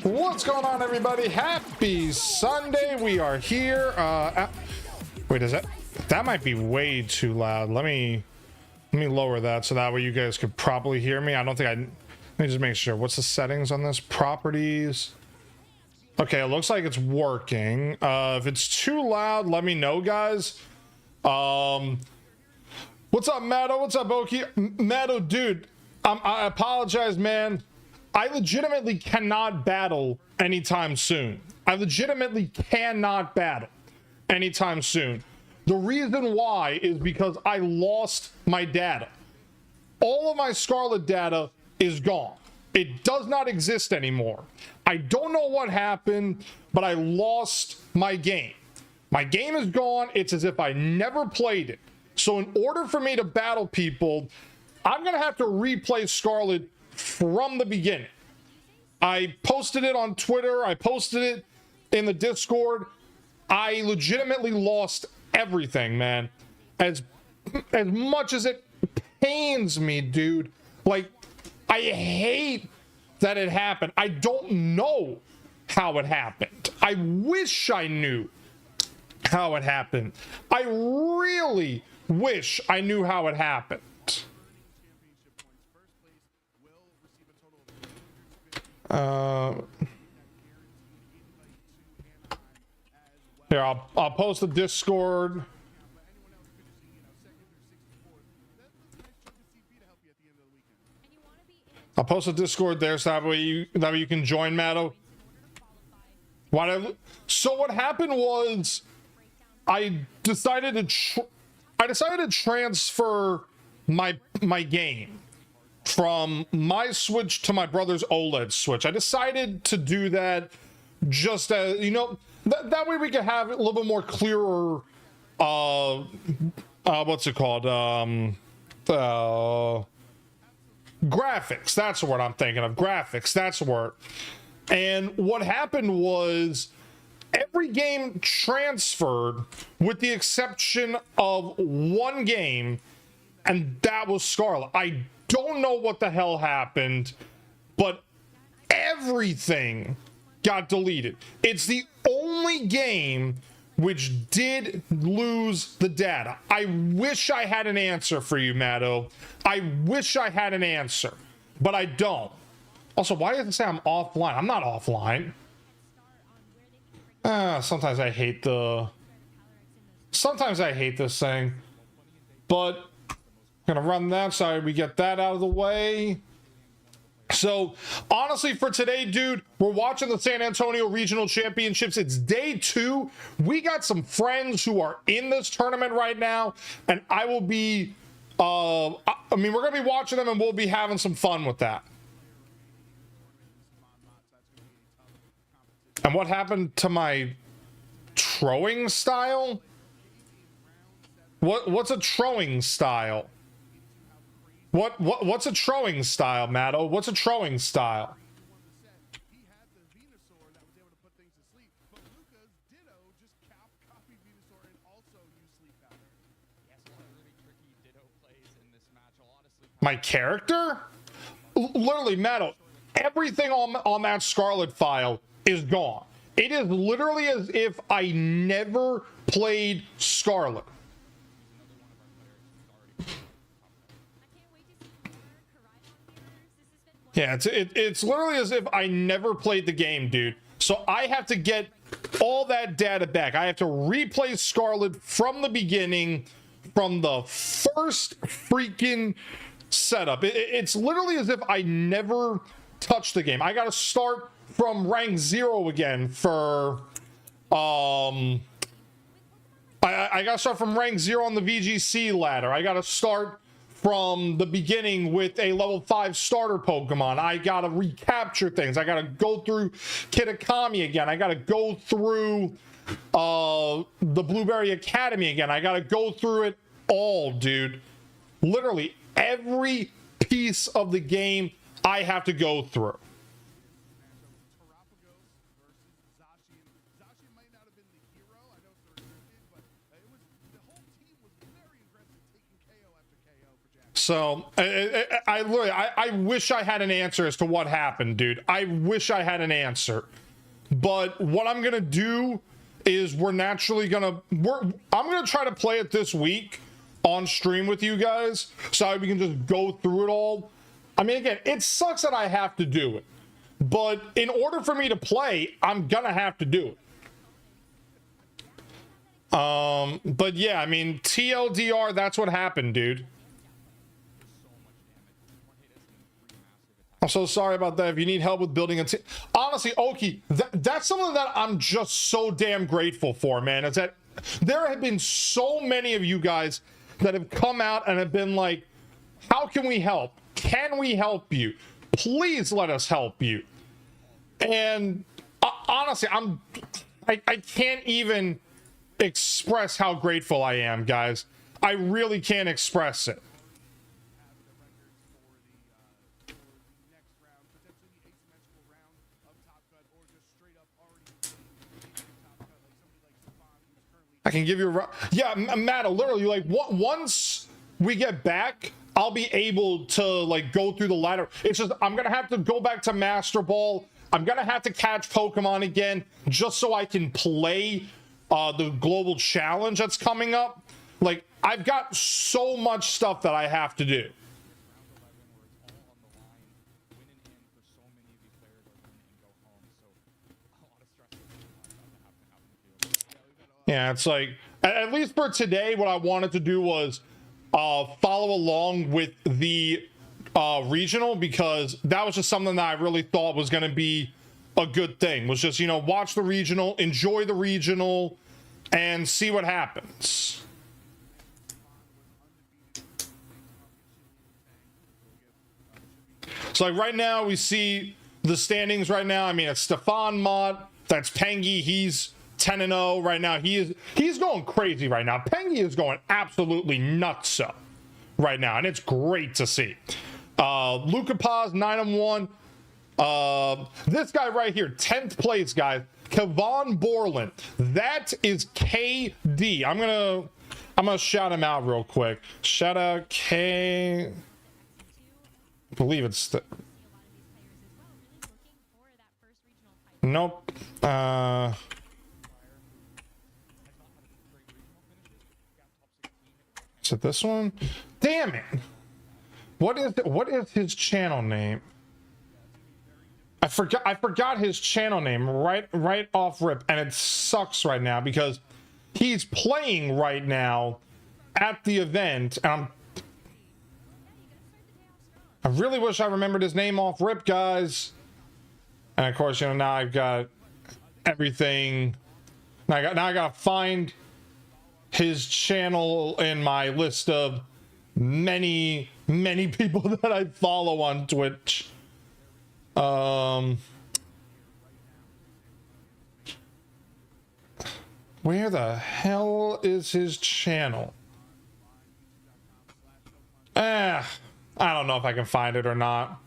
What's going on, everybody? Happy Sunday. We are here. Wait, is that might be way too loud. Let me lower that so that way you guys could probably hear me. I don't think let me just make sure. What's the settings on this? Properties. Okay, it looks like it's working. If it's too loud, let me know, guys. What's up, Matto? What's up, Oki? Matto, dude, I apologize, man. I legitimately cannot battle anytime soon. I legitimately cannot battle anytime soon. The reason why is because I lost my data. All of my Scarlet data is gone. It does not exist anymore. I don't know what happened, but I lost my game. My game is gone. It's as if I never played it. So in order for me to battle people, I'm going to have to replay Scarlet from the beginning. I posted it on Twitter. I posted it in the Discord. I legitimately lost everything, man. As much as it pains me, dude. Like, I hate that it happened. I don't know how it happened. I wish I knew how it happened. I really wish I knew how it happened. Here, I'll post the Discord. I'll post the Discord there so that way you can join, Matto. So what happened was I decided to transfer my game from my Switch to my brother's OLED Switch. I decided to do that just as, you know, that way we could have a little bit more clearer, what's it called? Graphics. That's the word I'm thinking of. Graphics. That's the word. And what happened was every game transferred with the exception of one game, and that was Scarlet. I don't know what the hell happened, but everything got deleted. It's the only game which did lose the data. I wish I had an answer for you, Matto. I wish I had an answer, but I don't. Also, why does it say I'm offline? I'm not offline. Sometimes I hate this thing, but I'm gonna run that so we get that out of the way. So honestly, for today, dude, we're watching the San Antonio Regional Championships. It's day 2. We got some friends who are in this tournament right now, and I will be we're gonna be watching them and we'll be having some fun with that. And what happened to my throwing style? What's a throwing style? What's a throwing style, Matto? What's a throwing style? My character? Literally, Matto, everything on that Scarlet file is gone. It is literally as if I never played Scarlet. Yeah, it's literally as if I never played the game, dude. So I have to get all that data back. I have to replay Scarlet from the beginning, from the first freaking setup. It's literally as if I never touched the game. I got to start from rank 0 again for I got to start from rank 0 on the VGC ladder. I got to start from the beginning with a level 5 starter Pokemon. I gotta recapture things. I gotta go through Kitakami again. I gotta go through the Blueberry Academy again. I gotta go through it all, dude. Literally every piece of the game I have to go through. So I literally, I wish I had an answer as to what happened, dude. I wish I had an answer. But what I'm gonna do is I'm gonna try to play it this week on stream with you guys, so we can just go through it all. I mean, again, it sucks that I have to do it, but in order for me to play, I'm gonna have to do it. But yeah, I mean, TLDR, that's what happened, dude. I'm so sorry about that. If you need help with building a team, honestly, Oki, that's something that I'm just so damn grateful for, man. Is that there have been so many of you guys that have come out and have been like, how can we help? Can we help you? Please let us help you. And honestly, I can't even express how grateful I am, guys. I really can't express it. I can give you a... Yeah, Matt, literally, like, once we get back, I'll be able to, like, go through the ladder. It's just, I'm going to have to go back to Master Ball. I'm going to have to catch Pokemon again, just so I can play the global challenge that's coming up. Like, I've got so much stuff that I have to do. Yeah, it's like, at least for today, what I wanted to do was follow along with the regional, because that was just something that I really thought was going to be a good thing. Was just, you know, watch the regional, enjoy the regional, and see what happens. So like right now, we see the standings right now. I mean, it's Stefan Mott, that's Pengy, he's 10-0 right now. He's going crazy right now. Pengy is going absolutely nuts right now, and it's great to see. Luca Paz 9-1. This guy right here, 10th place, guys. Kevon Borland. That is KD. I'm gonna shout him out real quick. Shout out K. I believe it's the. Nope. Is it this one? Damn it! What is his channel name? I forgot his channel name right off rip, and it sucks right now because he's playing right now at the event, and I really wish I remembered his name off rip, guys. And of course, you know, now I've got everything. Now I gotta find his channel in my list of many people that I follow on Twitch. Where the hell is his channel? I don't know if I can find it or not.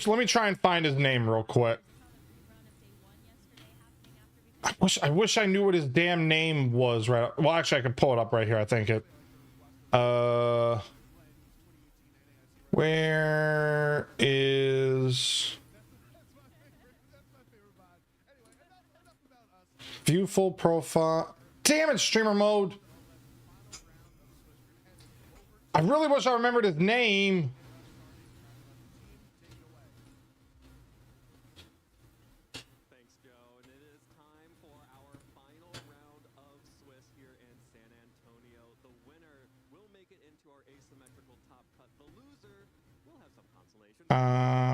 Let me try and find his name real quick. I wish I knew what his damn name was. Right. Well, actually, I can pull it up right here. I think it. Where is view full profile? Damn it, streamer mode. I really wish I remembered his name.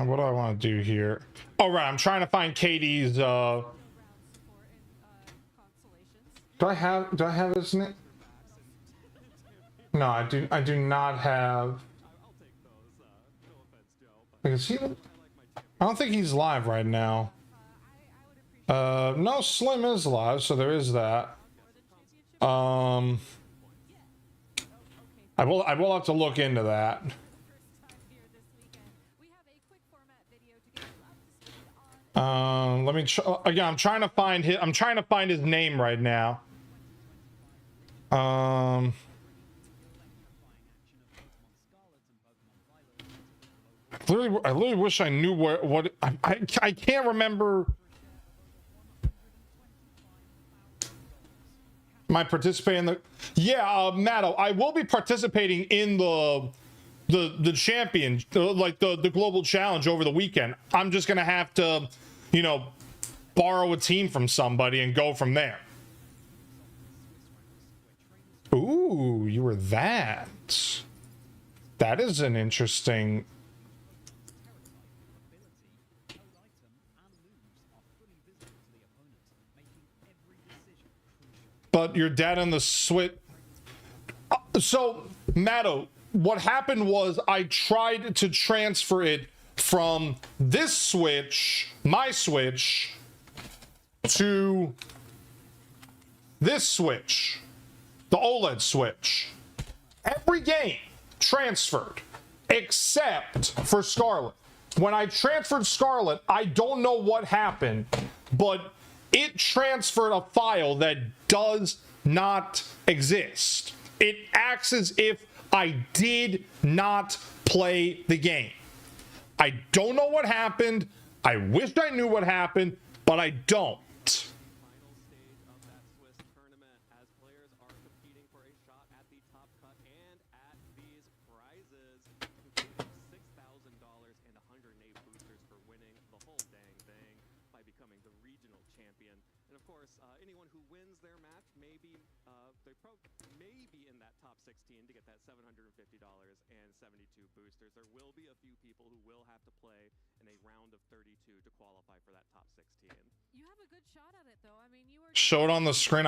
What do I want to do here? Oh, right, I'm trying to find Katie's, do I have his name? No, I do not have. Because I don't think he's live right now. No, Slim is live, so there is that. I I will have to look into that. Let me again. I'm trying to find his name right now. I literally wish I knew what I can't remember. Am I participating in the? Yeah, Matto, I will be participating in the champion, like the global challenge over the weekend. I'm just gonna have to, you know, borrow a team from somebody and go from there. Ooh, you were that. That is an interesting. But your dad on the Switch. So, Matto, what happened was I tried to transfer it from this Switch, my Switch, to this Switch, the OLED Switch. Every game transferred except for Scarlet. When I transferred Scarlet, I don't know what happened, but it transferred a file that does not exist. It acts as if I did not play the game. I don't know what happened. I wish I knew what happened, but I don't. Boosters. There will be a few people who will have to play in a round of 32 to qualify for that top 16. You have a good shot at it, though. I mean, you were show it on the screen.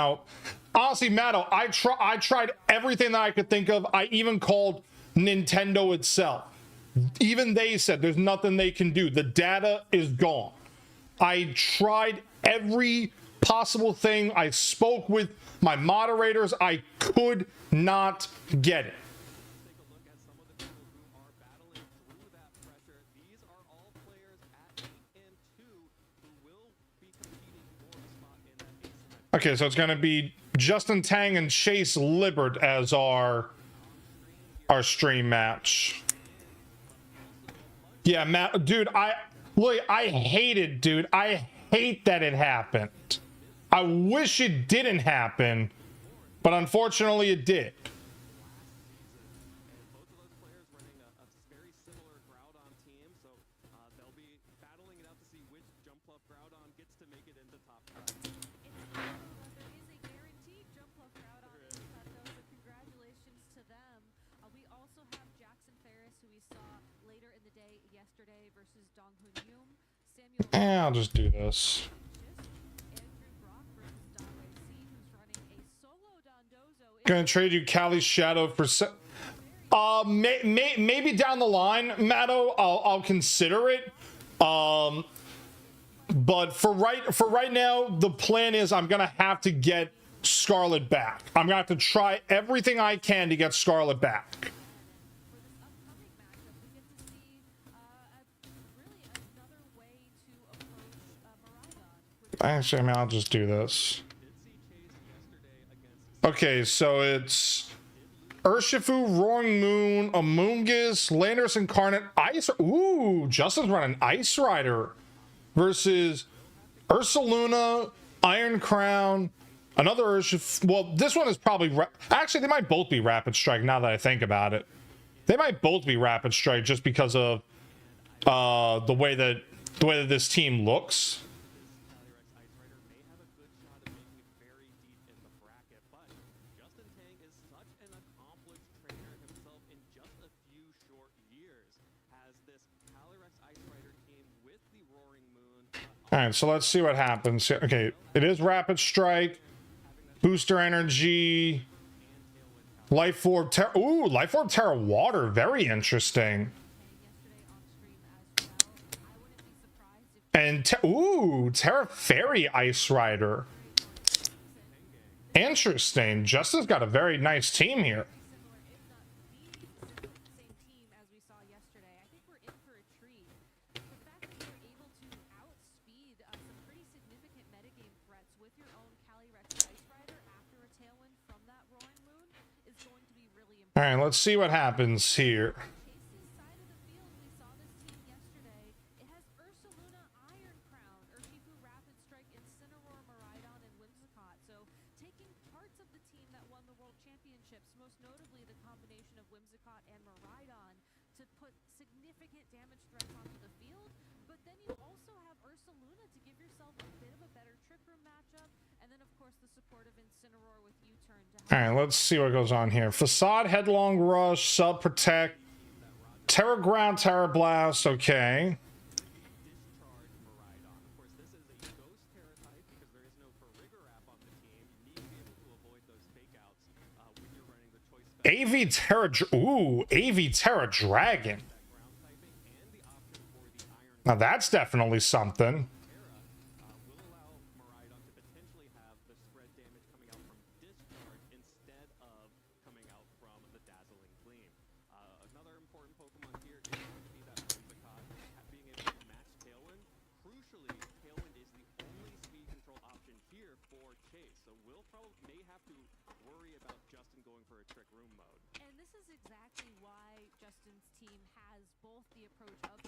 Honestly, Matto, I tried everything that I could think of. I even called Nintendo itself. Even they said there's nothing they can do. The data is gone. I tried every possible thing. I spoke with my moderators. I could not get it. Okay, so it's going to be Justin Tang and Chase Libbert as our stream match. Yeah, Matt, dude, I hate it, dude. I hate that it happened. I wish it didn't happen, but unfortunately it did. I'll just do this. Gonna trade you Cali's Shadow for maybe down the line, Matto. I'll consider it. But for right now, the plan is I'm gonna have to get Scarlet back. I'm gonna have to try everything I can to get Scarlet back. Actually, I mean, I'll just do this. Okay, so it's Urshifu, Roaring Moon, Amoonguss, Landorus Incarnate, Ice. Ooh, Justin's running Ice Rider versus Ursaluna, Iron Crown, another Urshifu. Well, this one is probably actually they might both be Rapid Strike. Now that I think about it, they might both be Rapid Strike just because of the way that this team looks. All right, so let's see what happens. Okay, it is Rapid Strike, Booster Energy, Life Orb Terra. Ooh, Life Orb Terra Water, very interesting. And ooh, Terra Fairy Ice Rider. Interesting. Justin's got a very nice team here. All right, let's see what happens here. Chase's side of the field, we saw this team yesterday. It has Ursaluna, Iron Crown, Urshifu, Rapid Strike, Incineroar, Miraidon, and Whimsicott. So taking parts of the team that won the World Championships, most notably the combination of Whimsicott and Miraidon, to put significant damage threats onto the field. But then you also have Ursaluna to give yourself a bit of a better Trick Room matchup. And then, of course, the support of Incineroar with U-turn to help. All right, let's see what goes on here. Facade, Headlong Rush, Sub Protect, Terra Ground, Terra Blast. Okay. Discharge Miraidon. Of course, this is a ghost Terra type because there is no Farigger app on the team. You need to be able to avoid those fake outs when you're running the choice AV Terra. Ooh, AV Terra Dragon. ground typing and the option for the Iron Now that's definitely something. will allow Miraidon to potentially have the spread damage coming out from Discharge instead of coming out from the Dazzling Gleam. Another important Pokemon here is going to be that Whimsicott being able to match Tailwind. Crucially, Tailwind is the only speed control option here for Chase, so we'll probably may have to worry about Justin going for a Trick Room mode. And this is exactly why Justin's team has both the approach of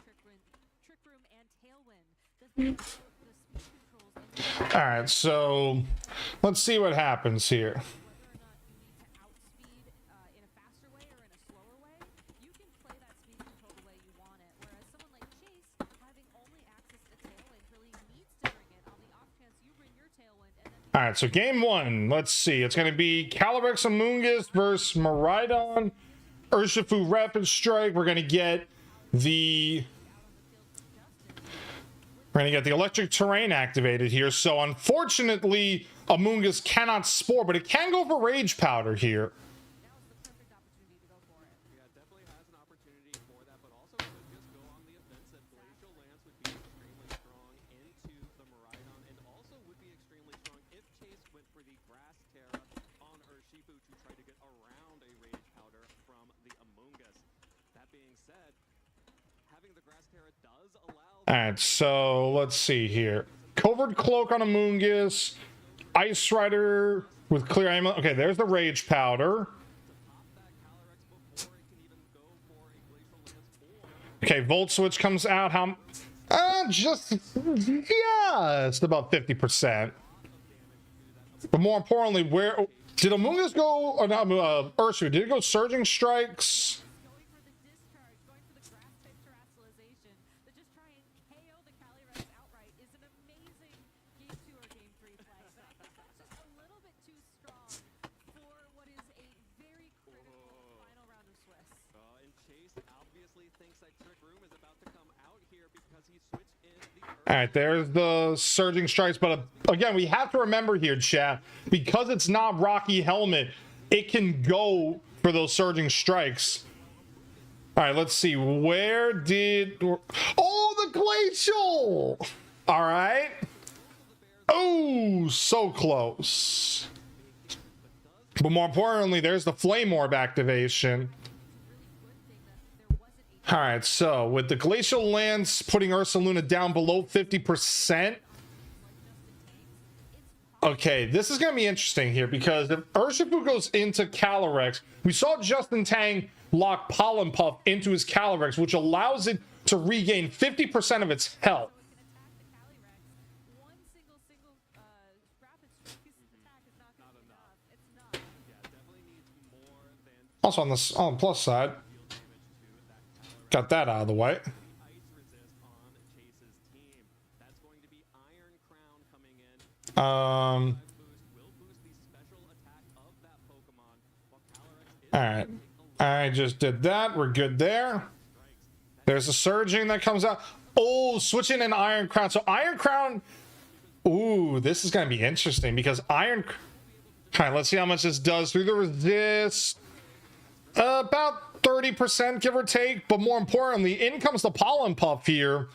Trick Room and Tailwind. The speed controls and All right, so let's see what happens here. whether or not you need to outspeed in a faster way or in a slower way, you can play that speed control the way you want it. Whereas someone like Chase, having only access to Tailwind, really needs to bring it on the off chance you bring your Tailwind and then All right, so game one. Let's see. It's going to be Calyrex Amoonguss versus Miraidon, Urshifu Rapid Strike. We're going to get the electric terrain activated here. So unfortunately, Amoonguss cannot spore, but it can go for Rage Powder here. now's the perfect opportunity to go for it. Yeah, definitely has an opportunity for that, but also could just go on the offensive. Glacial Lance would be extremely strong into the Miraidon, and also would be extremely strong if Chase went for the Grass Terra on Urshifu to try to get around a Rage Powder from the Amoonguss. That being said, having the Grass Terra does allow All right, so let's see here. Covert Cloak on Amoonguss, Ice Rider with Clear Amulet. Okay, there's the Rage Powder. that Calyrex before it can even go for a Glacial Lance or Okay, Volt Switch comes out. How? Just about 50%. But more importantly, where did Amoonguss go? Or not? Urshifu, did it go Surging Strikes? Going for the discharge, going for the grass type terrestrialization, to just try and KO the Calyrex outright is an amazing game 2 or game 3 play. But I think that's just a little bit too strong for what is a very critical final round of Swiss. And Chase obviously thinks that Trick Room is about to come out here because he switched in the All right, there's the Surging Strikes. But again, we have to remember here, chat, because it's not Rocky Helmet, it can go for those Surging Strikes. All right, let's see. Where did... Oh, the Glacial! All right. Oh, so close. But more importantly, there's the Flame Orb activation. All right, so with the Glacial Lance putting Ursaluna down below 50%. Okay, this is going to be interesting here because if Urshifu goes into Calyrex, we saw Justin Tang lock Pollen Puff into his Calyrex, which allows it to regain 50% of its health. One single rapid strike attack is not going to be enough. It's not. Yeah, definitely needs more than Also on the plus side, got that out of the way. ice resist on Chase's team. That's going to be Iron Crown coming in. Boost will boost the special attack of that Pokemon, while Calyrex is All right, I just did that. We're good there. There's a Surging that comes out. Oh, switching in Iron Crown. So Iron Crown. Ooh, this is going to be interesting because Iron. All right, let's see how much this does through the resist. About 30%, give or take. But more importantly, in comes the Pollen Puff here,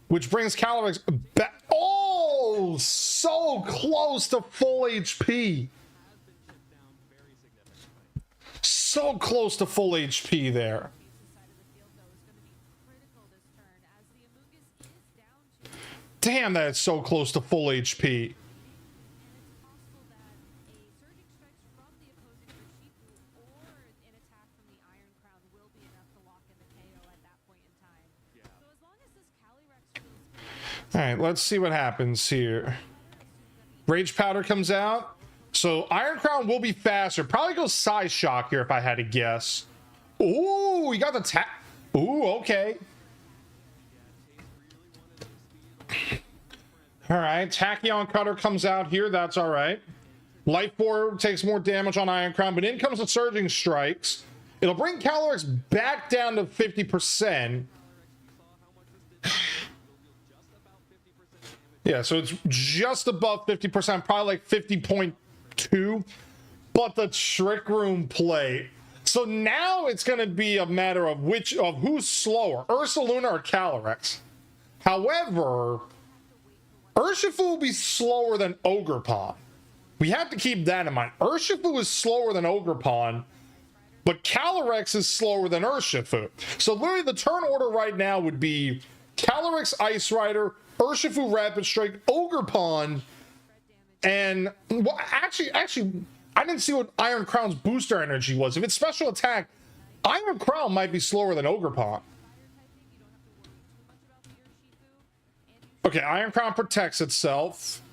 which brings Calyrex back. Oh, so close to full HP. So close to full HP there. Side of the field, though, is going to be critical this turn as the Amoonguss is down to. Damn, that is so close to full HP. And it's possible that a surging strikes from the opposing Urshifu or an All right, let's see what happens here. Rage Powder comes out. So Iron Crown will be faster. Probably go Size Shock here if I had to guess. Ooh, you got the tap. Ooh, okay. All right, Tachyon Cutter comes out here. That's all right. Life Orb takes more damage on Iron Crown, but in comes the Surging Strikes. It'll bring Calyrex back down to 50%. Yeah, so it's just above 50%, probably like 50.2. But the Trick Room play. So now it's going to be a matter of who's slower, Ursaluna or Calyrex. However, Urshifu will be slower than Ogerpon. We have to keep that in mind. Urshifu is slower than Ogerpon, but Calyrex is slower than Urshifu. So literally the turn order right now would be Calyrex Ice Rider, Urshifu Rapid Strike, Ogerpon, and well, actually, I didn't see what Iron Crown's booster energy was. If it's special attack, Iron Crown might be slower than Ogerpon. Okay, Iron Crown protects itself.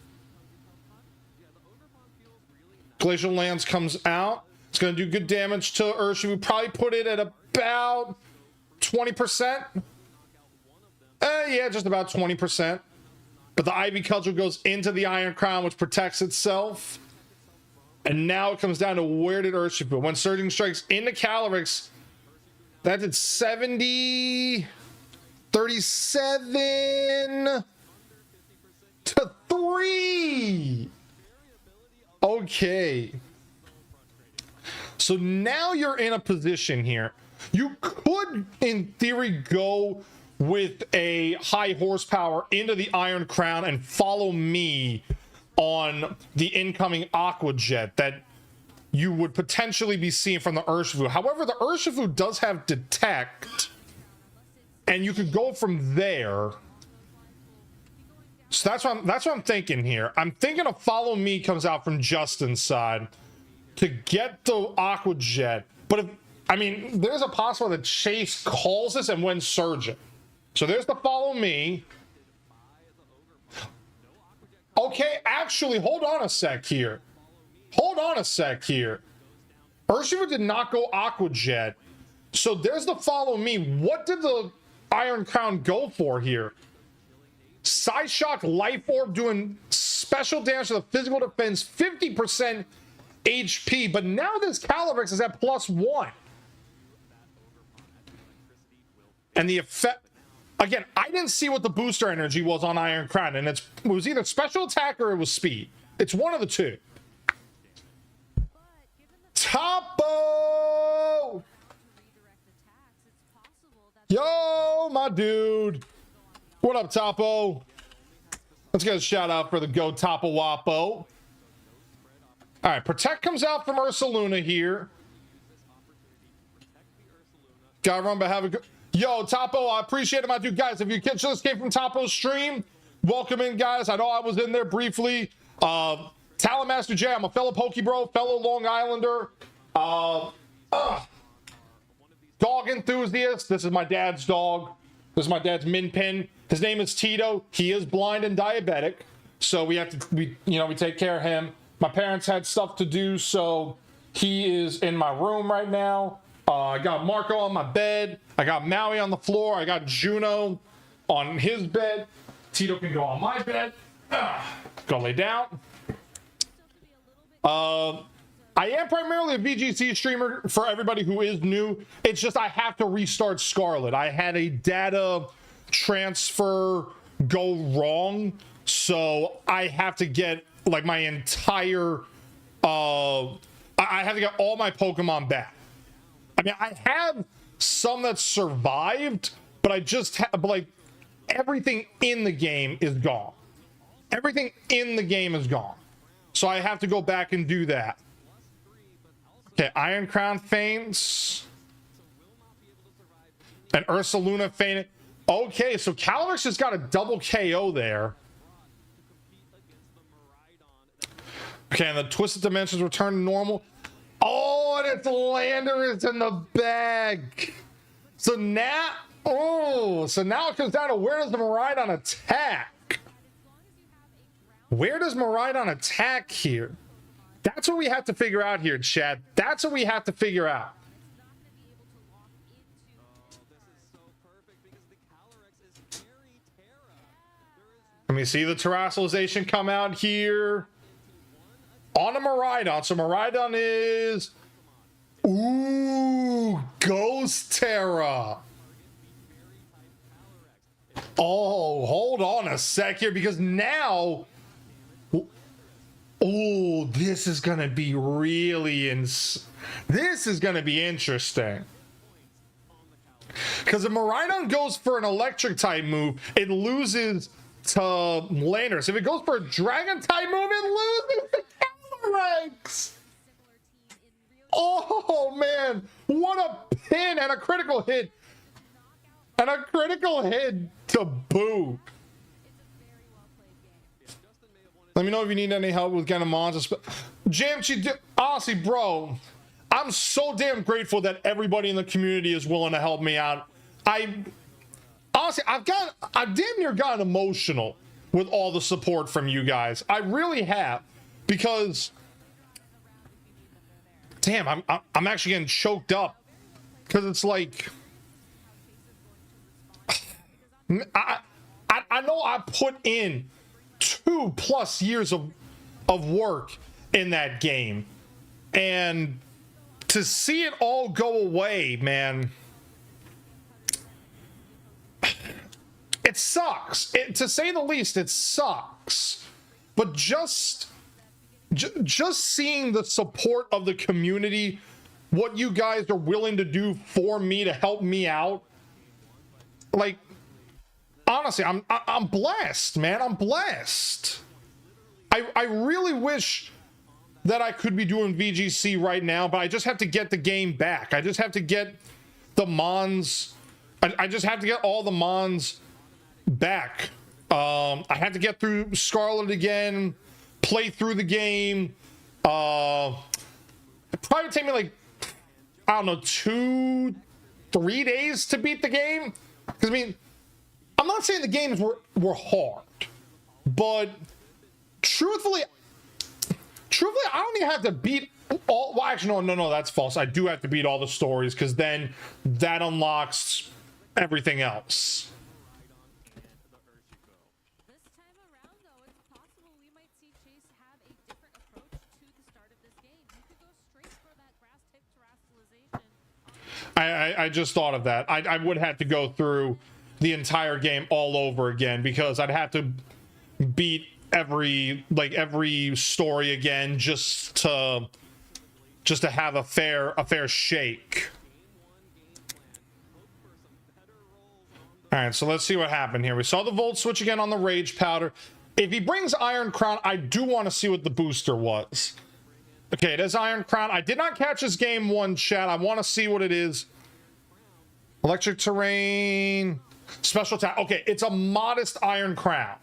Glacial Lance comes out. It's going to do good damage to Urshifu. Probably put it at about 20%. Yeah, just about 20%. But the Ivy Cudgel goes into the Iron Crown, which protects itself. And now it comes down to where did Urshifu? When Surging Strikes into Calyrex, that did 70... 37 to 3. Okay. So now you're in a position here. You could, in theory, go with a high horsepower into the Iron Crown and follow me on the incoming Aqua Jet that you would potentially be seeing from the Urshifu. However, the Urshifu does have Detect, and you could go from there. So that's what I'm thinking here. I'm thinking a Follow Me comes out from Justin's side to get the Aqua Jet. But there's a possibility that Chase calls this and wins Surgeon. So there's the Follow Me. Okay, actually, hold on a sec here. Urshifu did not go Aqua Jet. So there's the Follow Me. What did the Iron Crown go for here? Size Shock, Life Orb doing special damage to the physical defense, 50% HP, but now this Calyrex is at +1. And the effect, again, I didn't see what the booster energy was on Iron Crown, and it was either special attack or it was speed. It's one of the two. Topo! Yo, my dude. What up, Topo? Let's get a shout out for the Go Topo Wapo. All right, Protect comes out from Ursaluna here. Gotta run, but have a good... Yo, Topo, I appreciate it, my dude. Guys, if you catch this came from Topo's stream, welcome in, guys. I know I was in there briefly. TalonMasterJ, I'm a fellow Pokebro, fellow Long Islander. Dog enthusiast. This is my dad's dog. This is my dad's Min Pin. His name is Tito. He is blind and diabetic, so we take care of him. My parents had stuff to do, so he is in my room right now. I got Marco on my bed. I got Maui on the floor. I got Juno on his bed. Tito can go on my bed. Go lay down. I am primarily a VGC streamer for everybody who is new. It's just I have to restart Scarlet. I had a data transfer go wrong, so I have to get like my entire I have to get all my Pokemon back. I mean, I have some that survived, but I just have, like, everything in the game is gone. Everything in the game is gone. So I have to go back and do that. Okay, Iron Crown faints. And Ursaluna fainted. Okay, so Calyrex has got a double KO there. Okay, and the Twisted Dimensions return to normal. Oh, and its Lander is in the bag. So now it comes down to where does the Miraidon attack? Where does Miraidon attack here? That's what we have to figure out here, Chad. That's what we have to figure out. Let me see the terrestrialization come out here on a Miraidon. So Miraidon is, ooh, Ghost Terra. Oh, hold on a sec here, because now, oh, this is gonna be really this is gonna be interesting. Because if Miraidon goes for an electric type move, it loses to Landers. If it goes for a dragon type move, it loses to Calyrex. Oh man, what a pin and a critical hit. And a critical hit to boot. Let me know if you need any help with getting monsters. Jamchi, honestly, bro, I'm so damn grateful that everybody in the community is willing to help me out. Honestly, I've damn near gotten emotional with all the support from you guys. I really have, because damn, I'm actually getting choked up, because it's like, I know I put in 2+ years of work in that game, and to see it all go away, man, it sucks. To say the least, it sucks. But just seeing the support of the community, what you guys are willing to do for me to help me out, like, honestly, I'm blessed, man. I'm blessed. I really wish that I could be doing VGC right now, but I just have to get the game back. I just have to get the Mons. I just have to get all the Mons back. I had to get through Scarlet again, play through the game. It probably take me like, I don't know, 2-3 days to beat the game. Because I mean, I'm not saying the games were hard, but truthfully, I don't even have to beat all. Well, actually, no, that's false. I do have to beat all the stories, because then that unlocks everything else. This time around, though, it's possible we might see Chase have a different approach to the start of this game. You could go straight for that grass tip terrestrialization. I just thought of that. I would have to go through the entire game all over again, because I'd have to beat every story again just to have a fair shake. All right, so let's see what happened here. We saw the Volt switch again on the Rage Powder. If he brings Iron Crown, I do want to see what the booster was. Okay, it is Iron Crown. I did not catch his game one, chat. I want to see what it is. Electric Terrain, special attack. Okay, it's a modest Iron Crown.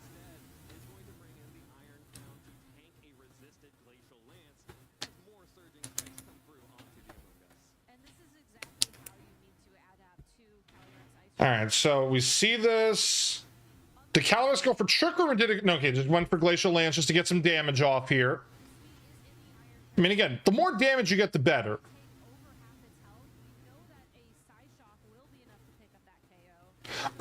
All right, so we see this. Did Calyrex go for Trick, or did it? No, okay, just went for Glacial Lance just to get some damage off here. I mean, again, the more damage you get, the better.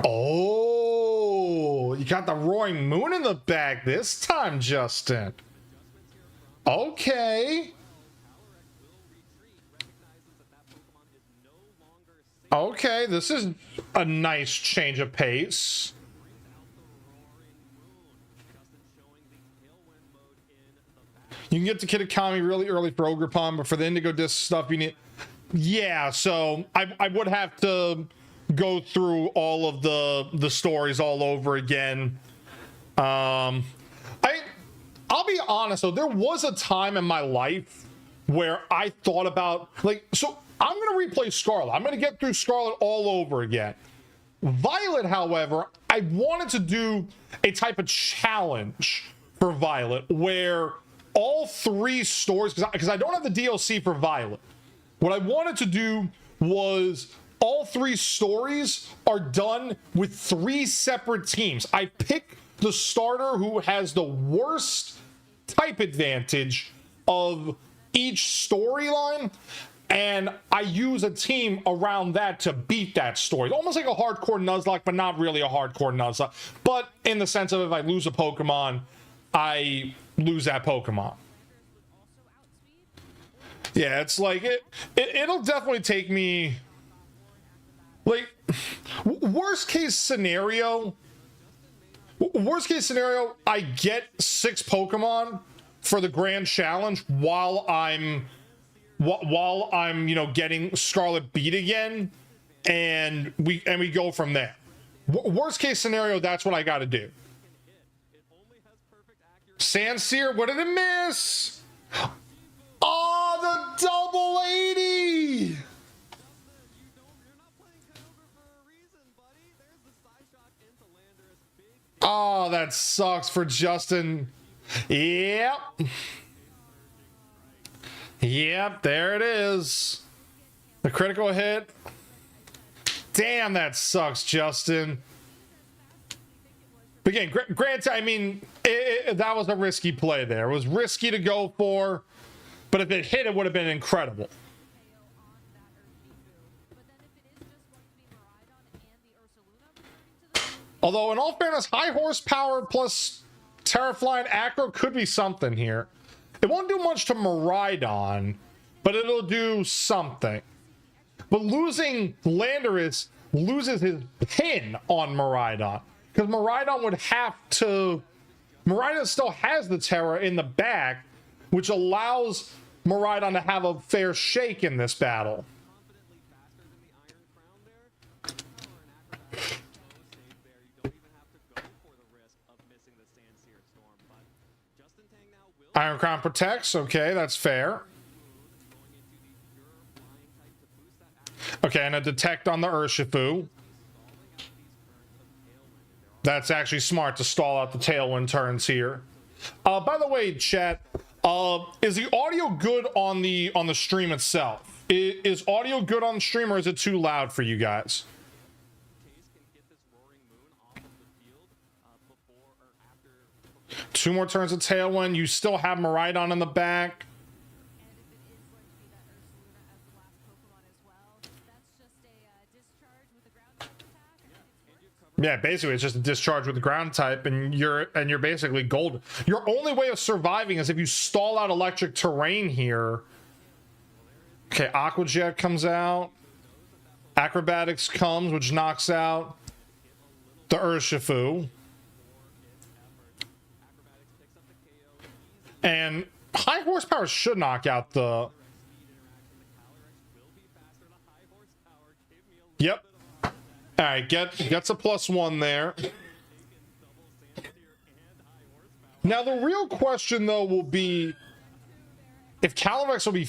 Oh, you got the Roaring Moon in the bag this time, Justin. Okay. Okay, this is a nice change of pace. You can get to Kitakami really early for Ogerpon, but for the Indigo Disc stuff, you need... Yeah, so I would have to go through all of the stories all over again. I'll be honest, though, there was a time in my life where I thought about, like, so I'm going to replay Scarlet. I'm going to get through Scarlet all over again. Violet, however, I wanted to do a type of challenge for Violet where all 3 stories, because I don't have the DLC for Violet. What I wanted to do was all 3 stories are done with 3 separate teams. I pick the starter who has the worst type advantage of each storyline, and I use a team around that to beat that story. Almost like a hardcore Nuzlocke, but not really a hardcore Nuzlocke. But in the sense of if I lose a Pokemon, I lose that Pokemon. Yeah, it's like it'll definitely take me, like, worst case scenario, I get 6 Pokemon for the grand challenge while I'm you know, getting Scarlet beat again, and we go from there. Worst case scenario, that's what I got to do. Sandsear, what did it miss? Oh, the double 80! Oh, that sucks for Justin. Yep. Yep, there it is. The critical hit. Damn, that sucks, Justin. But again, granted, I mean, that was a risky play there. It was risky to go for, but if it hit, it would have been incredible. Although, in all fairness, high horsepower plus Terraflying Acro could be something here. It won't do much to Miraidon, but it'll do something. But losing Landorus loses his pin on Miraidon, because Miraidon would have to... Miraidon still has the Terra in the back, which allows Miraidon to have a fair shake in this battle. Iron Crown protects. Okay, that's fair. Okay, and a detect on the Urshifu. That's actually smart to stall out the Tailwind turns here. By the way, chat, is the audio good on the stream itself? Is audio good on the stream, or is it too loud for you guys? 2 more turns of Tailwind. You still have Miraidon in the back. Yeah, basically it's just a discharge with the ground type, and you're basically golden. Your only way of surviving is if you stall out electric terrain here. Okay, Aqua Jet comes out. Acrobatics comes, which knocks out the Urshifu. And high horsepower should knock out the... Yep. All right, gets a +1 there. Now, the real question, though, will be if Calyrex will be...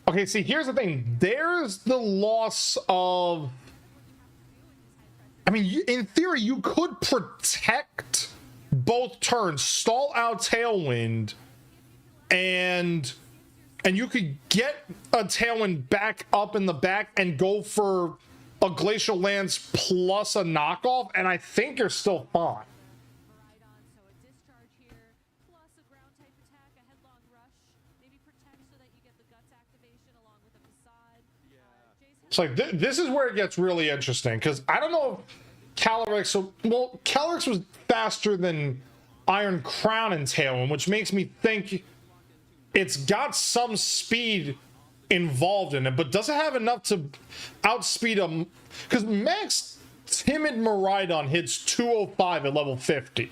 Okay, see, here's the thing. There's the loss of... I mean, in theory, you could protect both turns, stall out Tailwind, and you could get a Tailwind back up in the back and go for a Glacial Lance plus a knockoff, and I think you're still fine. It's like this is where it gets really interesting, because I don't know if Calyrex... Well, Calyrex was faster than Iron Crown and Tailwind, which makes me think it's got some speed involved in it, but does it have enough to outspeed him? Because max Timid Miraidon hits 205 at level 50.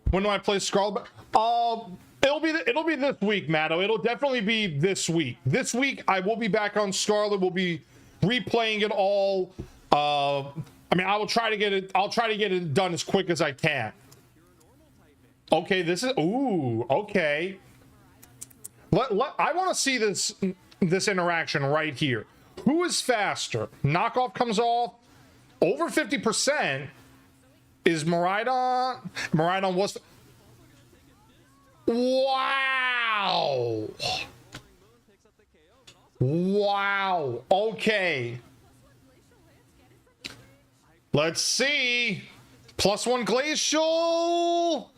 When do I play Scarlet? It'll be this week, Matto. It'll definitely be this week. This week I will be back on Scarlet. We'll be replaying it all. I mean, I will try to get it. I'll try to get it done as quick as I can. Okay, this is... Ooh, okay. I want to see this interaction right here. Who is faster? Knockoff comes off. Over 50% is Miraidon. Miraidon was... Wow. Wow. Okay. Let's see. +1 Glacial.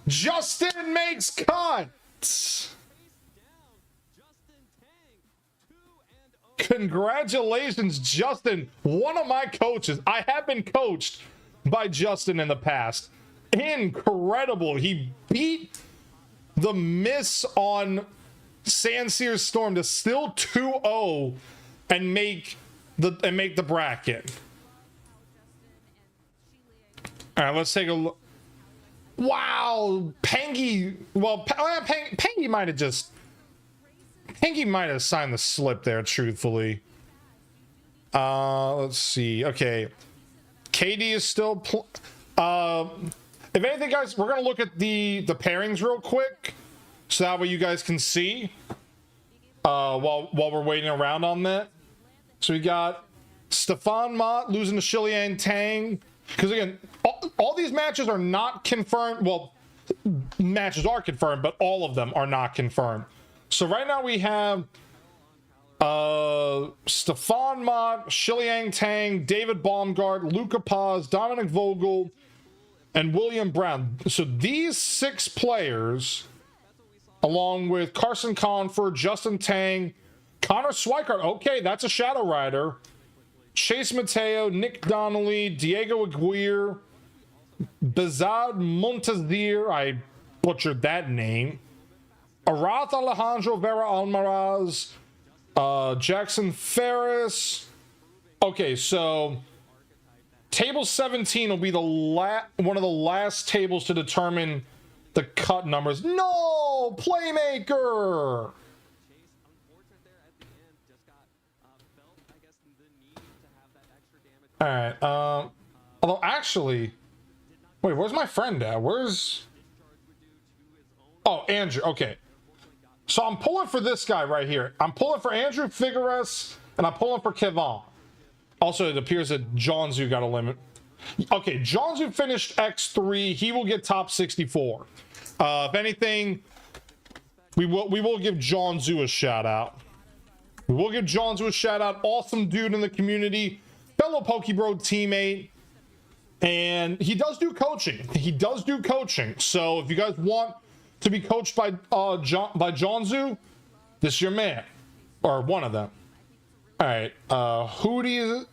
Justin makes cut. Congratulations, Justin. One of my coaches. I have been coached by Justin in the past. Incredible. He beat the miss on Sanseer's Storm to still 2-0 and make the bracket. All right, let's take a look. Wow, Pangy. Well, Pangy might have just. Pangy might have signed the slip there, truthfully. Let's see. Okay, KD is still. If anything, guys, we're gonna look at the pairings real quick, so that way you guys can see. While we're waiting around on that, so we got Stefan Mott losing to Shiliang Tang. Because again, all these matches are not confirmed. Well, matches are confirmed, but all of them are not confirmed. So right now we have Stefan Mott, Shiliang Tang, David Baumgart, Luca Paz, Dominic Vogel, and William Brown. So these 6 players, along with Carson Confer, Justin Tang, Connor Swikart. Okay, that's a Shadow Rider. Chase Mateo, Nick Donnelly, Diego Aguirre, Bezad Montazir, I butchered that name, Arath Alejandro Vera Almaraz, Jackson Ferris. Okay, so table 17 will be the one of the last tables to determine the cut numbers. No, Playmaker. All right. Although actually, wait, where's my friend at? Where's? Oh, Andrew. Okay. So I'm pulling for this guy right here. I'm pulling for Andrew Figueres, and I'm pulling for Kevon. Also, it appears that Jonzu got a limit. Okay, Jonzu finished X3. He will get top 64. If anything, we will give Jonzu a shout out. We will give Jonzu a shout out. Awesome dude in the community, fellow Pokebro teammate, and he does do coaching. He does do coaching. So if you guys want to be coached by Jonzu, this is your man, or one of them. All right, Hootie.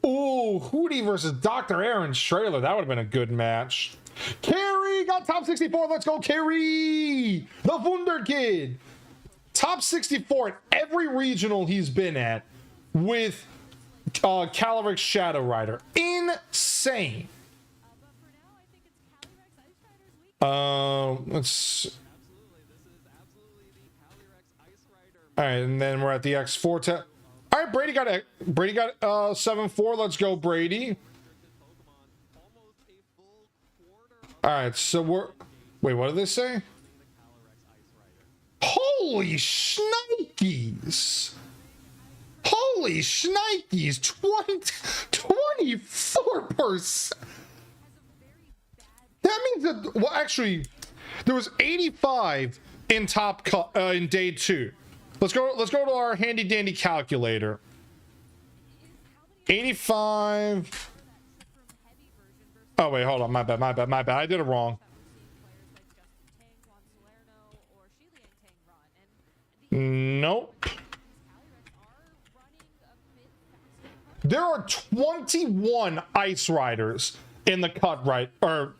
Ooh, Hootie versus Dr. Aaron Strahler. That would have been a good match. Carrie got top 64. Let's go, Carrie, the Wunder Kid. Top 64 at every regional he's been at with Calyrex Shadow Rider. Insane. Let's. All right, and then we're at the X4. All right, Brady got 7-4. Let's go, Brady. All right, so we're. Wait, what did they say? Holy shnikes! Holy shnikes! 24%. That means that, well, actually, there was 85 in top cut in day 2. Let's go to our handy dandy calculator. 85. Oh wait, hold on. My bad. I did it wrong. Nope. There are 21 Ice Riders in the cut, right? Or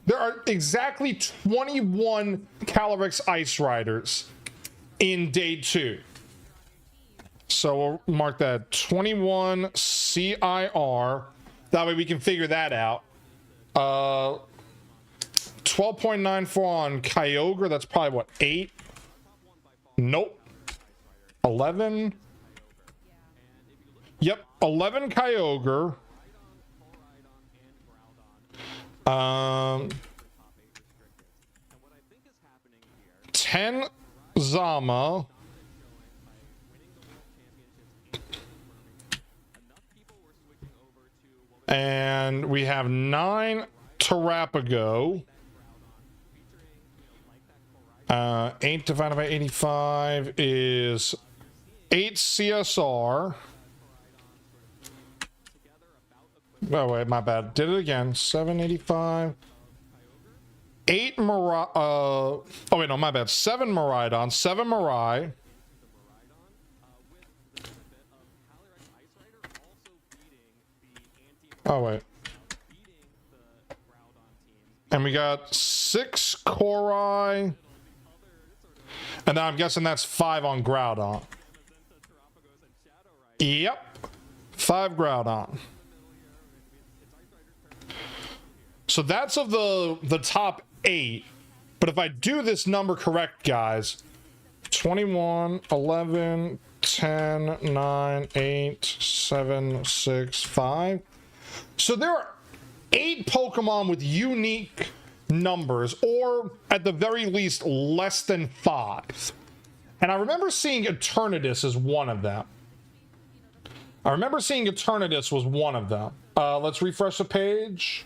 there are exactly 21 Calyrex Ice Riders in day 2. So we'll mark that 21 CIR. That way we can figure that out. 12.94 on Kyogre. That's probably what, 8? Nope. 11. Yep, 11 Kyogre. 10 Zama. And we have 9 Terrapago. 8 divided by 85 is 8 CSR. Oh wait, my bad. Did it again. 785. 8 Mirai. Oh wait, no, my bad. 7 Miraidon. 7 Mirai. Oh wait. And we got 6 Korai. And then I'm guessing that's 5 on Groudon. Yep. 5 Groudon. So that's of the top 8. But if I do this number correct, guys, 21, 11, 10, 9, 8, 7, 6, 5. So there are 8 Pokemon with unique numbers, or at the very least less than 5. And I remember seeing Eternatus as one of them. Eternatus was one of them. Let's refresh the page.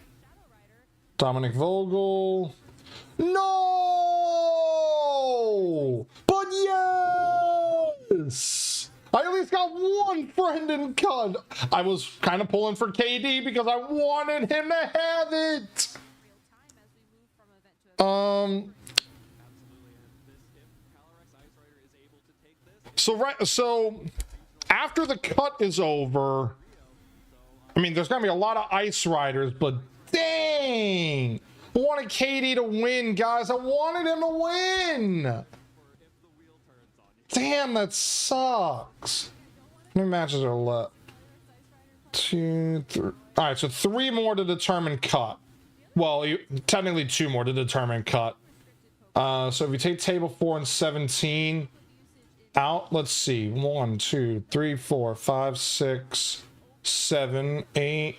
Dominic Vogel. No! But yes! I at least got one friend in cut. I was kind of pulling for KD because I wanted him to have it. So after the cut is over, I mean, there's gonna be a lot of Ice Riders, but dang, I wanted KD to win, guys. I wanted him to win. Damn, that sucks. How many matches are left? 2, 3. All right, so 3 more to determine cut. Well, technically 2 more to determine cut. So if we take table 4 and 17 out, let's see. 1, 2, 3, 4, 5, 6, 7, 8,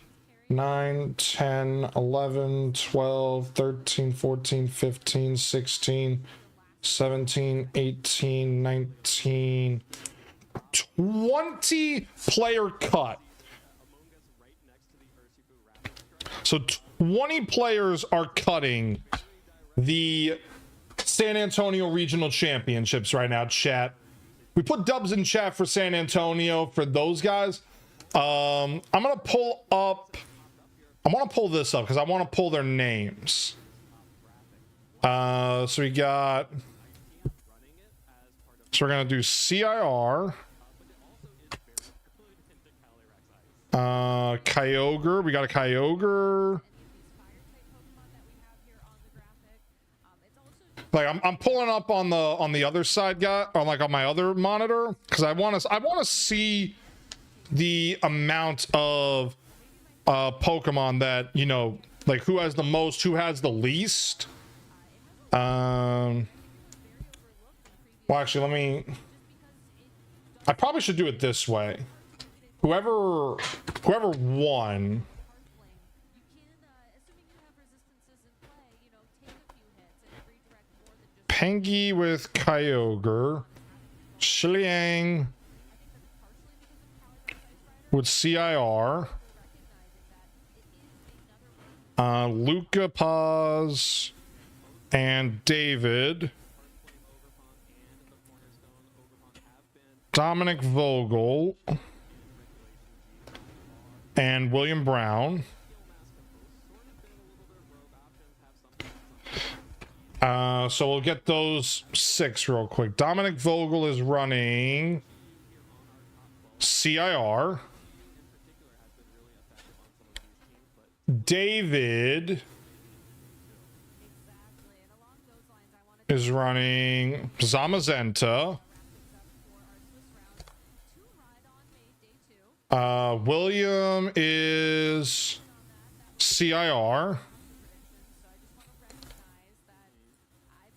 9, 10, 11, 12, 13, 14, 15, 16, 17, 18, 19, 20 player cut. So 20 players are cutting the San Antonio Regional Championships right now, chat. We put dubs in chat for San Antonio for those guys. I'm gonna pull this up because I want to pull their names. So we got. So we're gonna do CIR. Kyogre. We got a Kyogre. Like I'm pulling up on the other side, guy, or like on my other monitor, because I want to see the amount of Pokemon that, you know, like who has the most, who has the least. Well, actually, I probably should do it this way. Whoever won. Pengi with Kyogre. Shiliang with CIR. Luca Paz and David. Dominic Vogel and William Brown. So we'll get those 6 real quick. Dominic Vogel is running CIR. David is running Zamazenta. William is CIR.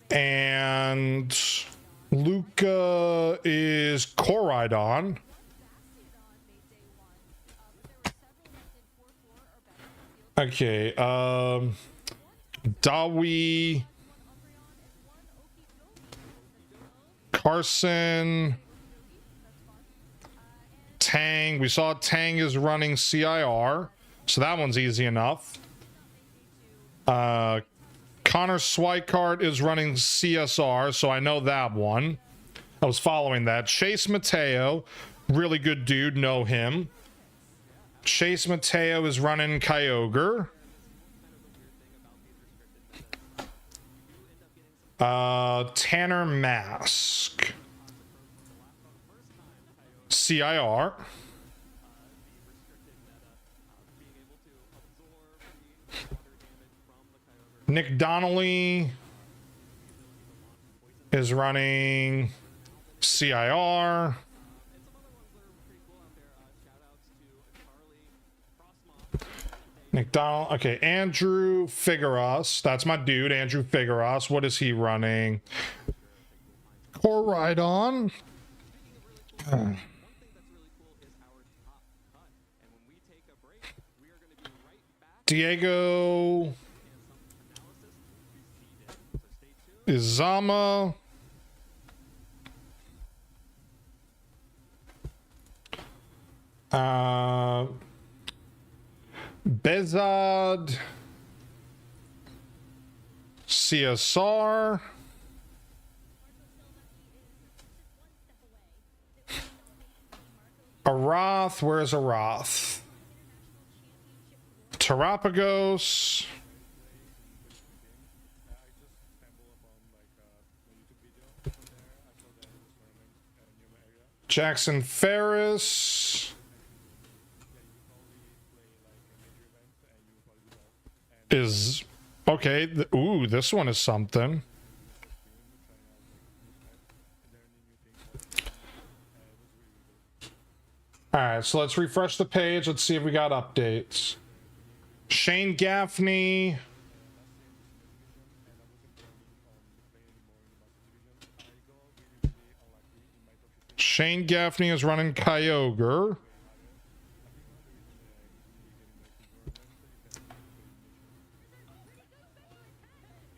And Luca is Koraidon. Okay, Dawi, Carson, Tang. We saw Tang is running CIR, so that one's easy enough. Connor Swikart is running CSR, so I know that one. I was following that. Chase Mateo, really good dude, know him. Chase Mateo is running Kyogre. Tanner Mask. CIR. Nick Donnelly is running CIR. Nick Donald. Okay, Andrew Figueras. That's my dude, Andrew Figueras. What is he running? KORAIDON. Diego Izama. Bezad. CSR. Arath. Where's Arath? Terapagos. Jackson Ferris is okay. Ooh, this one is something. All right, so let's refresh the page. Let's see if we got updates. Shane Gaffney. Shane Gaffney is running Kyogre.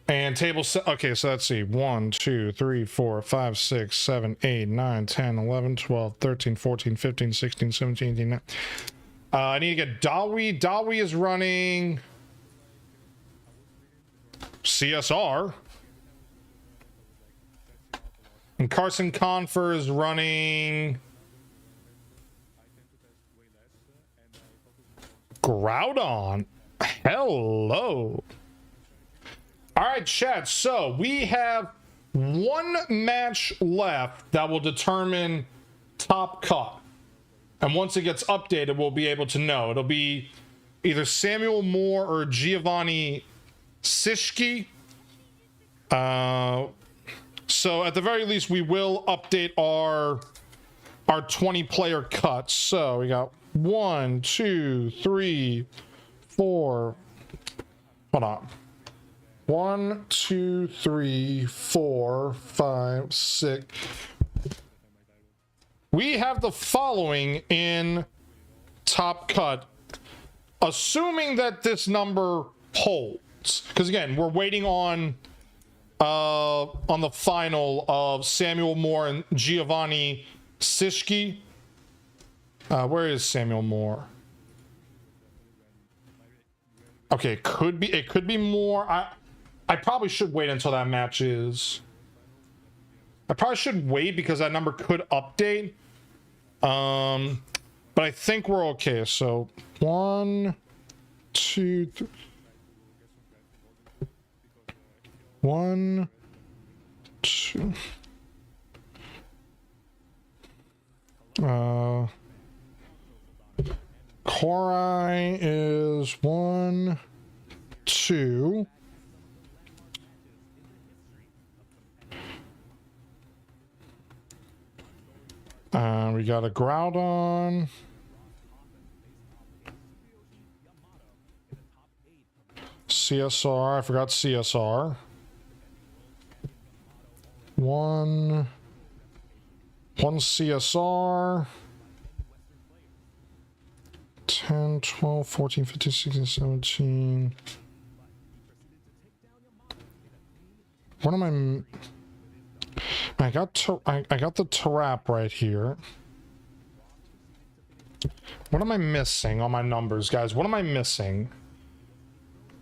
And table set. Okay, so let's see. 1, 2, 3, 4, 5, 6, 7, 8, 9, 10, 11, 12, 13, 14, 15, 16, 17, 18, 19. I need to get Dawi. Dawi is running CSR. And Carson Confer is running Groudon. Hello. All right, chat. So we have one match left that will determine top cut. And once it gets updated, we'll be able to know. It'll be either Samuel Moore or Giovanni Sishki. So at the very least, we will update our 20-player cuts. So we got 1, 2, 3, 4. Hold on. 1, 2, 3, 4, 5, 6. We have the following in top cut, assuming that this number holds. Because again, we're waiting on the final of Samuel Moore and Giovanni Sishki. Where is Samuel Moore? Okay, it could be more. I probably should wait until that match is. I probably should wait because that number could update. But I think we're okay. So 1, 2, 3. 1, 2. Korai is 1, 2. We got a Groudon. CSR. I forgot CSR. 1 CSR. 10, 12, 14, 15, 16, 17. What am I? I got the Tarap right here. What am I missing on my numbers, guys? What am I missing?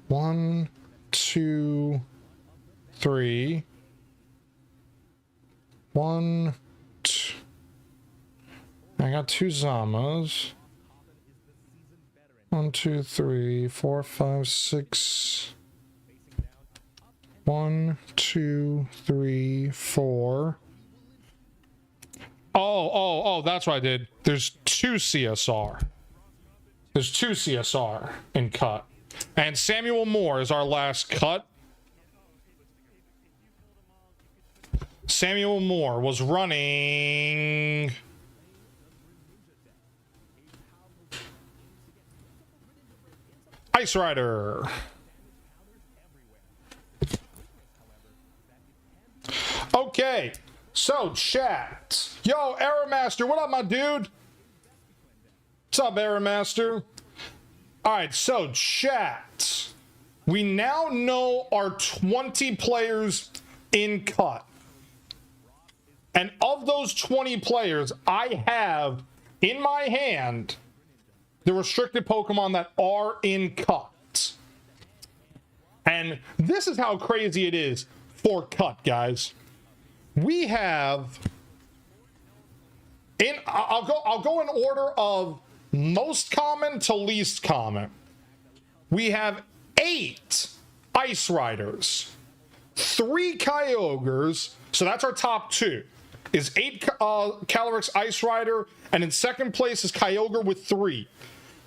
1, 2, 3. 1, 2. I got 2 Zamas. 1, 2, 3, 4, 5, 6. 1, 2, 3, 4. Oh, that's what I did. There's 2 CSR. There's 2 CSR in cut. And Samuel Moore is our last cut. Samuel Moore was running... Ice Rider. Okay, so chat. Yo, Error Master, what up, my dude? What's up, Error Master? All right, so chat. We now know our 20 players in cut. And of those 20 players, I have in my hand the restricted Pokemon that are in cut. And this is how crazy it is for cut, guys. We have I'll go in order of most common to least common. We have 8 Ice Riders, 3 Kyogres, so that's our top 2. Is 8 Calyrex Ice Rider, and in second place is Kyogre with 3.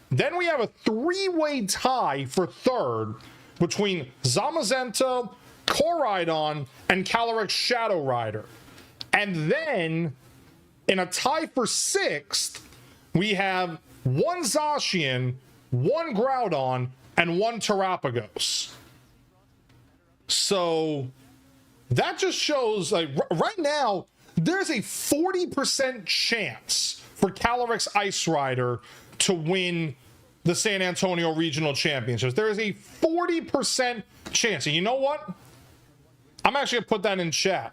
Then we have a 3-way tie for third between Zamazenta, KORAIDON, and Calyrex Shadow Rider. And then, in a tie for 6th, we have 1 Zacian, 1 Groudon, and 1 Terapagos. So, that just shows, like, right now, there's a 40% chance for Calyrex Ice Rider to win the San Antonio Regional Championships. There is a 40% chance. And you know what? I'm actually going to put that in chat.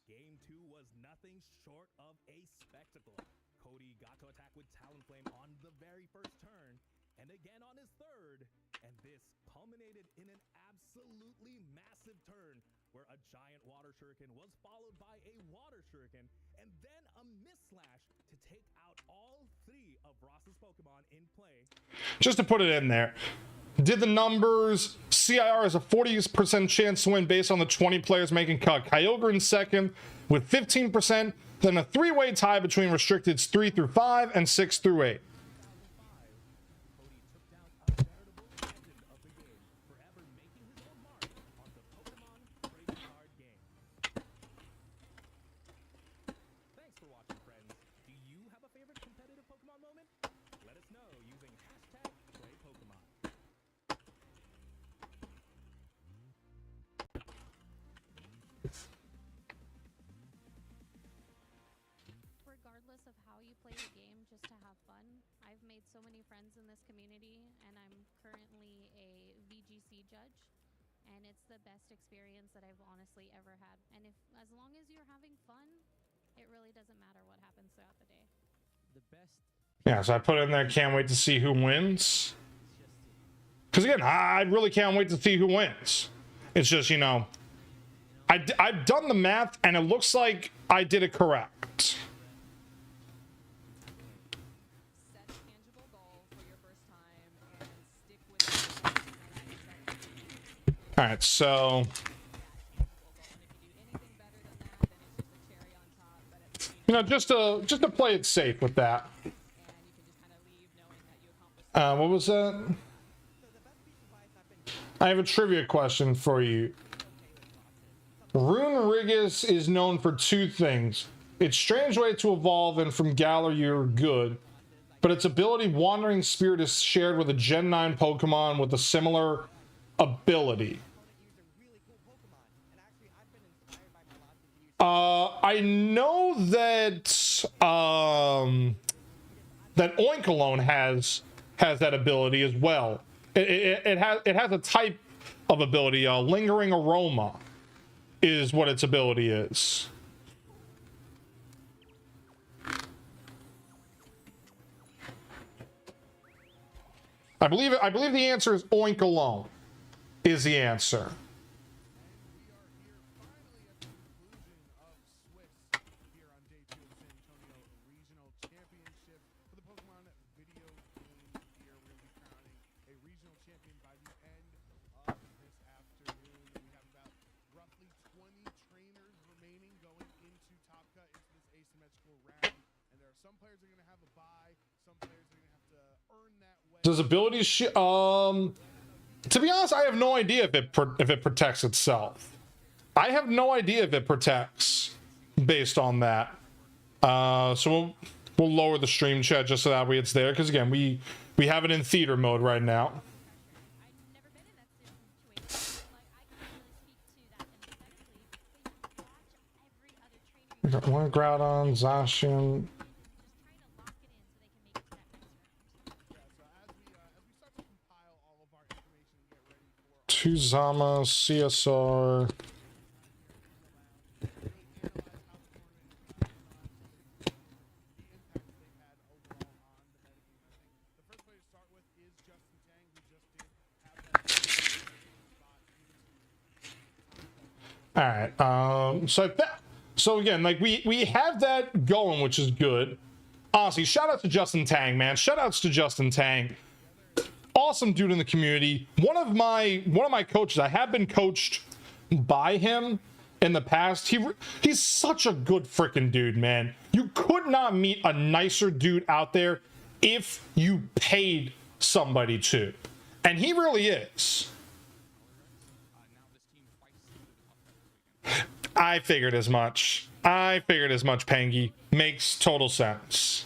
Game 2 was nothing short of a spectacle. Cody got to attack with Talonflame on the very first turn, and again on his third, and this culminated in an absolutely massive turn where a giant water shuriken was followed by a water shuriken, and then a Mist Slash to take out all 3 of Ross's Pokemon in play. Just to put it in there, did the numbers. CIR has a 40% chance to win based on the 20 players making cut. Kyogre in second with 15%, then a 3-way tie between restricteds 3 through 5 and 6 through 8. Thanks for watching, friends. Do you have a favorite competitive Pokemon moment? Let us know using #PlayPokemon. Regardless of how you play the game, just to have fun. I've made so many friends in this community, and I'm currently a VGC judge, and it's the best experience that I've honestly ever had. And as long as you're having fun, it really doesn't matter what happens throughout the day. The best Yeah, so I put in there, can't wait to see who wins. Because again, I really can't wait to see who wins. It's just, you know, I've done the math, and it looks like I did it correct. Set a tangible goal for your first time and stick with it. All right, so And if you do anything better than that, then it's just a cherry on top. But at least you know, just to play it safe with that. and you can just kind of leave knowing that you accomplished. What was that? I have a trivia question for you. Rune Rigus is known for 2 things. Its strange way to evolve, and from Galar you're good. But its ability Wandering Spirit is shared with a Gen 9 Pokemon with a similar ability. I know that that Oinkalone has that ability as well. It has a type of ability. Lingering Aroma is what its ability is. I believe the answer is Oink Alone is the answer. Does abilities to be honest, I have no idea if it protects itself. I have no idea if it protects based on that. So we'll lower the stream chat just so that way it's there, because again, we have it in theater mode right now. We got one Groudon, Zacian. Two Zama, CSR. All right. So again, like we have that going, which is good. Honestly, shout out to Justin Tang, man. Shout outs to Justin Tang. Awesome dude in the community. One of my coaches. I have been coached by him in the past. He's such a good freaking dude, man. You could not meet a nicer dude out there if you paid somebody to, and he really is. I figured as much. Pangy. Makes total sense.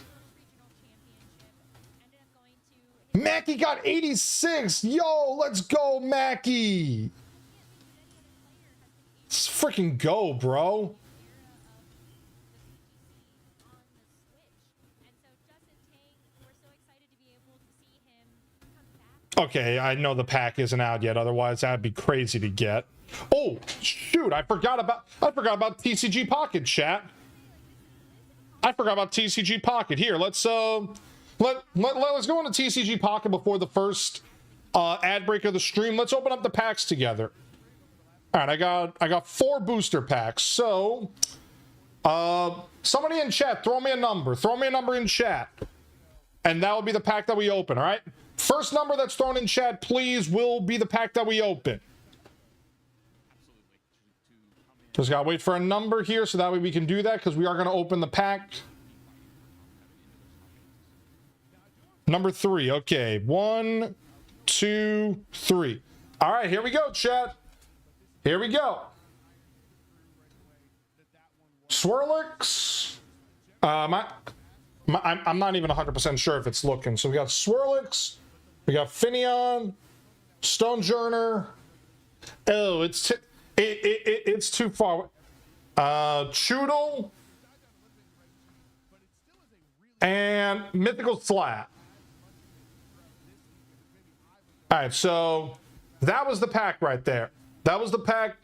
Mackie got 86. Yo, let's go, Mackie. Let's freaking go, bro. Okay, I know the pack isn't out yet. Otherwise, that'd be crazy to get. Oh, shoot. I forgot about TCG Pocket, chat. I forgot about TCG Pocket. Here, let's go into TCG Pocket before the first ad break of the stream. Let's open up the packs together. All right, I got 4 booster packs. So, somebody in chat, throw me a number. Throw me a number in chat, and that will be the pack that we open. All right. First number that's thrown in chat, please, will be the pack that we open. Just gotta wait for a number here so that way we can do that, because we are going to open the pack. Number 3. Okay. 1, 2, 3. All right, here we go, chat. Here we go. Swirlix. I'm not even 100% sure if it's looking. So we got Swirlix. We got Finneon. Stonejourner. Oh, it's too far. Choodle. And Mythical Slat. All right, so that was the pack right there. That was the pack.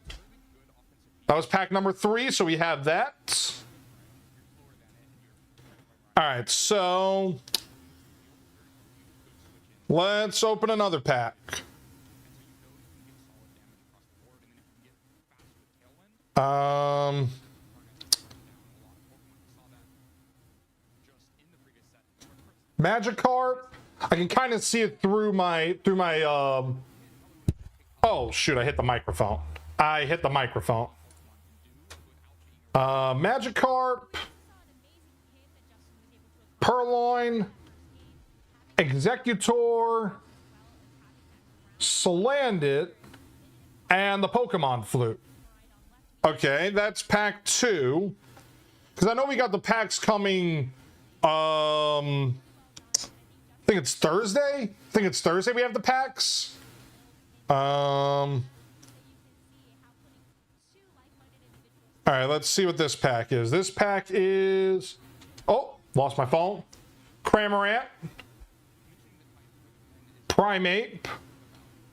That was pack number 3, so we have that. All right, so let's open another pack. Magikarp. I can kind of see it through my oh shoot, I hit the microphone. Magikarp, Purloin, Executor, Salandit, and the Pokemon Flute. Okay, that's pack 2. Because I know we got the packs coming, I think it's Thursday. We have the packs. All right, let's see what this pack is. This pack is... Oh, lost my phone. Cramorant. Primeape.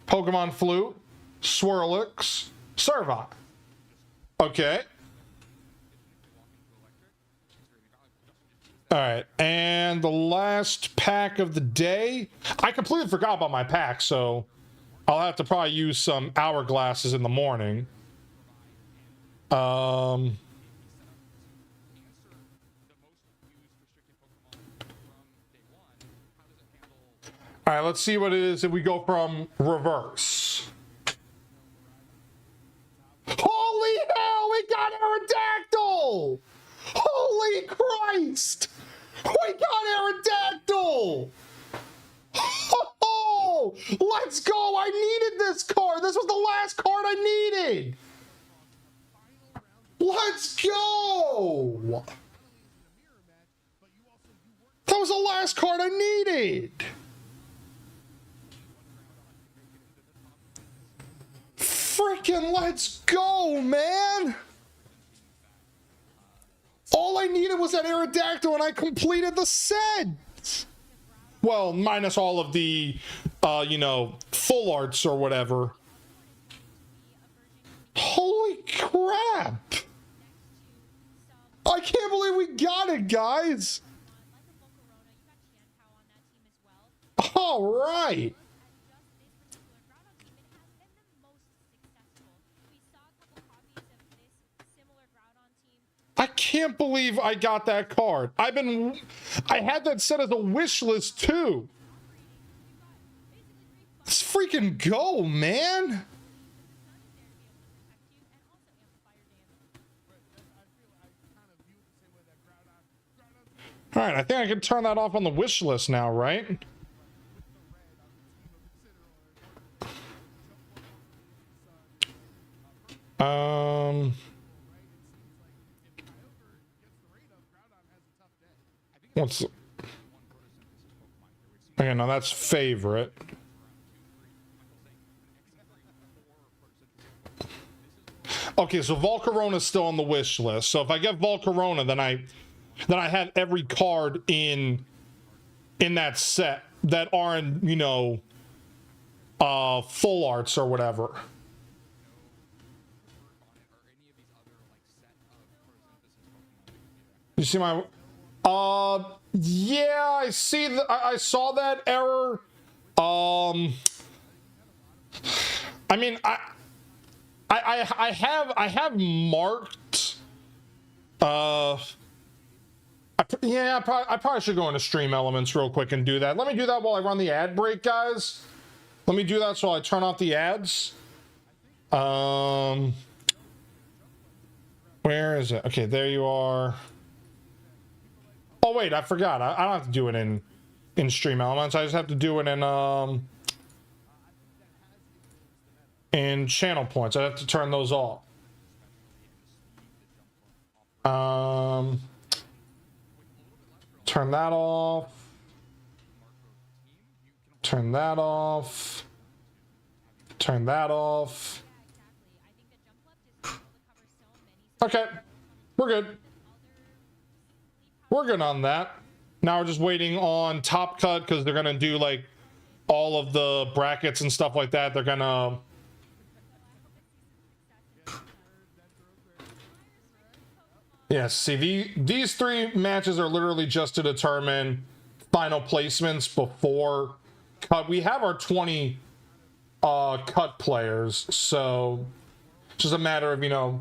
Pokemon Flute. Swirlix, Servant. Okay. All right, and the last pack of the day. I completely forgot about my pack, so I'll have to probably use some hourglasses in the morning. All right, let's see what it is if we go from reverse. Holy hell, we got Aerodactyl! Holy Christ! We got Aerodactyl! Oh, let's go! I needed this card! This was the last card I needed! Let's go! That was the last card I needed! Freaking let's go, man! All I needed was that Aerodactyl and I completed the set! Well, minus all of the, you know, full arts or whatever. Holy crap! I can't believe we got it, guys! All right! I can't believe I got that card. I had that set as a wish list too. Let's freaking go, man. All right, I think I can turn that off on the wish list now, right? What's... Okay, now that's favorite. Okay, so Volcarona's still on the wish list. So if I get Volcarona, then I have every card in that set that aren't, you know, full arts or whatever. You see my... yeah, I see that. I saw that error. I mean, I have marked. Yeah, I probably should go into Stream Elements real quick and do that. Let me do that while I run the ad break, guys. Let me do that so I turn off the ads. Where is it? Okay, there you are. Oh wait, I forgot. I don't have to do it in Stream Elements. I just have to do it in channel points. I have to turn those off. Turn that off. Turn that off. Turn that off. Okay, we're good. We're good on that. Now we're just waiting on Top Cut because they're gonna do like all of the brackets and stuff like that. They're gonna... Yeah, see, these three matches are literally just to determine final placements before cut. We have our 20 cut players, so it's just a matter of, you know,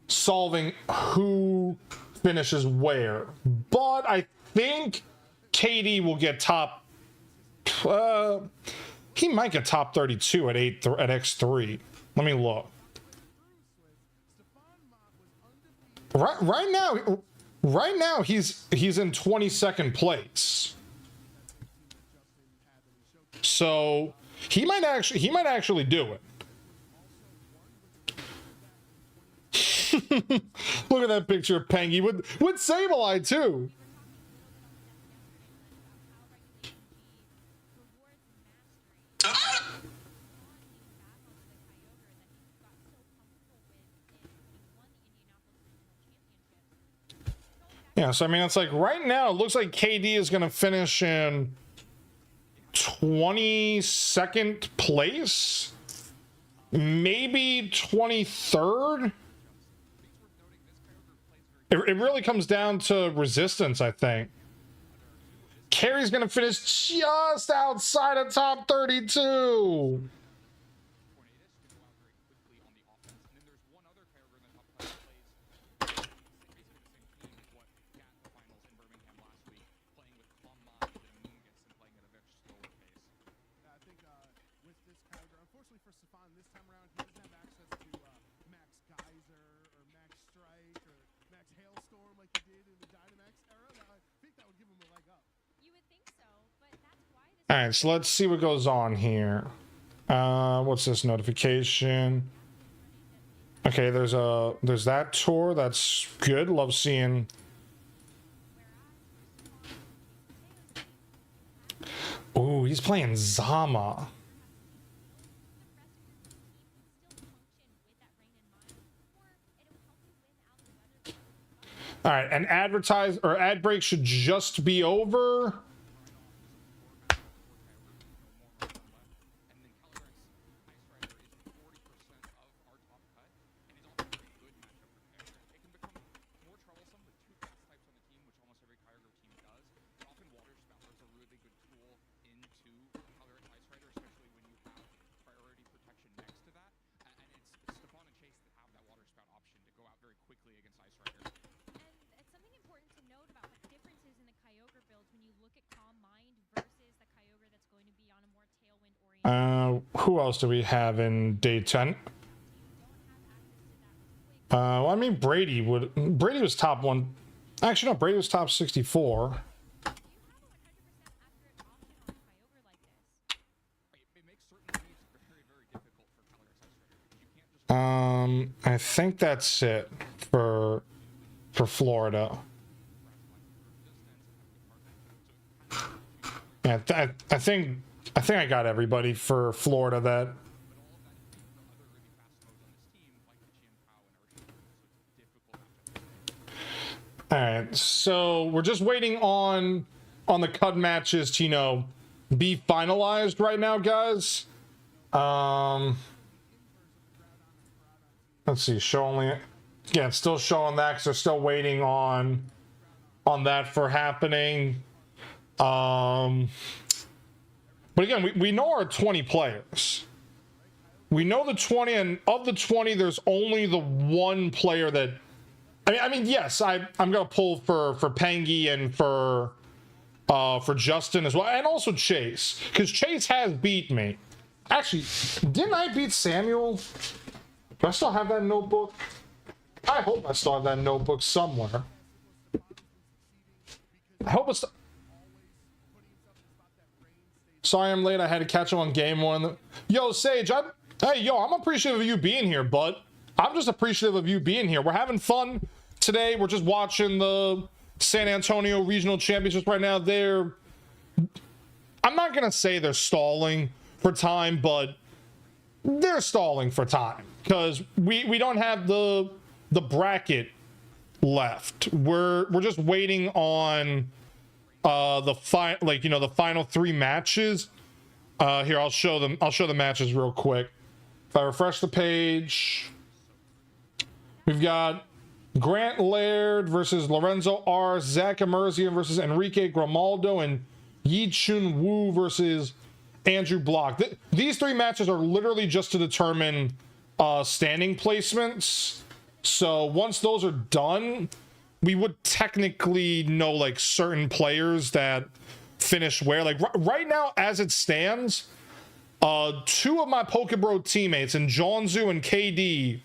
solving who finishes where. But I think KD will get top... he might get top 32 at X3. Let me look. Right now he's in 22nd place. So he might actually do it. Look at that picture of Pengy with Sableye too. Yeah, so I mean, it's like right now it looks like KD is going to finish in 22nd place. maybe 23rd. It really comes down to resistance, I think. Carry's gonna finish just outside of top 32. All right, so let's see what goes on here. What's this notification? Okay, there's that tour. That's good. Love seeing. Oh, he's playing Zama. All right, and ad break should just be over. Who else do we have in day 10? Well, I mean, Brady was top one. Actually, no, Brady was top 64. I think that's it for Florida. Yeah, I think I got everybody for Florida that. All right, so we're just waiting on the cut matches to, you know, be finalized right now, guys. Let's see, show only. Yeah, it's still showing that because they're still waiting on that for happening. But again, we know our 20 players. We know the 20, and of the 20, there's only the one player that. I mean, yes, I'm gonna pull for Pengy and for Justin as well, and also Chase, because Chase has beat me. Actually, didn't I beat Samuel? Do I still have that notebook? I hope I still have that notebook somewhere. I hope it's. Sorry I'm late. I had to catch up on game one. Yo, Sage, I'm appreciative of you being here, bud. I'm just appreciative of you being here. We're having fun today. We're just watching the San Antonio Regional Championships right now. I'm not going to say they're stalling for time, but they're stalling for time because we don't have the bracket left. We're just waiting on the final 3 matches. Here, I'll show the matches real quick. If I refresh the page, we've got Grant Laird versus Lorenzo R, Zach Emerzian versus Enrique Grimaldo, and Yi Chun Woo versus Andrew Block. These 3 matches are literally just to determine standing placements. So once those are done, we would technically know like certain players that finish where. Like right now, as it stands, 2 of my Pokebro teammates, and Jonzu and KD,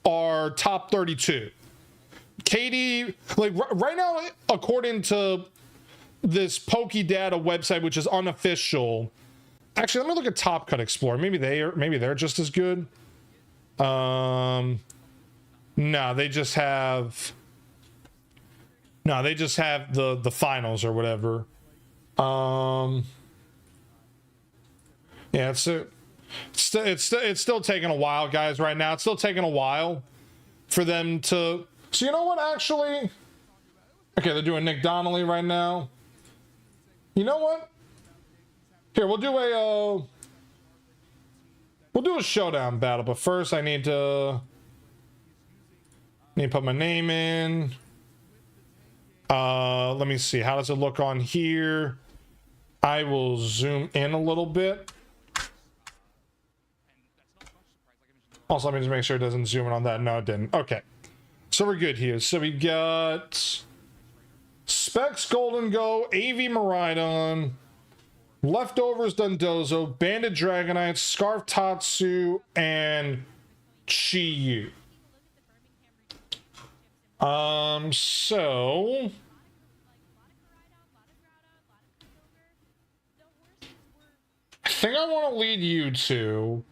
are top 32. KD, like right now, according to this Pokedata website, which is unofficial. Actually, let me look at Top Cut Explorer. Maybe they're just as good. No, they just have the finals or whatever. Yeah, it's still taking a while, guys. Right now, it's still taking a while for them to. So you know what? Actually, okay, they're doing Nick Donnelly right now. You know what? Here, we'll do We'll do a showdown battle, but first I need to put my name in. Let me see. How does it look on here? I will zoom in a little bit. Also, let me just make sure it doesn't zoom in on that. No, it didn't. Okay. So we're good here. So we got Specs Golden Go, AV Miraidon, Leftovers Dundozo, Banded Dragonite, Scarf Tatsu, and Chi-Yu. So I think I want to lead you two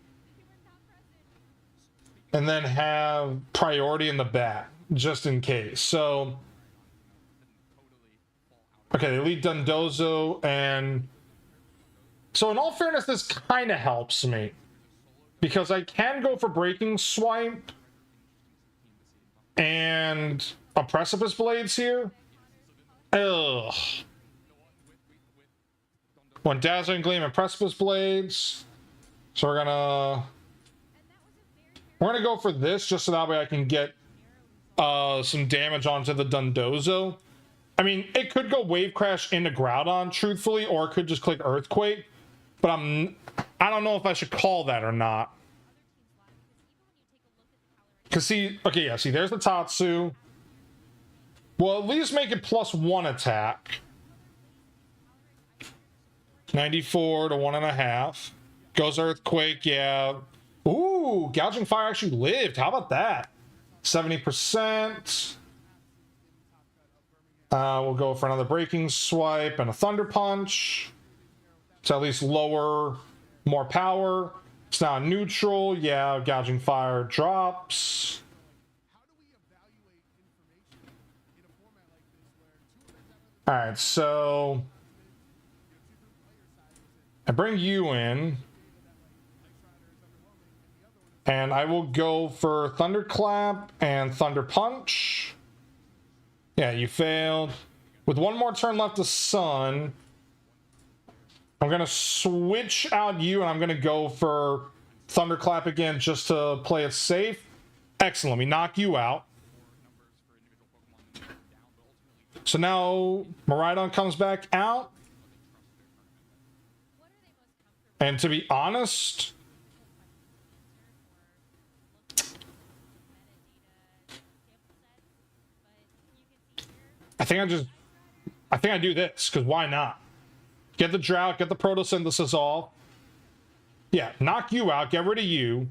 and then have priority in the back, just in case. So, okay, they lead Dundozo, and so in all fairness, this kind of helps me because I can go for Breaking Swipe and a Precipice Blades here. Ugh. One Dazzling Gleam and Precipice Blades. So we're gonna go for this just so that way I can get some damage onto the Dundozo. I mean, it could go Wave Crash into Groudon, truthfully, or it could just click Earthquake. But I don't know if I should call that or not. Cause see, okay, yeah, see, there's the Tatsu. Well, at least make it +1 attack. 94 to 1.5. Goes Earthquake, yeah. Ooh, Gouging Fire actually lived. How about that? 70%. We'll go for another Breaking Swipe and a Thunder Punch to at least lower more power. It's now neutral. Yeah, Gouging Fire drops. All right, so I bring you in, and I will go for Thunderclap and Thunder Punch. Yeah, you failed. With one more turn left to Sun, I'm going to switch out you, and I'm going to go for Thunderclap again just to play it safe. Excellent. Let me knock you out. So now Miraidon comes back out. And to be honest, I think I do this, because why not? Get the Drought, get the Photosynthesis off. Yeah, knock you out, get rid of you.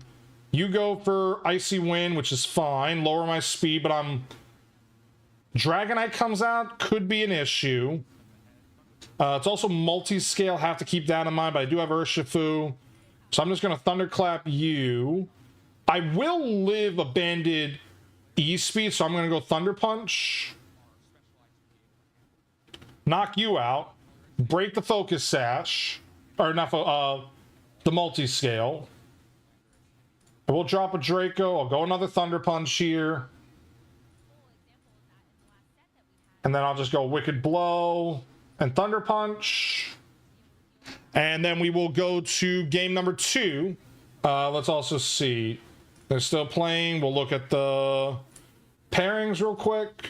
You go for Icy Wind, which is fine. Lower my speed, but Dragonite comes out, could be an issue. It's also multi-scale, have to keep that in mind, but I do have Urshifu. So I'm just going to Thunderclap you. I will live a banded E-Speed, so I'm going to go Thunder Punch. Knock you out. Break the Focus Sash. Or not, the multi-scale. I will drop a Draco. I'll go another Thunder Punch here. And then I'll just go Wicked Blow and Thunder Punch. And then we will go to game number 2. Let's also see. They're still playing. We'll look at the pairings real quick.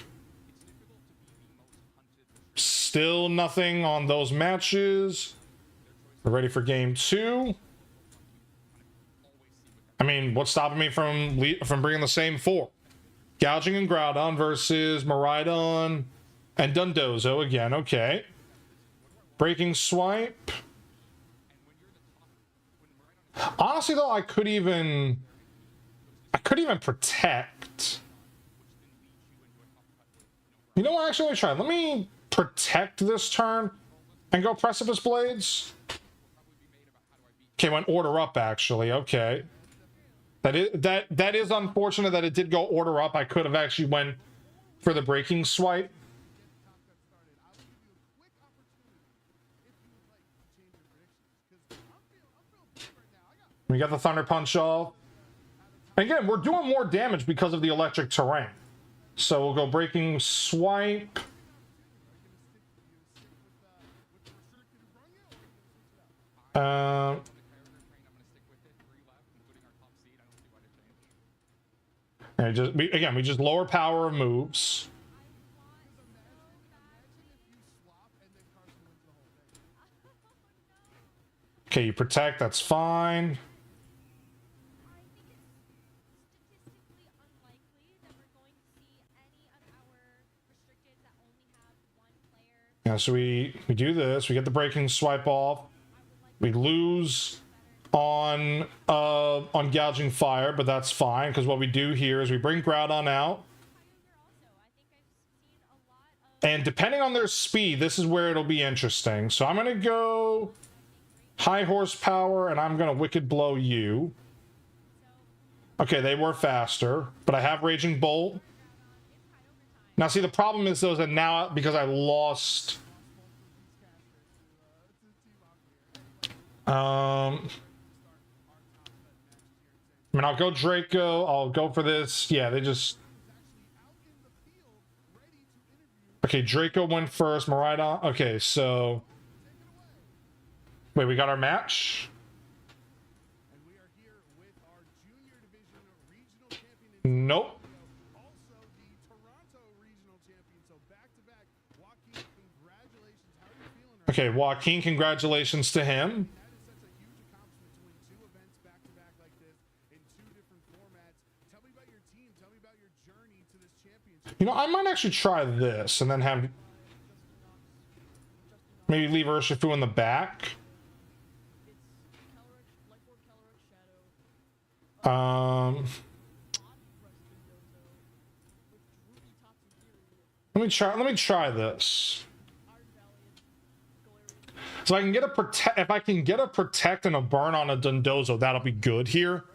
Still nothing on those matches. We're ready for game 2. I mean, what's stopping me from bringing the same 4? Gouging and Groudon versus Miraidon and Dundozo again. Okay. Breaking Swipe. Honestly, though, I could even protect. You know what? Actually, let me try. Let me protect this turn and go Precipice Blades. Okay, went Order Up, actually. Okay. That is unfortunate that it did go Order Up. I could have actually went for the Breaking Swipe. We got the Thunder Punch off. Again, we're doing more damage because of the electric terrain. So we'll go Breaking Swipe. And we just lower power of moves. Okay, you protect, that's fine. Yeah, so we do this, we get the breaking swipe off. We lose on gouging fire, but that's fine, because what we do here is we bring Groudon out. And depending on their speed, this is where it'll be interesting. So I'm gonna go high horsepower, and I'm gonna Wicked Blow you. Okay, they were faster, but I have Raging Bolt. Now, see, the problem is those, and now because I lost. I mean, I'll go Draco. I'll go for this. Yeah, they just. Okay, Draco went first. Miraidon. Okay, so. Wait, we got our match? Nope. Okay, Joaquin, congratulations to him. You know, I might actually try this and then have maybe leave Urshifu in the back. Let me try this. So I can get a protect. If I can get a protect and a burn on a Dondozo, that'll be good here.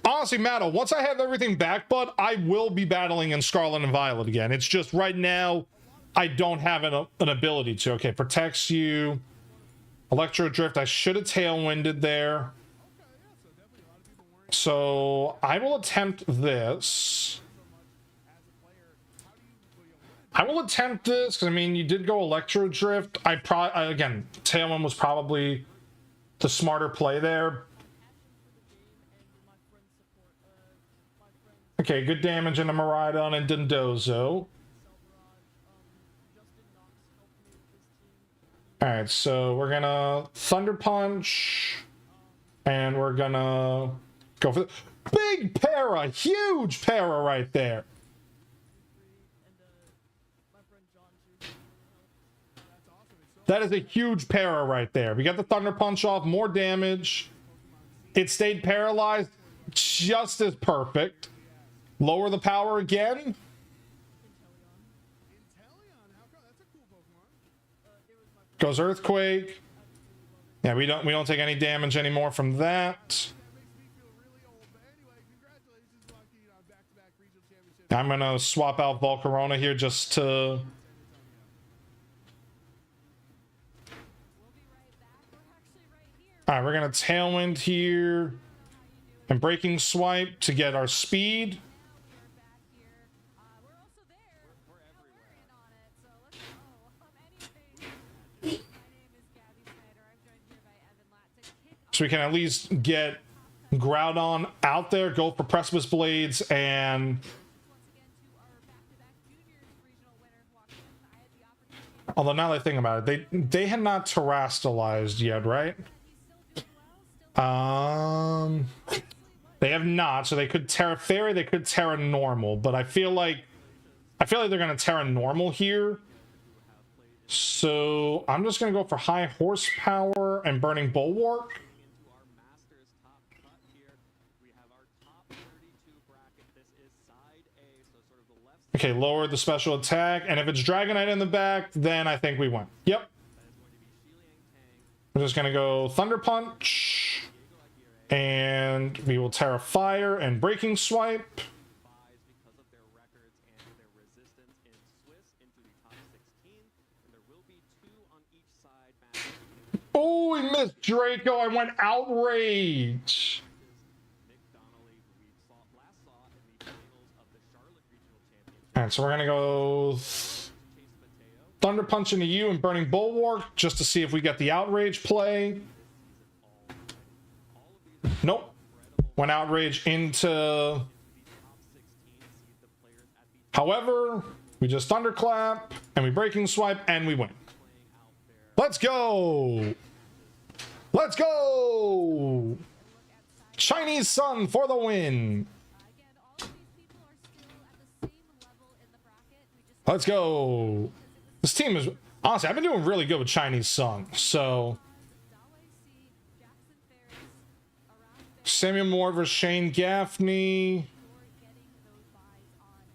Honestly, Matto, once I have everything back, bud, I will be battling in Scarlet and Violet again. It's just right now, I don't have an ability to. Okay, protects you. Electro Drift, I should have Tailwinded there. So I will attempt this. I will attempt this, because, I mean, you did go Electro Drift. Again, Tailwind was probably the smarter play there. Okay, good damage into Miraidon and Dondozo. Alright, so we're gonna Thunder Punch. And we're gonna go for the big para! Huge para right there! That is a huge para right there. We got the Thunder Punch off, more damage. It stayed paralyzed, just as perfect. Lower the power again. Goes Earthquake. Yeah, we don't take any damage anymore from that. I'm gonna swap out Volcarona here just to. All right, we're gonna Tailwind here and Breaking Swipe to get our speed. So we can at least get Groudon out there, go for Precipice Blades, and although now that I think about it, they had not terastallized yet, right? They have not, so they could Terra Fairy, they could Terra Normal, but I feel like they're gonna Terra Normal here. So I'm just gonna go for high horsepower and Burning Bulwark. Okay, lower the special attack, and if it's Dragonite in the back, then I think we win. Yep. We're just gonna go Thunder Punch, and we will Terra Fire and Breaking Swipe. Oh, he missed Draco. I went Outrage. All right, so we're gonna go Thunder Punch into you and Burning Bulwark just to see if we get the Outrage play. Nope. Went Outrage into... However, we just Thunderclap, and we Breaking Swipe, and we win. Let's go! Let's go! Chinese Sun for the win! Let's go! This team is... Honestly, I've been doing really good with Chinese Sun, so... Samuel Moore versus Shane Gaffney.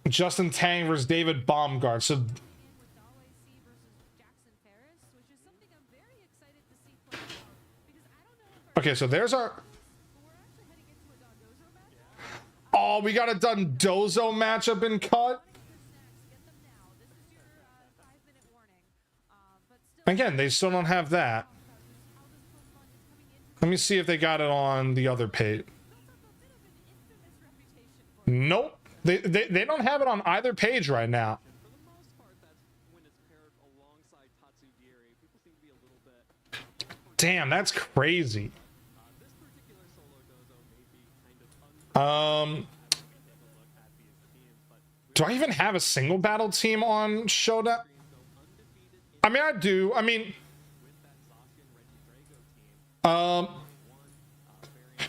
Justin Tang versus David Baumgart. So... Okay, so there's our... Oh, we got a Dondozo matchup in cut. Again, they still don't have that. Let me see if they got it on the other page. Nope. They don't have it on either page right now. Damn, that's crazy. Do I even have a single battle team on Showdown? I mean, I do. I mean,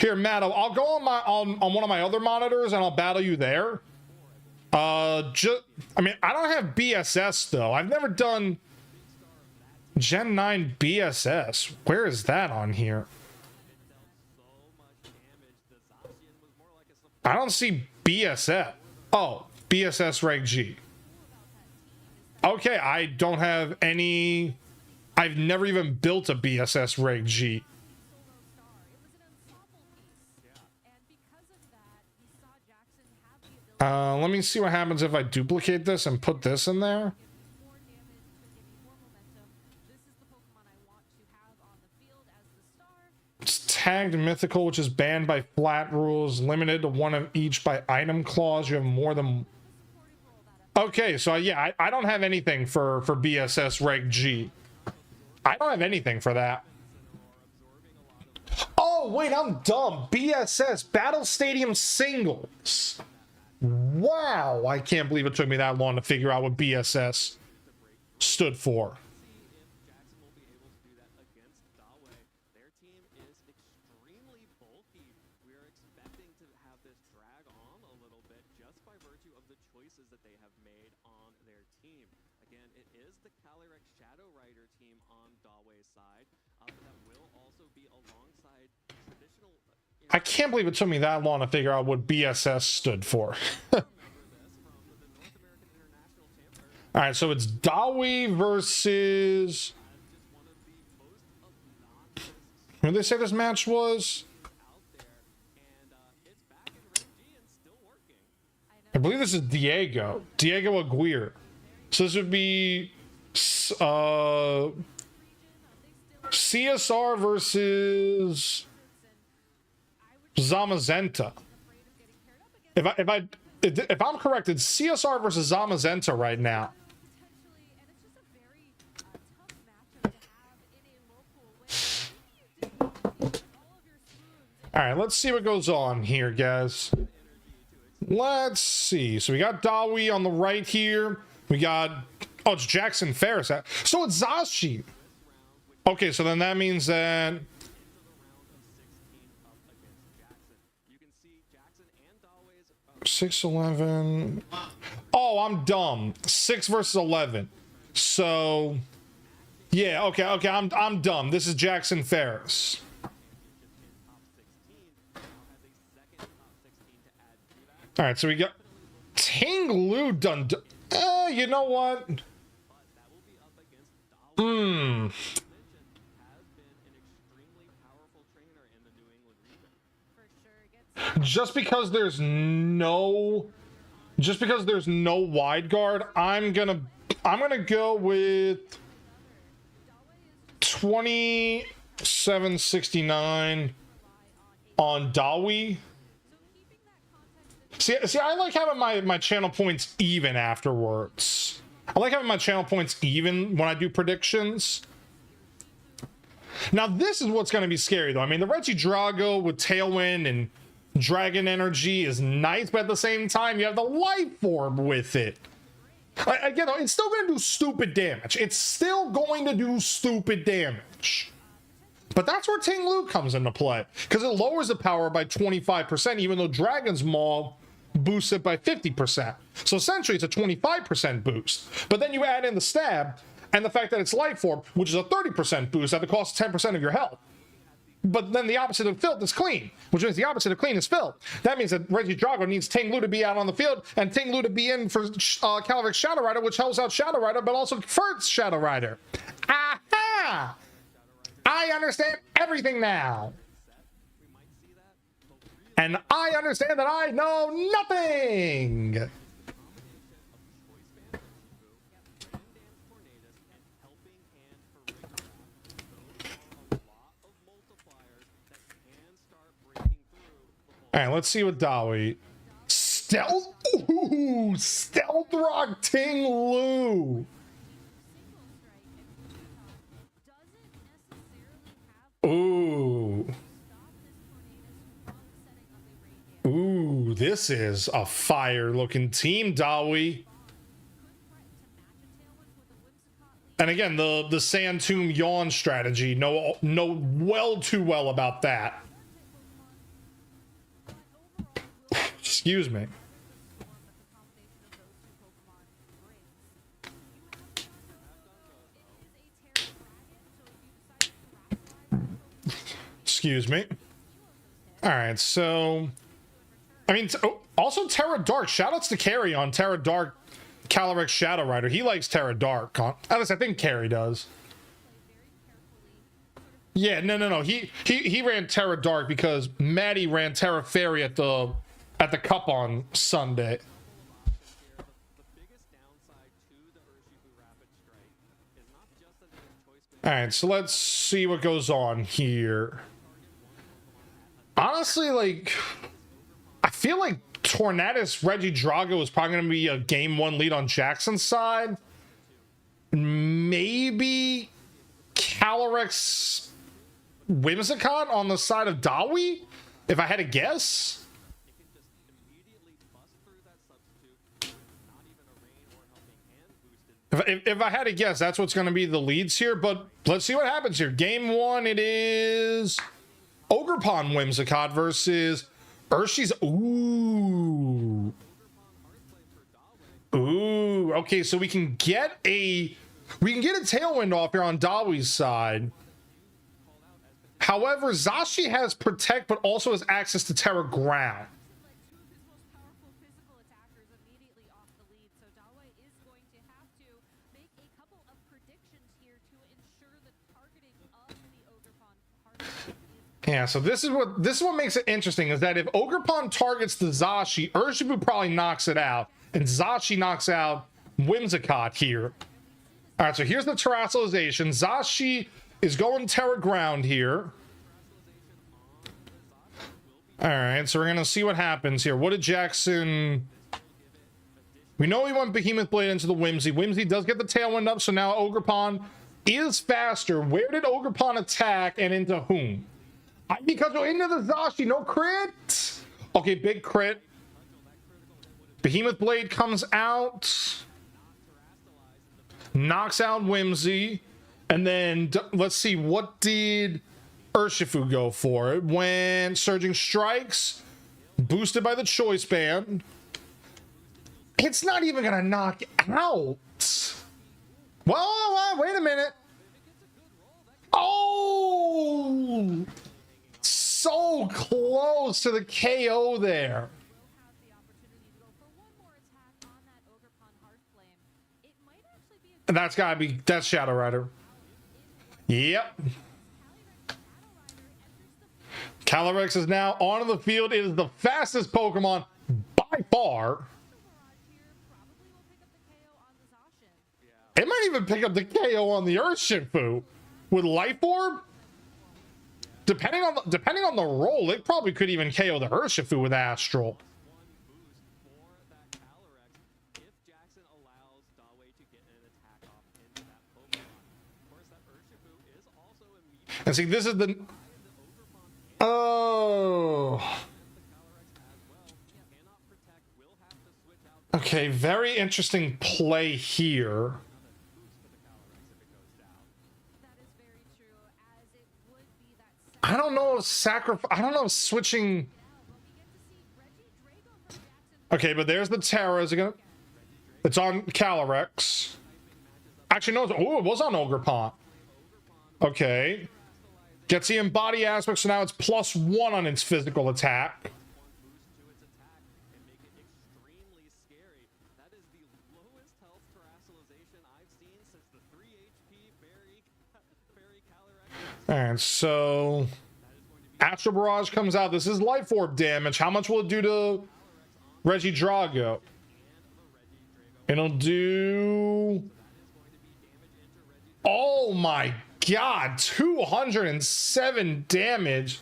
here, Matt, I'll go on my on one of my other monitors and I'll battle you there. I mean, I don't have BSS though. I've never done Gen 9 BSS. Where is that on here? I don't see BSS. Oh, BSS Reg G. Okay, I don't have any... I've never even built a BSS Reg G. Let me see what happens if I duplicate this and put this in there. It's tagged mythical, which is banned by flat rules, limited to one of each by item clause. You have more than... Okay, so yeah, I don't have anything for BSS Reg G. I don't have anything for that. Oh, wait, I'm dumb. BSS, Battle Stadium Singles. Wow, I can't believe it took me that long to figure out what BSS stood for. I can't believe it took me that long to figure out what BSS stood for. All right, so it's Dawi versus... Who did they say this match was? I believe this is Diego Aguirre. So this would be CSR versus Zamazenta. If I'm correct, it's CSR versus Zamazenta right now. All right, let's see what goes on here, guys. Let's see. So we got Dawi on the right here. We got... Oh, it's Jackson Ferris. So it's Zashi. Okay, so then that means that... 6-11. Oh, I'm dumb. 6 versus 11. So... Yeah, okay, I'm dumb. This is Jackson Ferris. All right, so we got Ting Lu done. You know what? Just because there's no wide guard, I'm gonna go with 2769 on Dawi. See, I like having my channel points even afterwards. I like having my channel points even when I do predictions. Now, this is what's going to be scary, though. I mean, the Regidrago with Tailwind and Dragon Energy is nice, but at the same time, you have the Life Orb with it. Again, it's still going to do stupid damage. It's still going to do stupid damage. But that's where Ting Lu comes into play, because it lowers the power by 25%, even though Dragon's Maul boosts it by 50%. So essentially, it's a 25% boost. But then you add in the stab, and the fact that it's Life Orb, which is a 30% boost at the cost of 10% of your health. But then the opposite of filth is clean, which means the opposite of clean is filth. That means that Regidrago needs Ting Lu to be out on the field, and Ting Lu to be in for Calyrex Shadow Rider, which helps out Shadow Rider, but also converts Shadow Rider. Aha! I understand everything now. And I understand that I know nothing. All right, let's see what Dawi. Stealth? Ooh, Stealth Rock Ting Lu. Ooh. Ooh, this is a fire-looking team, Dawi. And again, the Sand Tomb Yawn strategy. Know well too well about that. Excuse me. Excuse me. All right, so I mean, also Terra Dark. Shoutouts to Carrie on Terra Dark, Calyrex Shadow Rider. He likes Terra Dark. At least I think Carrie does. Yeah, no. He ran Terra Dark because Maddie ran Terra Fairy at the Cup on Sunday. All right, so let's see what goes on here. Honestly, like, I feel like Tornadus Regidrago is probably going to be a game one lead on Jackson's side. Maybe Calyrex Whimsicott on the side of Dawi, if I had to guess. If I had to guess, that's what's going to be the leads here, but let's see what happens here. Game one, it is Ogerpon Whimsicott versus Urshi's. Ooh. Okay, so we can get a Tailwind off here on Dawi's side. However, Zashi has Protect, but also has access to Terra Ground. Yeah, so this is what makes it interesting, is that if Ogerpon targets the Zashi, Urshifu probably knocks it out, and Zashi knocks out Whimsicott here. All right, so here's the Terrassalization. Zashi is going Terra Ground here. All right, so we're gonna see what happens here. What did Jackson? We know he went Behemoth Blade into the Whimsy. Whimsy does get the Tailwind up, so now Ogerpon is faster. Where did Ogerpon attack and into whom? Because we're into the Zashi, no crit. Okay, big crit. Behemoth Blade comes out, knocks out Whimsy, and then let's see, what did Urshifu go for? It went Surging Strikes, boosted by the Choice Band. It's not even gonna knock out. Well, wait a minute. Oh! So close to the KO there. And that's Shadow Rider. Yep. Calyrex is now onto the field. It is the fastest Pokemon by far. It might even pick up the KO on the Urshifu with Life Orb. Depending on the roll, it probably could even KO the Urshifu with Astral. And see, this is the... Oh. Okay, very interesting play here. I don't know if I don't know if switching... Okay, but there's the Terra. Is it gonna... It's on Calyrex. Actually, no. Oh, it was on Ogerpon. Okay. Gets the embody aspect, so now it's +1 on its physical attack. Alright, so Astral Barrage comes out. This is Life Orb damage. How much will it do to Regidrago? It'll do... Oh my god, 207 damage.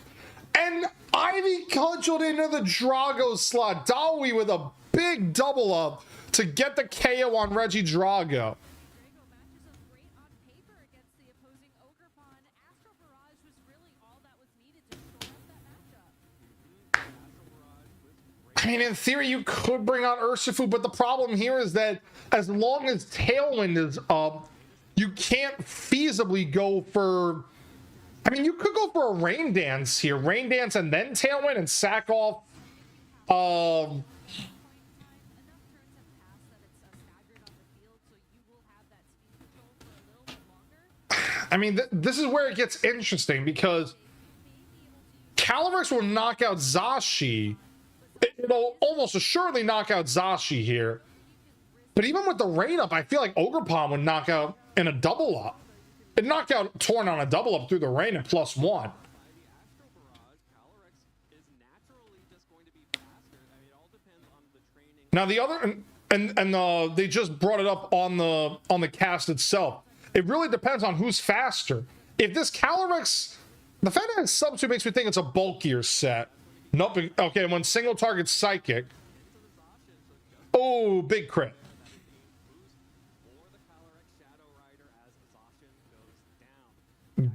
And Ivy cudgeled into the Drago slot. Dawi with a big double up to get the KO on Regidrago. I mean, in theory, you could bring out Urshifu, but the problem here is that as long as Tailwind is up, you can't feasibly go for... I mean, you could go for a Rain Dance here. Rain Dance and then Tailwind and sack off... I mean, this is where it gets interesting, because Calyrex will knock out Zashi. It'll almost assuredly knock out Zashi here. But even with the rain up, I feel like Ogerpon would knock out in a double up. It knocked out Torn on a double up through the rain at +1. Now the other, and they just brought it up on the cast itself. It really depends on who's faster. If this Calyrex, the fact that it's sub 2 makes me think it's a bulkier set. Nope. Okay, when single target psychic. Oh, big crit.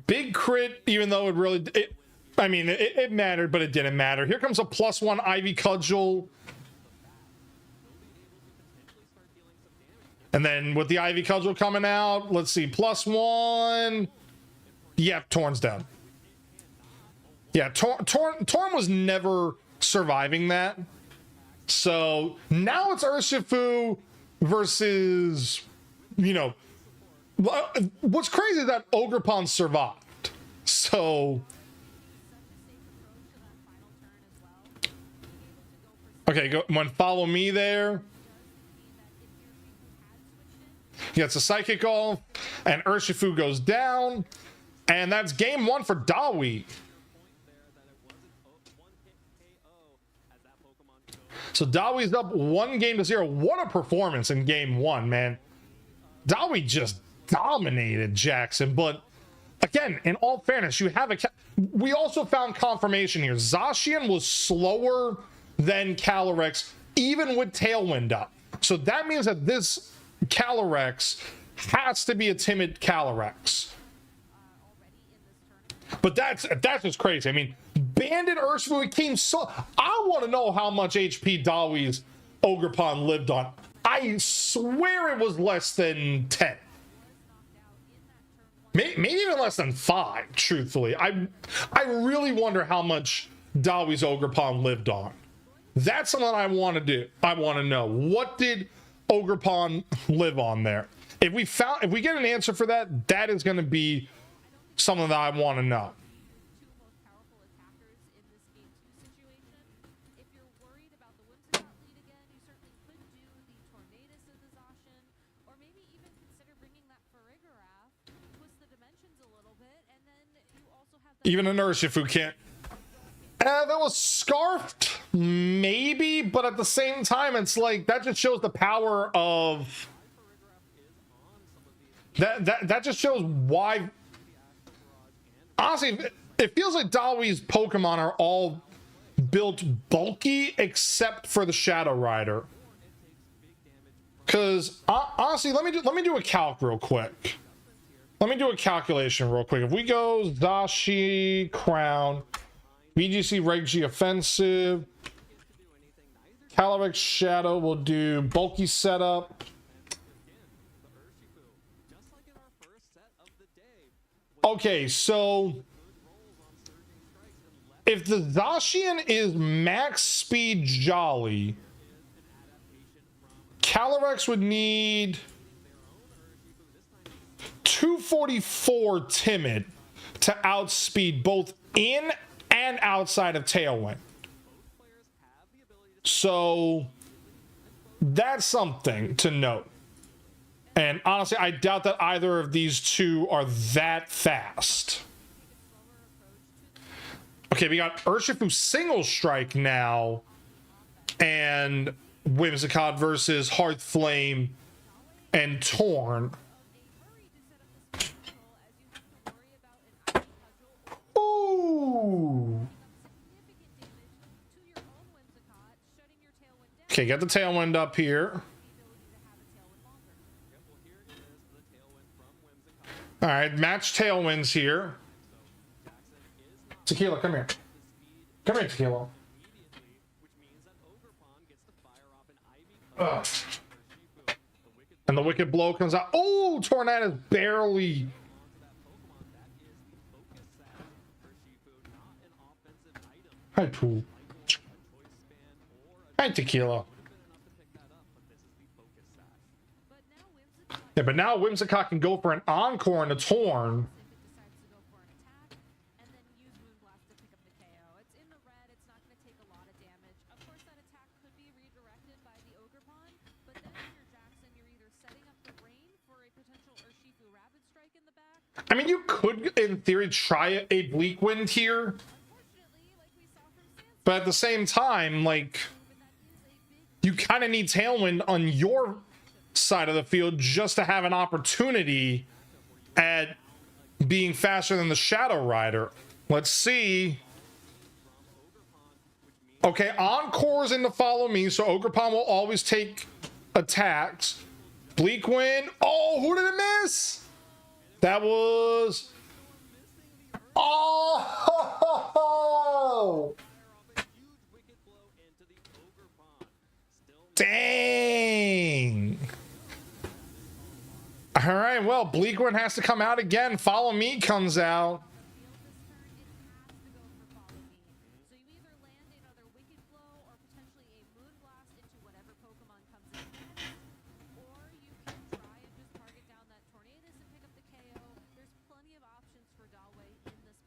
Big crit, even though it really... it mattered, but it didn't matter. Here comes a +1 Ivy Cudgel. And then with the Ivy Cudgel coming out, let's see, +1. Yep, Torn's down. Yeah, Torn was never surviving that. So now it's Urshifu versus, you know, what's crazy is that Ogerpon survived. So, okay, go when follow me there. He gets a psychic off, and Urshifu goes down, and that's game 1 for Dawi. So Dawi's up 1-0. What a performance in game 1, man. Dawi just dominated Jackson. But again, in all fairness, you have we also found confirmation here. Zacian was slower than Calyrex, even with Tailwind up. So that means that this Calyrex has to be a timid Calyrex. But that's just crazy. I mean, Bandit Urshifu came so... I want to know how much HP Dawi's Ogerpon lived on. I swear it was less than 10. Maybe even less than 5, truthfully. I really wonder how much Dawi's Ogerpon lived on. That's something I want to do. I want to know. What did Ogerpon live on there? If we get an answer for that, that is going to be something that I want to know. Even an Urshifu can't. That was Scarfed, maybe, but at the same time, it's like that just shows the power of that just shows why. Honestly, it feels like Dawi's Pokemon are all built bulky except for the Shadow Rider. Because honestly, let me do a calc real quick. let me do a calculation real quick. If we go Zashi, Crown, VGC, REG offensive, Calyrex Shadow will do bulky setup. Okay, so if the Zacian is max speed Jolly, Calyrex would need 244 timid to outspeed both in and outside of Tailwind. So that's something to note. And honestly, I doubt that either of these two are that fast. Okay, we got Urshifu single strike now, and Whimsicott versus Hearthflame and Torn. Ooh. Okay, get the Tailwind up here. All right, match Tailwinds here. Tequila, come here. Come here, Tequila. Ugh. And the Wicked Blow comes out. Oh, Tornadus barely. Hi, Pooh. Hi, Tequila. Yeah, but now Whimsicott can go for an Encore and a Torn. I mean, you could, in theory, try a Bleak Wind here. But at the same time, like, you kind of need Tailwind on your side of the field just to have an opportunity at being faster than the Shadow Rider. Let's see. Okay, Encore's in to follow me, so Ogerpon will always take attacks. Bleak Wind. Oh, who did it miss? That was... Oh! Dang! All right, well, Bleak Wind has to come out again. Follow Me comes out.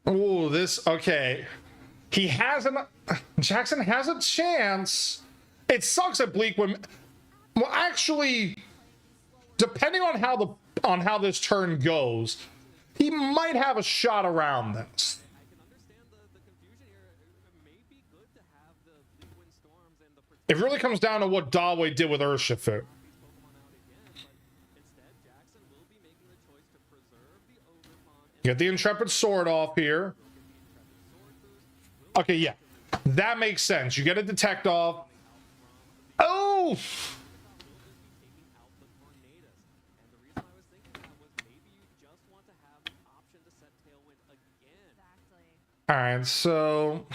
Oh, this, okay. He has an, Jackson has a chance. It sucks that Bleak Wind, well, actually, depending on how this turn goes, he might have a shot around this. It really comes down to what Dawei did with Urshifu. Get the Intrepid Sword off here. Okay, yeah. That makes sense. You get a Detect off. Oh! Alright, so...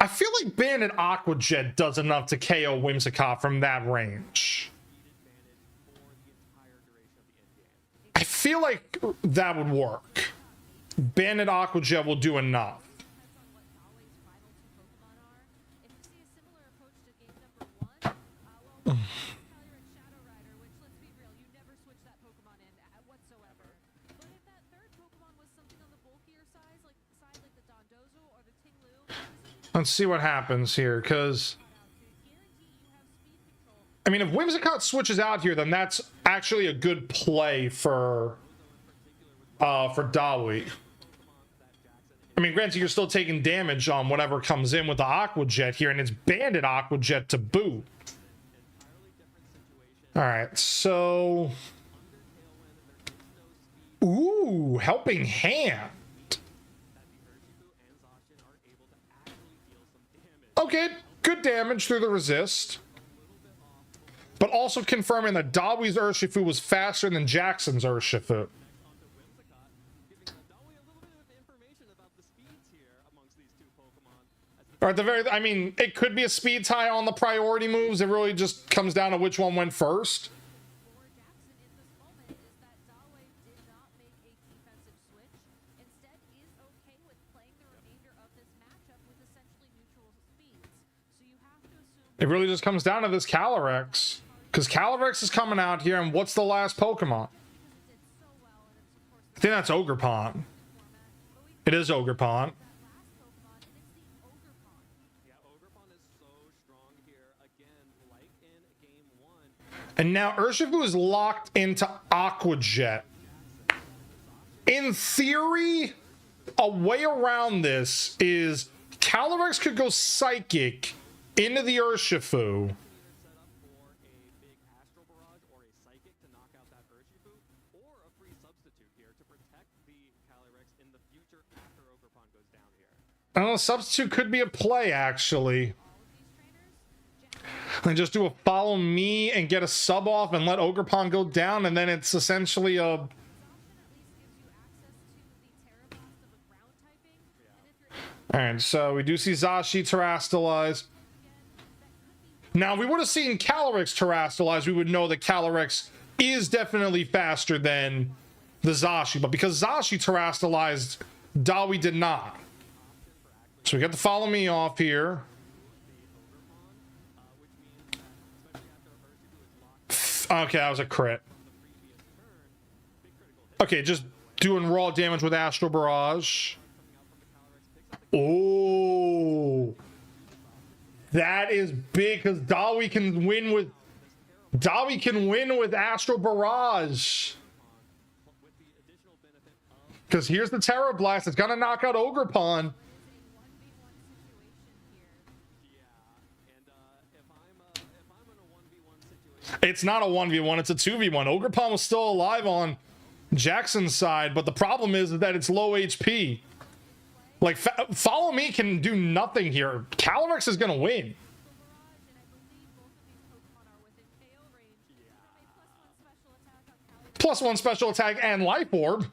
I feel like Bandit Aqua Jet does enough to KO Whimsicott from that range. I feel like that would work. Bandit Aqua Jet will do enough. Let's see what happens here, because I mean, if Whimsicott switches out here, then that's actually a good play for Dawei. I mean, granted, you're still taking damage on whatever comes in with the Aqua Jet here, and it's Bandit Aqua Jet to boot. All right, so ooh, Helping Hand. Okay, good damage through the resist. but also confirming that Dawi's Urshifu was faster than Jackson's Urshifu. Or at the very, I mean, it could be a speed tie on the priority moves. It really just comes down to which one went first. For Jackson in this moment is that Dawei did not make a defensive switch. Instead, is okay with playing the remainder of this matchup with essentially neutral speeds. So you have to assume It really just comes down to this Calyrex. Because Calyrex is coming out here, and what's the last Pokemon? it did so well, and it's of course I think that's Ogerpon. It is Ogerpon. that last Pokemon, and it's the Ogerpon. Yeah, Ogerpon is so strong here. Again, like in game 1. And now Urshifu is locked into Aqua Jet. In theory, a way around this is Calyrex could go Psychic into the Urshifu. For a big Astral Barrage or a Psychic to knock out that Urshifu, or a free substitute here to protect the Calyrex in the future after Ogerpon goes down here. I don't know, substitute could be a play, actually. And just do a follow me and get a sub off and let Ogerpon go down, and then it's essentially a... At least gives you access to the Terra Blast of a ground typing, and if you're Alright, so we do see Zashi terrestrialize. Now, if we would have seen Calyrex terrestrialize, we would know that Calyrex is definitely faster than the Zashi, but because Zashi terrestrialized, Dawi did not. So we got the follow me off here. Okay, that was a crit. Okay, just doing raw damage with Astral Barrage. Oh, that is big because Dawi can win with Astral Barrage. Because here's the Terra Blast. It's gonna knock out Ogerpon. It's not a 1v1, it's a 2v1. Ogerpon was still alive on Jackson's side, but the problem is that it's low HP. Like, Follow Me can do nothing here. Calyrex is gonna win. +1 special attack and Life Orb.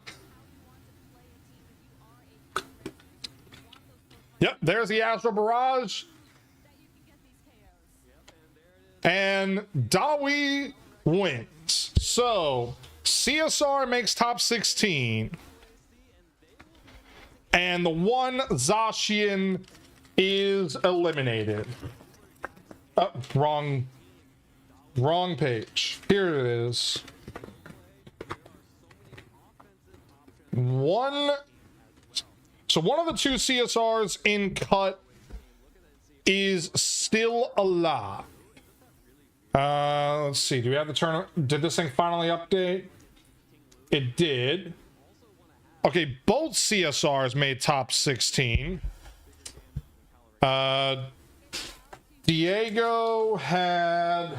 Yep, there's the Astral Barrage. And Dawi wins. So, CSR makes top 16. And the one Zacian is eliminated. Oh, wrong page. Here it is. So one of the two CSRs in cut is still alive. Let's see. Do we have the tournament? Did this thing finally update? It did. Okay, both CSRs made top 16. Diego had...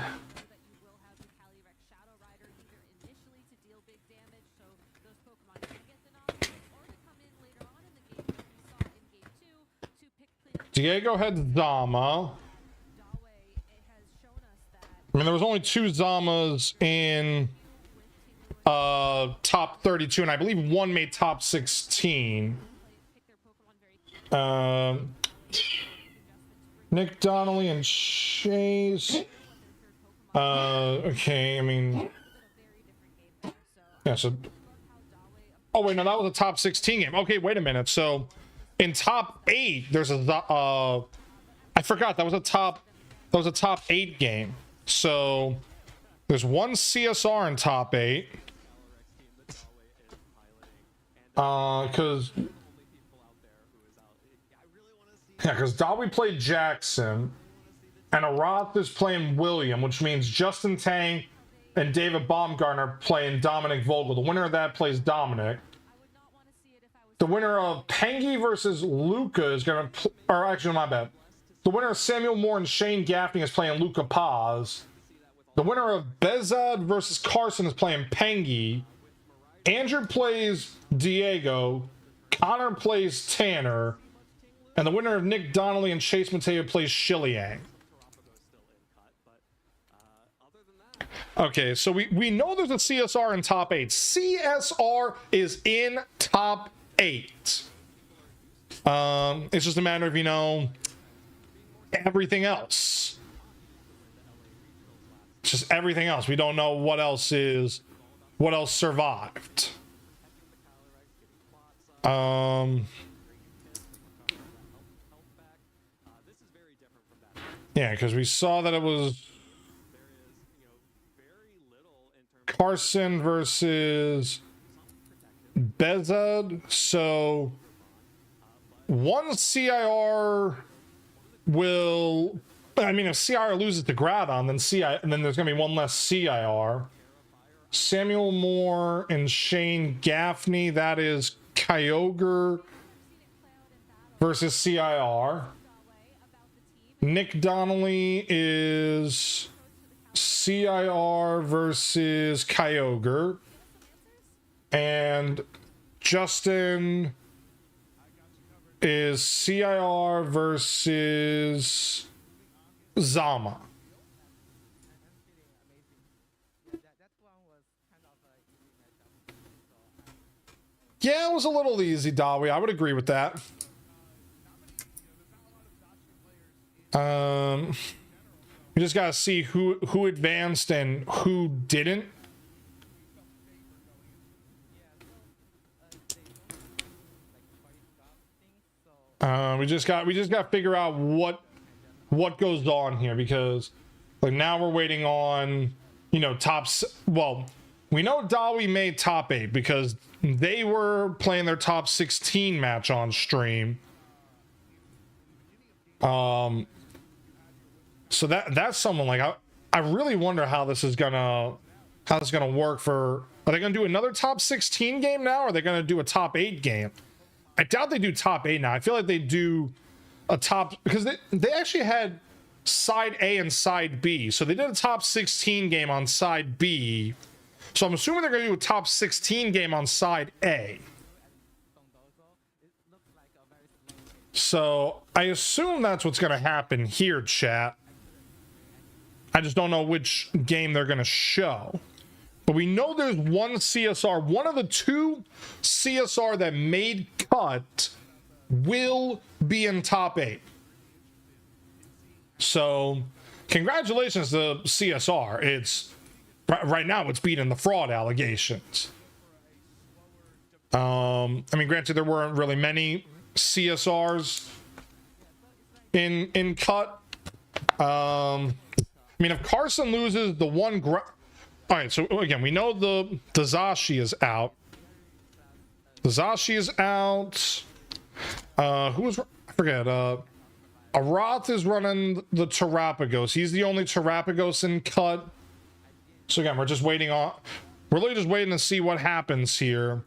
Diego had Zama. I mean, there was only 2 Zamas in top 32, and I believe one made top 16. Nick Donnelly and Chase. Okay, I mean... Yeah, so... Oh, wait, no, that was a top 16 game. Okay, wait a minute. So, in top 8, there's a... I forgot, that was a top 8 game. So, there's one CSR in top 8. Because Dawi played Jackson, and Arath is playing William, which means Justin Tang and David Baumgartner playing Dominic Vogel. The winner of that plays Dominic. The winner of Pengy versus Luca is going to... Or actually, my bad. The winner of Samuel Moore and Shane Gaffney is playing Luca Paz. The winner of Bezad versus Carson is playing Pengy. Andrew plays Diego. Connor plays Tanner. And the winner of Nick Donnelly and Chase Mateo plays Shiliang. Okay, so we know there's a CSR in top 8. CSR is in top 8. It's just a matter of, you know, everything else. It's just everything else. We don't know what else survived. Yeah, because we saw that it was Carson versus Bezad. So one CIR will, I mean, if CIR loses to Gradon, then there's gonna be one less CIR. Samuel Moore and Shane Gaffney, that is Kyogre versus CIR. Nick Donnelly is CIR versus Kyogre. And Justin is CIR versus Zama. Yeah, it was a little easy, Dawi. I would agree with that. We just gotta see who advanced and who didn't. We just got to figure out what goes on here, because like now we're waiting on, you know, well, we know Dawi made top 8 because they were playing their top 16 match on stream. So that's someone like I really wonder how this is gonna work for. Are they gonna do another top 16 game now, or are they gonna do a top 8 game? I doubt they do top 8 now. I feel like they do a top, because they actually had side A and side B. So they did a top 16 game on side B. So I'm assuming they're gonna do a top 16 game on side A. So I assume that's what's gonna happen here, chat. I just don't know which game they're gonna show. But we know there's one CSR, one of the 2 CSR that made cut will be in top 8. So congratulations to CSR. It's right now it's beating the fraud allegations. I mean, granted, there weren't really many CSRs in cut. I mean, if Carson loses the one, all right. So again, we know the Zashi is out. The Zashi is out. Who was, I forget. Arath is running the Terapagos. He's the only Terapagos in cut. So again, we're just waiting on. We're really just waiting to see what happens here,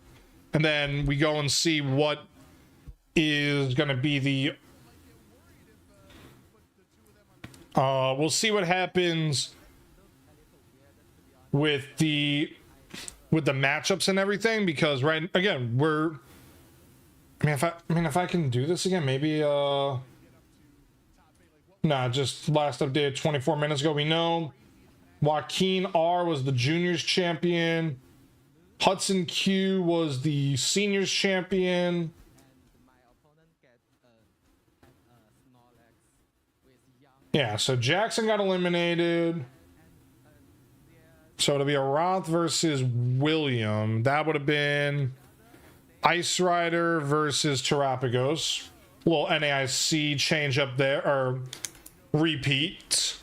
and then we go and see what is going to be the. We'll see what happens with the matchups and everything, because right again we're. I mean, if I can do this again, maybe. Nah, just last update 24 minutes ago. We know Joaquin R was the juniors champion. Hudson Q was the seniors champion. Yeah, so Jackson got eliminated. So it'll be a Roth versus William. That would have been Ice Rider versus Terapagos. Little NAIC change up there, or repeat.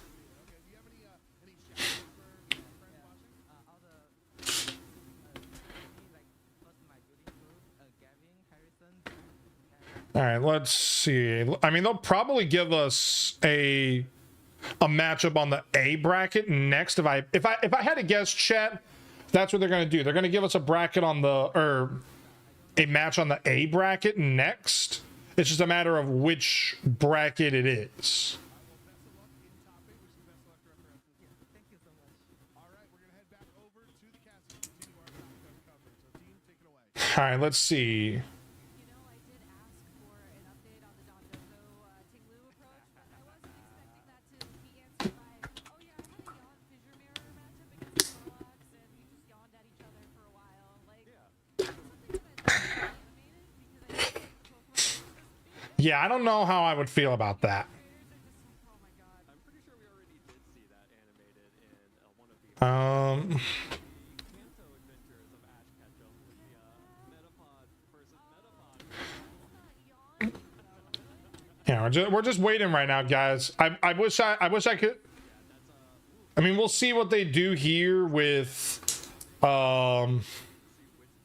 All right, let's see. I mean, they'll probably give us a matchup on the A bracket next. If I had to guess, chat, that's what they're going to do. They're going to give us a bracket on the, or a match on the A bracket next. It's just a matter of which bracket it is. All right, let's see. Yeah, I don't know how I would feel about that. I'm pretty sure we already did see that animated in one of the Kanto adventures of Ash Ketchum with the Metapod versus Metapod. Yeah, we're just waiting right now, guys. I wish I could. I mean, we'll see what they do here with See which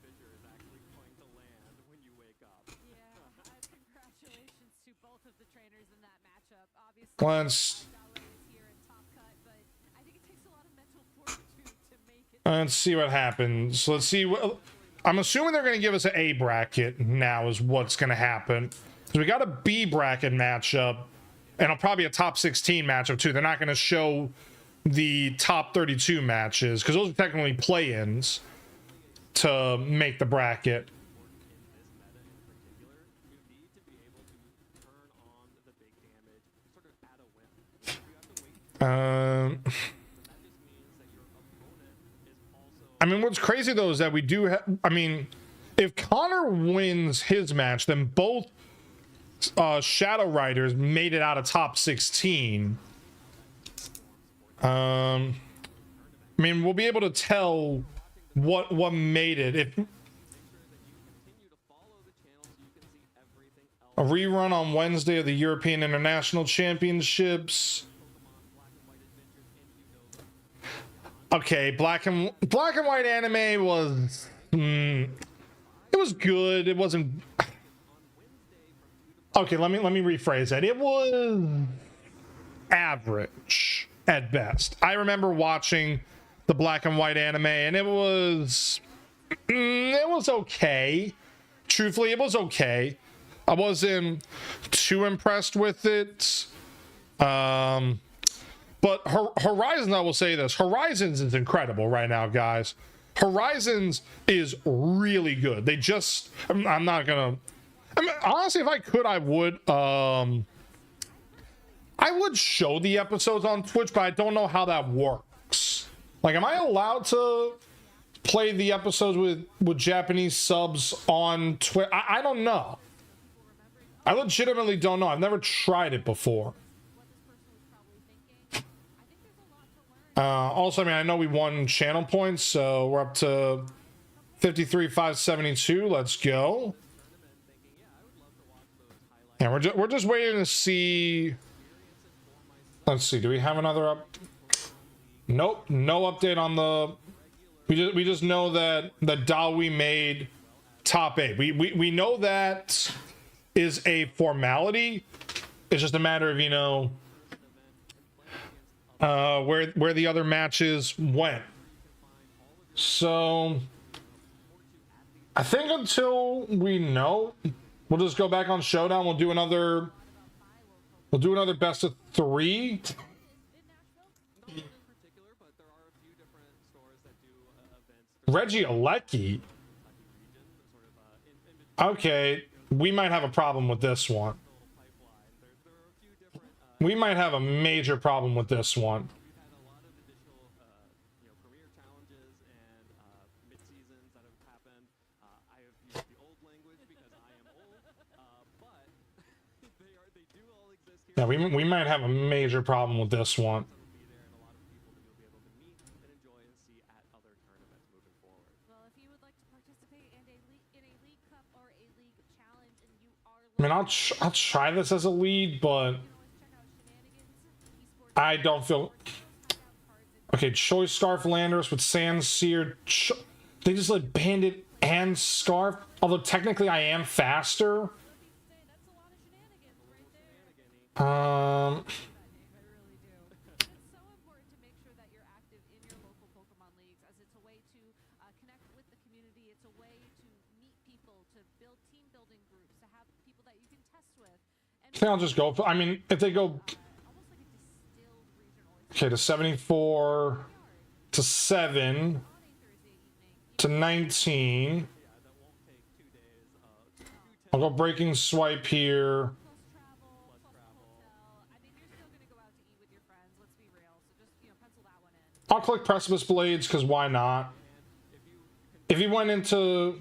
fissure is actually going to land when you wake up. Congratulations to both of the trainers in that matchup. Obviously, Let's Dollar is here in top cut, but I think it takes a lot of mental fortitude to make it. let's see what happens. Let's see what. I'm assuming they're going to give us an A bracket now is what's going to happen. So we got a B bracket matchup, and probably a top 16 matchup too. They're not going to show the top 32 matches because those are technically play-ins to make the bracket. You need to be able to turn on the big damage sort of at a whim. You have to wait. That just means that your opponent is also. I mean, what's crazy though is that we do have. I mean, if Connor wins his match, then both Shadow Riders made it out of top 16. I mean, we'll be able to tell what made it. If a rerun on Wednesday of the European International Championships. Okay, black and white anime was it was good. It wasn't. Okay, let me rephrase that. It was average at best. I remember watching the black and white anime, and it was okay. Truthfully, it was okay. I wasn't too impressed with it. But Horizons, I will say this: Horizons is incredible right now, guys. Horizons is really good. They just, I'm not gonna. I mean, honestly, if I could, I would. I would show the episodes on Twitch, but I don't know how that works. Like, am I allowed to play the episodes with Japanese subs on Twitch? I don't know. I legitimately don't know. I've never tried it before. Also, I mean, I know we won channel points, so we're up to 53,572. Let's go. Yeah, we're just waiting to see. Let's see. Do we have another up? Nope. No update on the. We just know that Dawi made top 8. We know that is a formality. It's just a matter of, you know, where the other matches went. So I think until we know, we'll just go back on Showdown. We'll do another best of 3. Reggie Alecki. Okay, we might have a problem with this one. We might have a major problem with this one. Yeah, we might have a major problem with this one. I mean, I'll try this as a lead, but I don't feel. Okay, Choice Scarf Landers with Sand Seared. They just like Bandit and Scarf. Although technically I am faster. I think I'll just go. I mean, if they go. Okay, to 74 to 7 to 19. I'll go Breaking Swipe here. I'll click Precipice Blades because why not? If he went into,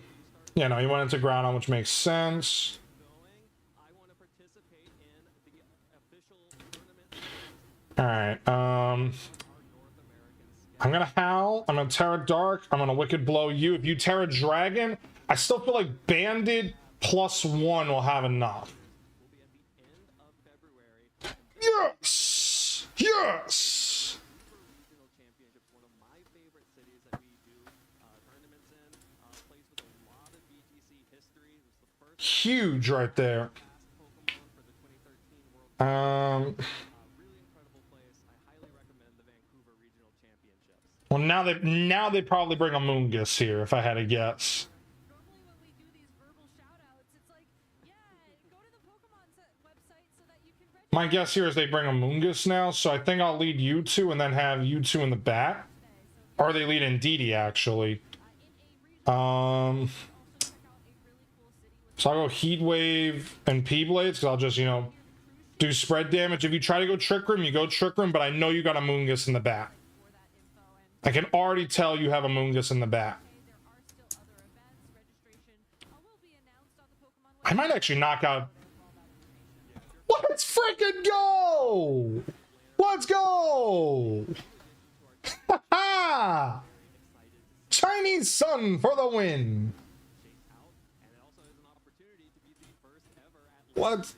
you know, he went into Groudon, which makes sense. All right. I'm gonna Howl. I'm gonna Terra Dark. I'm gonna Wicked Blow you. If you Terra Dragon, I still feel like Bandit +1 will have enough. Yes! Yes! Huge right there. Well, now they probably bring a Moongus here, if I had to guess. Normally when we do these verbal shout-outs, it's like, yeah, go to the Pokemon website so that you can register. My guess here is they bring a Moongus now, so I think I'll lead you two and then have you two in the back. Or they lead Indeedee, actually. So I'll go Heat Wave and P-Blades, because I'll just, you know, do spread damage. If you try to go Trick Room, you go Trick Room, but I know you got a Moongus in the back. I can already tell you have a Moongus in the back. I might actually knock out... Let's freaking go! Let's go! Ha-ha! Chinese Sun for the win! Let's...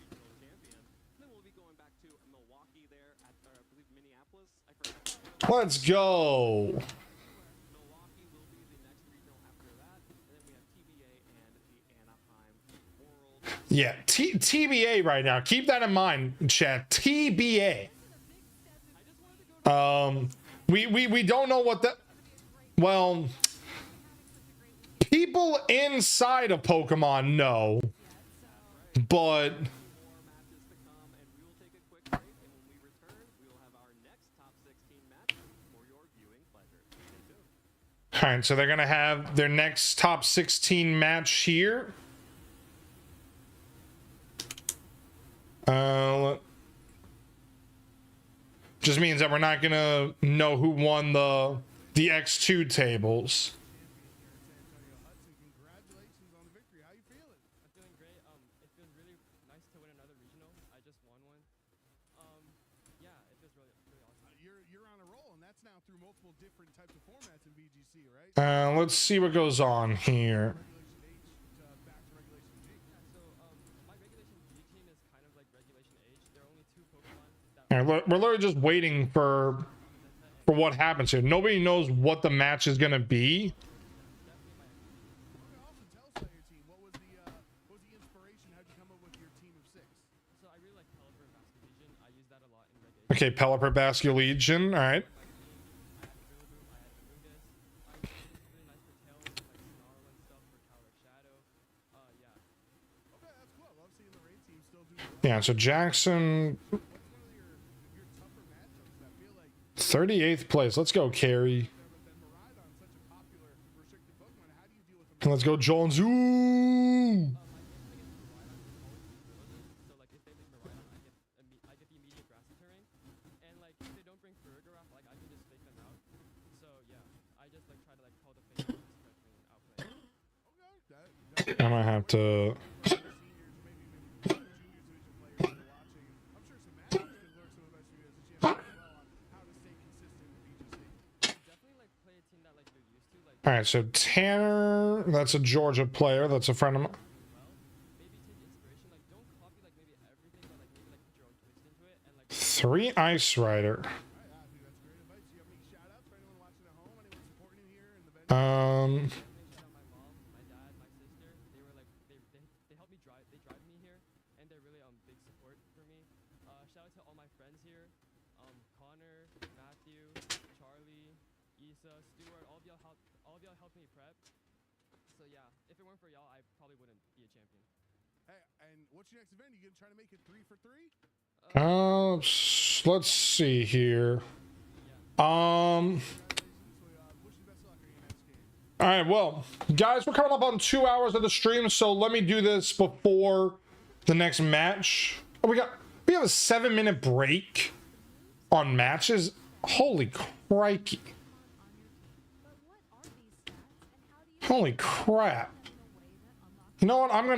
Let's go! Yeah, TBA right now. Keep that in mind, chat. TBA. We don't know what that... Well, people inside of Pokemon know, but... All right, so they're gonna have their next top 16 match here. Just means that we're not gonna know who won the X2 tables. Congratulations on the victory. How you feeling? I'm feeling great. It feels really nice to win another regional. I just won one. Yeah, it feels really awesome. You're on a roll, and that's now through multiple different types of formats in VGC, right? Let's see what goes on here. Back to Regulation G. Yeah, so my Regulation G team is kind of like Regulation H. There are only 2 Pokemon that All right, we're literally just waiting for what happens here. Nobody knows what the match is gonna be. Awesome. Tell us about your team. What was the inspiration? How'd you come up with your team of 6? So I really like Pelipper and Basket Legion. I use that a lot in Reg H. Okay, Pelipper, Basket Legion. All right. Yeah, so Jackson, 38th place. Let's go, Carrie. Let's go, Jones. Ooh! So like if they leave Miraidon, I get the immediate grassy terrain, and like if they don't bring Ferrograff, like I can just fake them out. So yeah, I just like try to like call the fake outplay. I might have to. All right, so Tanner, that's a Georgia player. That's a friend of mine. Maybe take inspiration, like don't copy like maybe everything, but like maybe like put your own twist into it and like 3 Ice Rider. my mom, my dad, my sister, they were like they helped me drive me here, and they're really big support for me. Shout out to all my friends here, Connor, Matthew, Charlie, Issa, Stuart, all of y'all helped me prep. So yeah, if it weren't for y'all, I probably wouldn't be a champion. Hey, and what's your next event? Are you gonna try to make it 3 for 3? Let's see here. All right, well, guys, we're coming up on 2 hours of the stream, so let me do this before the next match. Oh, we have a 7-minute break on matches. Holy crikey. Holy crap. You know what? I'm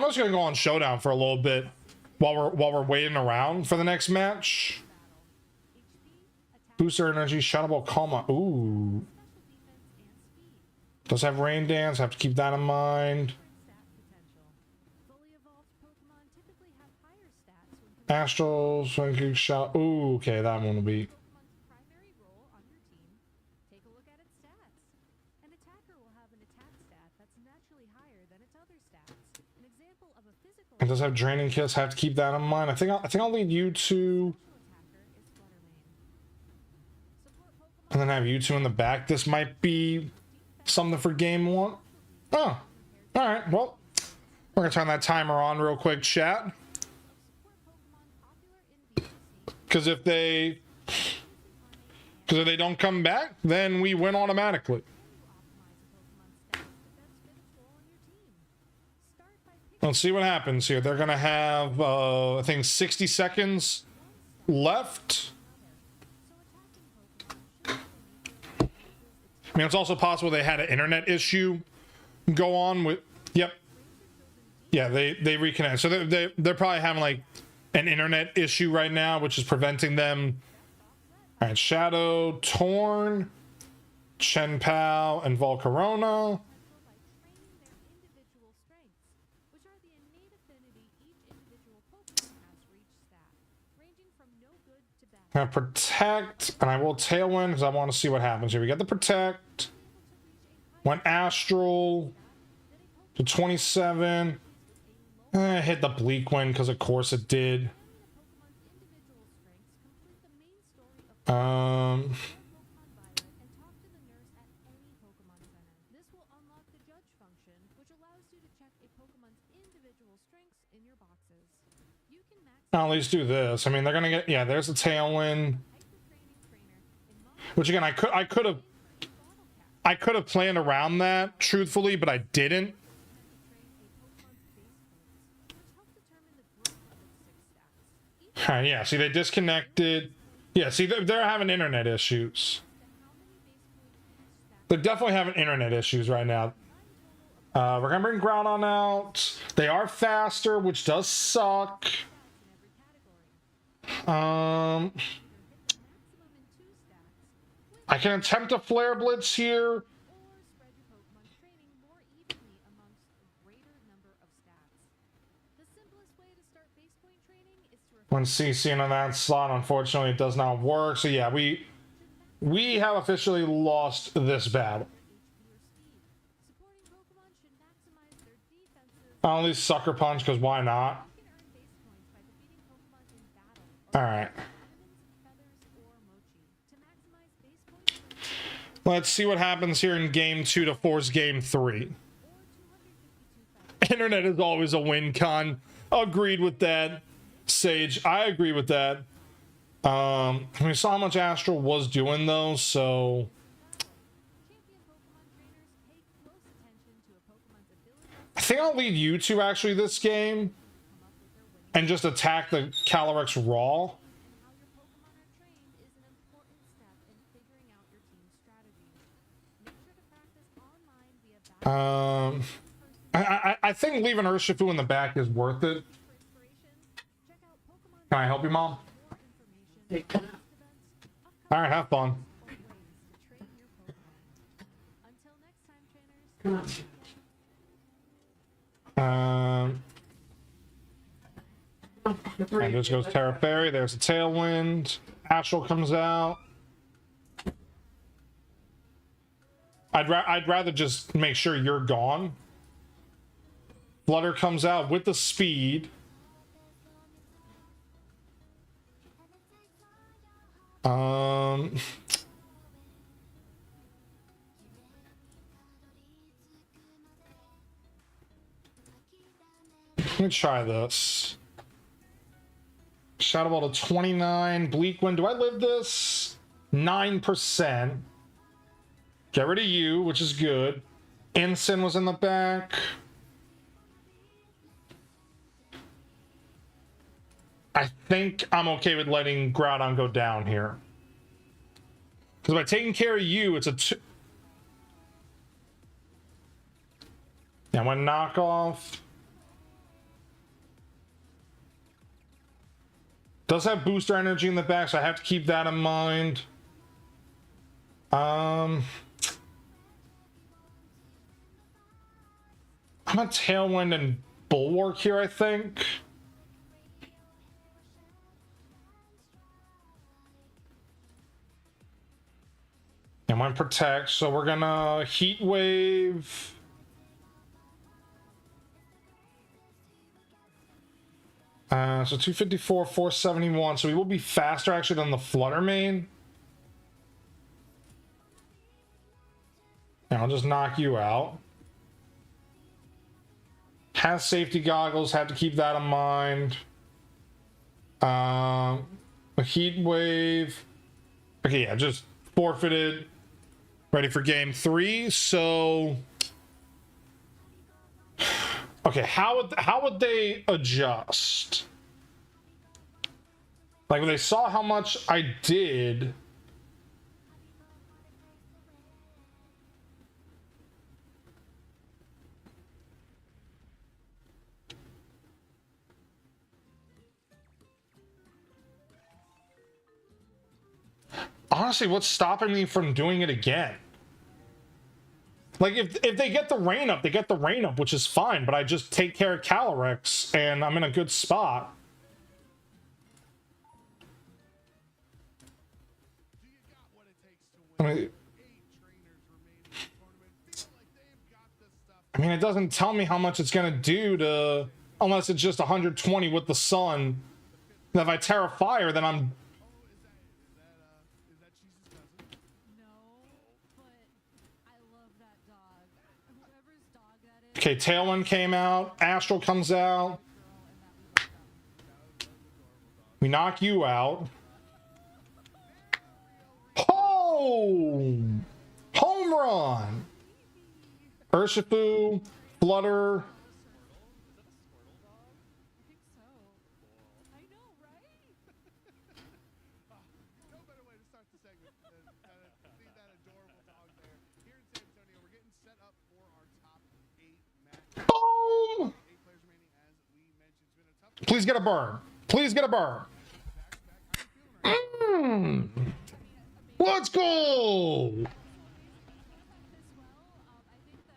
just gonna go on Showdown for a little bit. while we're waiting around for the next match. Booster energy, Shadowball, Calma. Ooh. Does have Rain Dance, have to keep that in mind. Astral, Swing Shot. Ooh, okay, that one will be. Primary role on your team. Take a look at its stats. An attacker will have an attack stat that's naturally higher than its other stats. An example of a physical It does have Draining Kiss, have to keep that in mind. I think I'll lead you to, attacker is Fluttermane. Support Pokemon and then have you two in the back. This might be something for game one. Oh, all right. Well, we're gonna turn that timer on real quick, chat. Because if they don't come back, then we win automatically. Let's see what happens here. They're gonna have I think 60 seconds left. I mean, it's also possible they had an internet issue go on with. Yep. Yeah, they reconnect. So they're probably having like an internet issue right now, which is preventing them. All right, Shadow, Torn, Chenpao, and Volcarona. Gonna protect, and I will Tailwind because I want to see what happens here. We got the protect. Went Astral to 27. Hit the Bleak Wind because of course it did. Now at least do this. I mean, they're gonna get, yeah, there's a Tailwind. Which again, I could have planned around that, truthfully, but I didn't. Yeah, see, they disconnected. Yeah, see, they're having internet issues. They're definitely having internet issues right now. We're gonna bring Groudon out. They are faster, which does suck. I can attempt a Flare Blitz here. When CCing on that slot, unfortunately, it does not work. So yeah, we have officially lost this battle. I'll at least Sucker Punch, because why not? Alright. Let's see what happens here in game 2 to force game 3. Internet is always a win, Con. Agreed with that. Sage, I agree with that. We saw how much Astral was doing though, so I think I'll lead you two actually this game and just attack the Calyrex raw. I think leaving Urshifu in the back is worth it. Can I help you, Mom? All right, have fun. And this goes Terra Fairy. There's a Tailwind. Astral comes out. I'd rather just make sure you're gone. Flutter comes out with the speed. Let me try this. Shadow Ball to 29. Bleak Wind. Do I live this? 9%. Get rid of you, which is good. Ensign was in the back. I think I'm okay with letting Groudon go down here. Because by taking care of you, it's a 2. Yeah, I'm going to knock off. Does have booster energy in the back, so I have to keep that in mind. I'm a Tailwind and Bulwark here, I think. And one Protect, so we're gonna Heat Wave. So 254, 471, so we will be faster actually than the Flutter Mane. And I'll just knock you out. Has safety goggles, have to keep that in mind. A Heat Wave. Okay, yeah, just forfeited. Ready for game 3. So, okay, how would they adjust? Like, when they saw how much I did. Honestly, what's stopping me from doing it again? Like, if they get the rain up, they get the rain up, which is fine, but I just take care of Calyrex, and I'm in a good spot. I mean, it doesn't tell me how much it's gonna do to, unless it's just 120 with the sun. And if I Terra Fire, then I'm... Okay, Tailwind came out. Astral comes out. We knock you out. Home! Home run! Urshifu, Flutter. Boom! Please get a burn. Please get a burn. Let's go!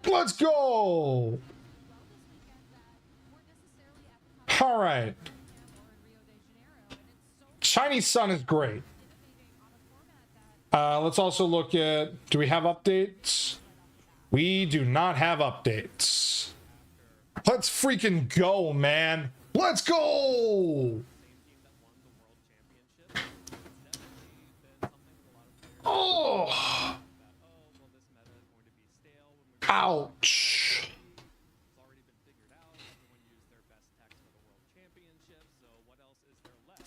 Let's go! All right. Chinese Sun is great. Let's also look at, do we have updates? We do not have updates. Let's freaking go, man. Let's go! Oh! Ouch.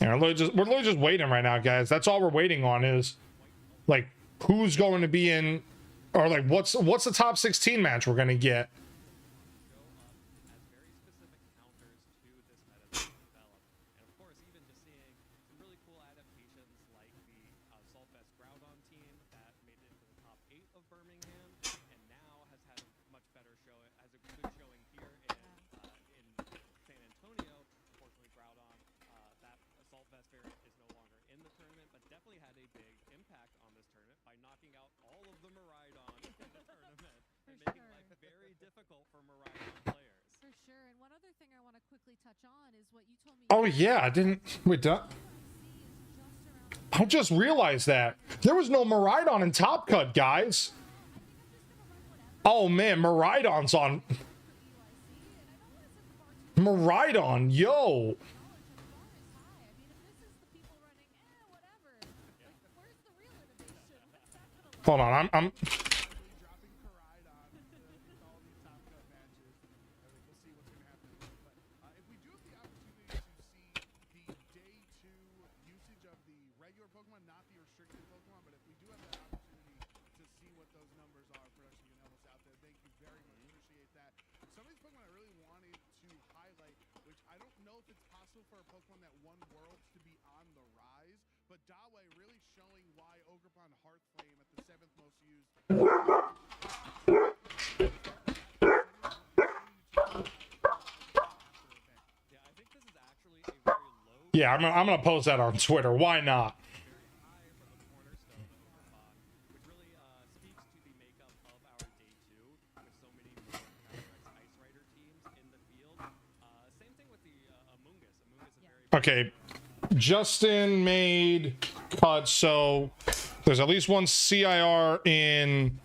Yeah, we're literally just waiting right now, guys. That's all we're waiting on is, like, who's going to be in, or like, what's the top 16 match we're going to get. Oh yeah, I didn't. Wait, I just realized that there was no Miraidon in Top Cut, guys. Oh man, Miraidon's on. Miraidon, yo. Hold on, I'm Yeah, I'm gonna post that on Twitter. Why not? Which really speaks to the makeup of our day two, with so many more Ice Rider teams in the field. Same thing with the Amoongus. Amoongus is very Okay, Justin made cut, so there's at least one CIR in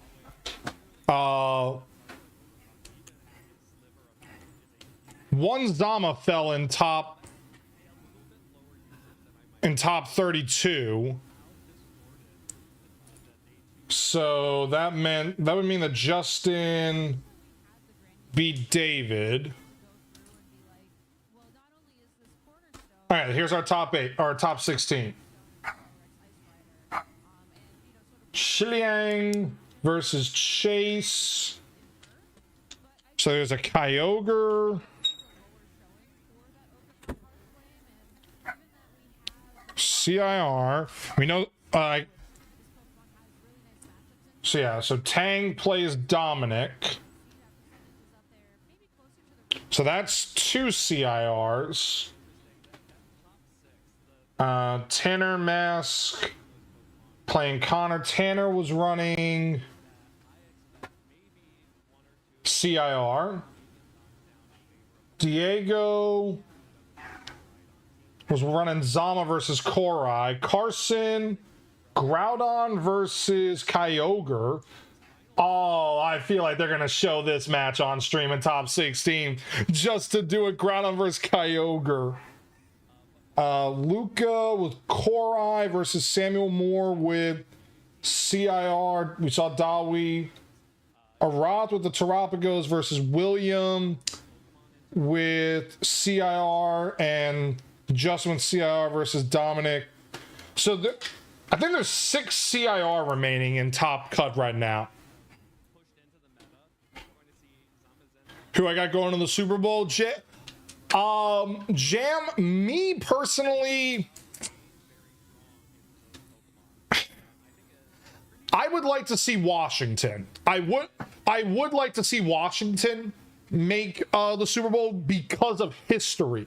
one Zama fell in top 32. So that would mean that Justin beat David. All right, here's our top 8, or top 16. Shiliang versus Chase. So there's a Kyogre. CIR. We know. So yeah. So Tang plays Dominic. So that's 2 CIRs. Tanner Mask playing Connor. Tanner was running CIR. Diego was running Zama versus Korai. Carson, Groudon versus Kyogre. Oh, I feel like they're going to show this match on stream in top 16 just to do it. Groudon versus Kyogre. Luca with Korai versus Samuel Moore with CIR. We saw Dawi. Arath with the Terapagos versus William with CIR, and Justin with CIR versus Dominic. So I think there's 6 CIR remaining in top cut right now. Who I got going to the Super Bowl? Jam, me personally, I would like to see Washington. I would like to see Washington make the Super Bowl because of history.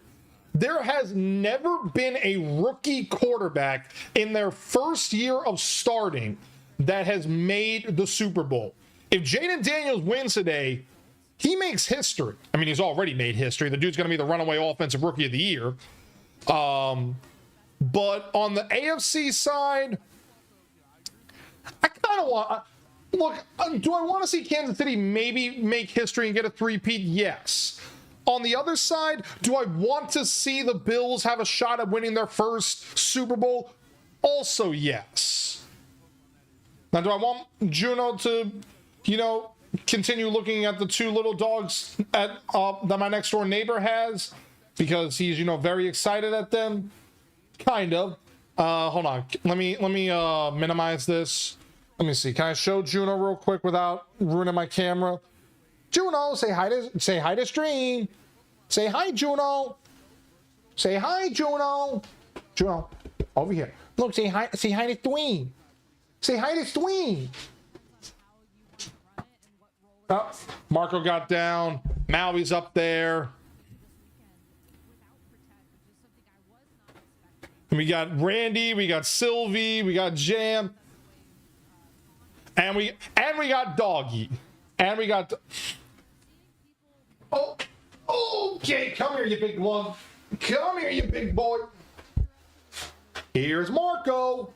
There has never been a rookie quarterback in their first year of starting that has made the Super Bowl. If Jaden Daniels wins today, he makes history. I mean, he's already made history. The dude's going to be the runaway offensive rookie of the year. But on the AFC side, I kind of want... Look, do I want to see Kansas City maybe make history and get a 3-peat? Yes. On the other side, do I want to see the Bills have a shot at winning their first Super Bowl? Also, yes. Now, do I want Juno to, continue looking at the 2 little dogs that my next door neighbor has because he's, very excited at them? Kind of. Hold on. Let me minimize this. Let me see. Can I show Juno real quick without ruining my camera? Juno, say hi to stream. Say hi, Juno. Say hi, Juno. Juno, over here. Look, say hi to Dwayne. Say hi to Dwayne. Oh, Marco got down. Maui's up there. And we got Randy, we got Sylvie, we got Jam. And we got Doggy. And we got... Oh, okay, come here, you big one. Come here, you big boy. Here's Marco.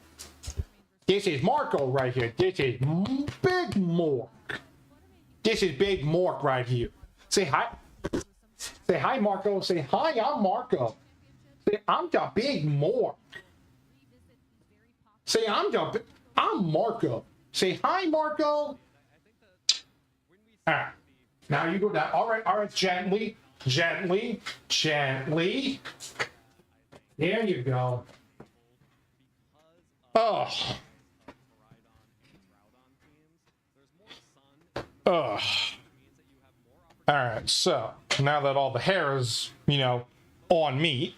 This is Marco right here. This is Big Mork. This is Big Mork right here. Say hi. Say hi, Marco. Say hi, I'm Marco. Say I'm the Big Mork. Say I'm Marco. Say hi, Marco. All right. Now you go down. All right. Gently. There you go. Oh. Ugh. All right. So now that all the hair is, on me.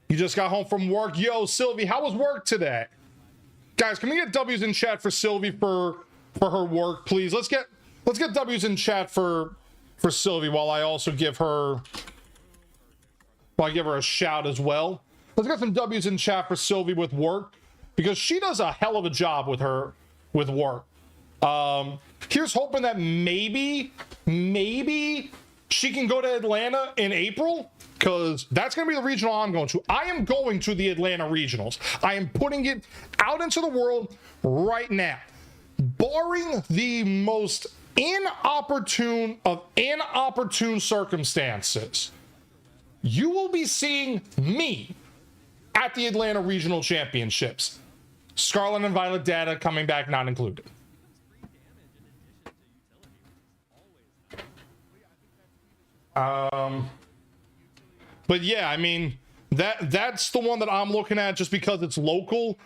You just got home from work. Yo, Sylvie, how was work today? Guys, can we get W's in chat for Sylvie for her work, please? Let's get W's in chat for Sylvie while I also give her Well, I give her a shout as well. Let's get some W's in chat for Sylvie with work, because she does a hell of a job with her with work. Here's hoping that maybe she can go to Atlanta in April, because that's going to be the regional I'm going to. I am going to the Atlanta regionals. I am putting it out into the world right now. Barring the most inopportune circumstances, you will be seeing me at the Atlanta Regional Championships. Scarlet and Violet data coming back not included. But yeah, I mean, that's the one that I'm looking at just because it's local.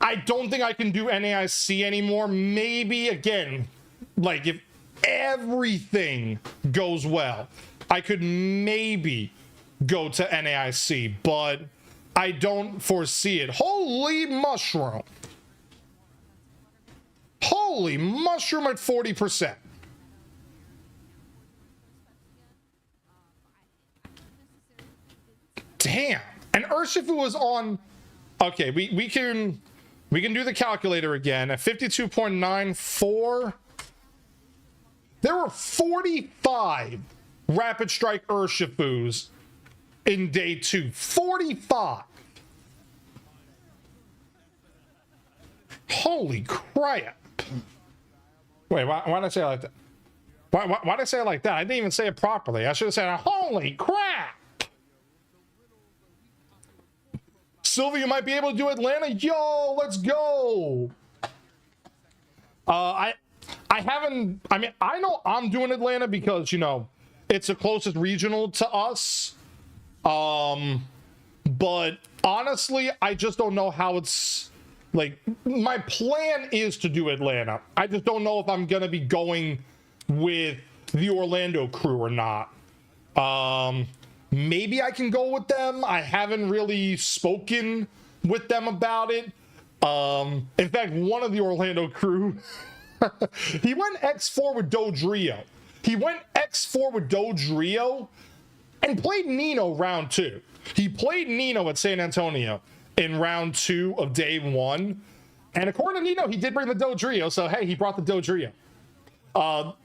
I don't think I can do NAIC anymore. Maybe, again, like if everything goes well, I could maybe go to NAIC, but I don't foresee it. Holy mushroom. Holy mushroom at 40%. Damn. And Urshifu was on... Okay, we can do the calculator again. At 52.94, there were 45 Rapid Strike Urshifus in day 2. 45. Holy crap. Wait, why did I say it like that? Why did I say it like that? I didn't even say it properly. I should have said, holy crap. Sylvia, you might be able to do Atlanta. Yo, let's go. I haven't, I mean, I know I'm doing Atlanta because, you know, it's the closest regional to us. But honestly, I just don't know how it's, like, my plan is to do Atlanta. I just don't know if I'm going to be going with the Orlando crew or not. Maybe I can go with them. I haven't really spoken with them about it. In fact, one of the Orlando crew, he went X4 with Dodrio. He went X4 with Dodrio and played Nino round 2. He played Nino at San Antonio in round 2 of day 1. And according to Nino, he did bring the Dodrio. So, hey, he brought the Dodrio. All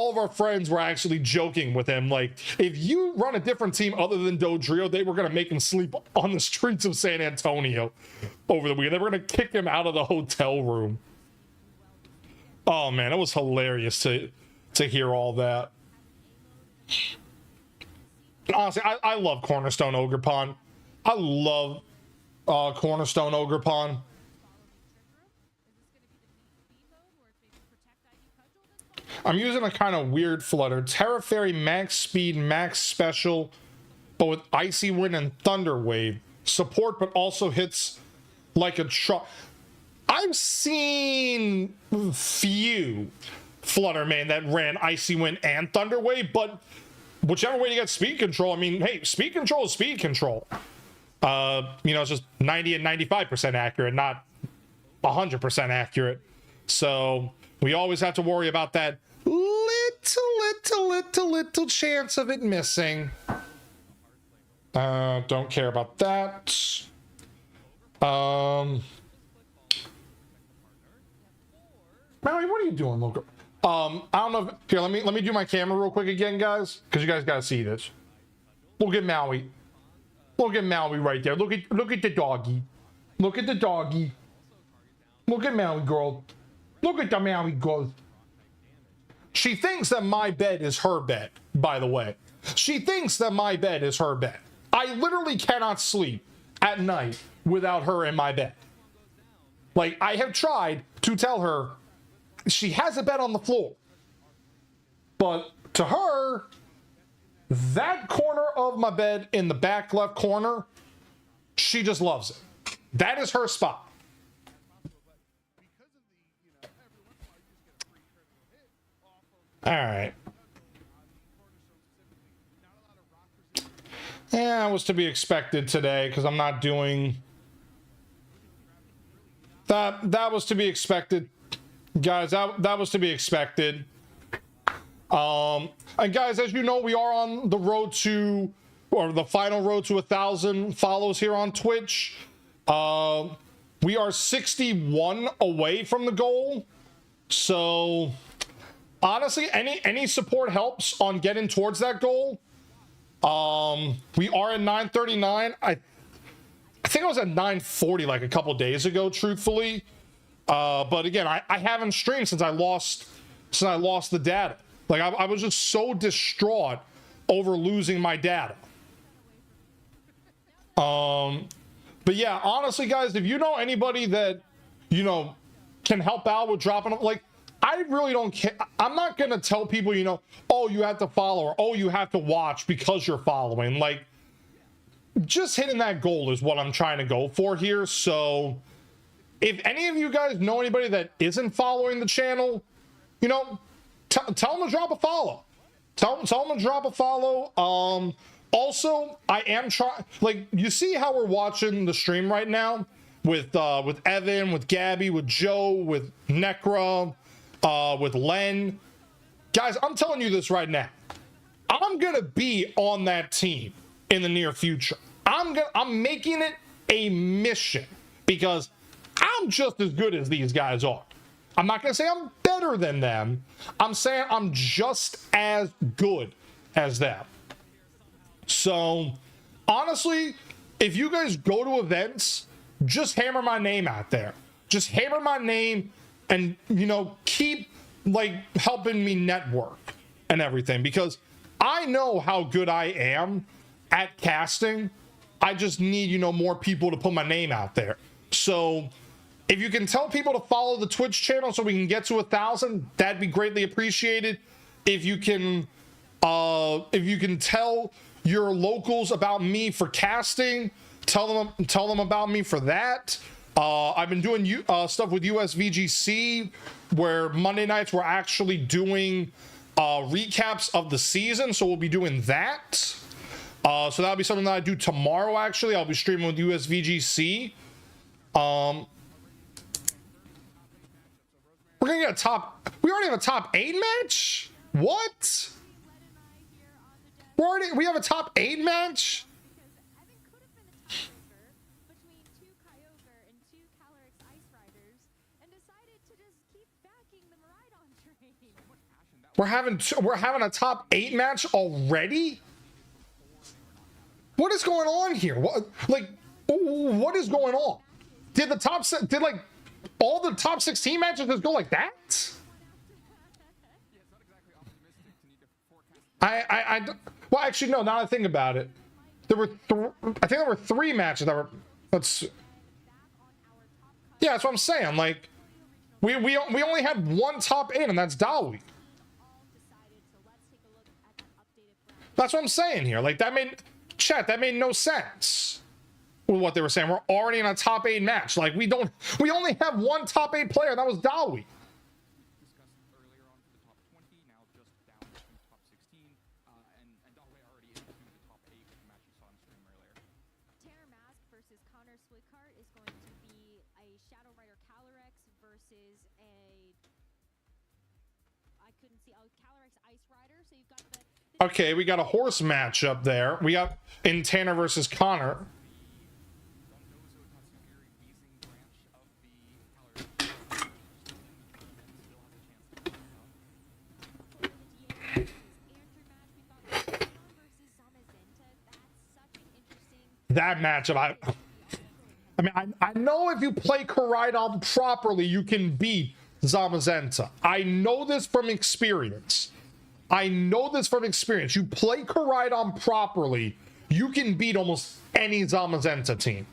of our friends were actually joking with him. Like, if you run a different team other than Dodrio, they were going to make him sleep on the streets of San Antonio over the weekend. They were going to kick him out of the hotel room. Oh, man, it was hilarious to hear all that. Honestly, I love Cornerstone Ogerpon. I love Cornerstone Ogerpon. I'm using a kind of weird flutter. Terra Fairy max speed, max special, but with Icy Wind and Thunder Wave. Support, but also hits like a truck. I've seen few Flutterman that ran Icy Wind and Thunder Wave, but whichever way you get speed control, I mean, hey, speed control is speed control. You know, it's just 90 and 95% accurate, not 100% accurate. So we always have to worry about that little chance of it missing. Don't care about that. Maui, what are you doing, local? I don't know if, here, let me do my camera real quick again, guys, because you guys gotta see this. Look at Maui. Look at Maui right there. Look at the doggy. Look at the doggy. Look at Maui girl. Look at the Maui girl. She thinks that my bed is her bed, by the way. She thinks that my bed is her bed. I literally cannot sleep at night without her in my bed. Like, I have tried to tell her she has a bed on the floor. But to her, that corner of my bed in the back left corner, she just loves it. That is her spot. All right. Yeah, that was to be expected today because I'm not doing that. That was to be expected, guys. That was to be expected. And guys, as you know, we are on the road to or the final road to 1,000 follows here on Twitch. We are 61 away from the goal. So honestly, any support helps on getting towards that goal. We are at 939. I think I was at 940 like a couple days ago, truthfully. But again, I haven't streamed since I lost the data. Like I was just so distraught over losing my data. But yeah, honestly, guys, if you know anybody that, you know, can help out with dropping, like, I really don't care. I'm not going to tell people, you know, oh, you have to follow or oh, you have to watch because you're following. Like, just hitting that goal is what I'm trying to go for here. So if any of you guys know anybody that isn't following the channel, you know, tell them to drop a follow. Tell them to drop a follow. Also, I am trying, like, you see how we're watching the stream right now with Evan, with Gabby, with Joe, with Necra, with Len. Guys, I'm telling you this right now. I'm gonna be on that team in the near future. I'm making it a mission because I'm just as good as these guys are. I'm not gonna say I'm better than them. I'm saying I'm just as good as them. So honestly, if you guys go to events, just hammer my name out there. Just hammer my name and, you know, keep like helping me network and everything, because I know how good I am at casting. I just need, you know, more people to put my name out there. So if you can tell people to follow the Twitch channel so we can get to 1,000, that'd be greatly appreciated. If you can tell your locals about me for casting, tell them about me for that. I've been doing stuff with USVGC where Monday nights we're actually doing recaps of the season, so we'll be doing that. So that'll be something that I do tomorrow. Actually, I'll be streaming with USVGC. We're gonna get a top. We already have a top 8 match. What? We have a top 8 match. We're having a top 8 match already. What is going on here? What is going on? Did like all the top 16 matches just go like that? Well, actually, no. Now that I think about it, I think there were 3 matches that were. Yeah, that's what I'm saying. Like, we only had 1 top 8, and that's Dawi. That's what I'm saying here. Like, that made no sense with what they were saying. We're already in a top 8 match. Like, we only have 1 top 8 player, and that was Dawi. Okay, we got a horse match up there. We got in Tanner versus Connor. That matchup, I mean, I know if you play KORAIDON properly, you can beat Zamazenta. I know this from experience. You play KORAIDON properly, you can beat almost any Zamazenta team.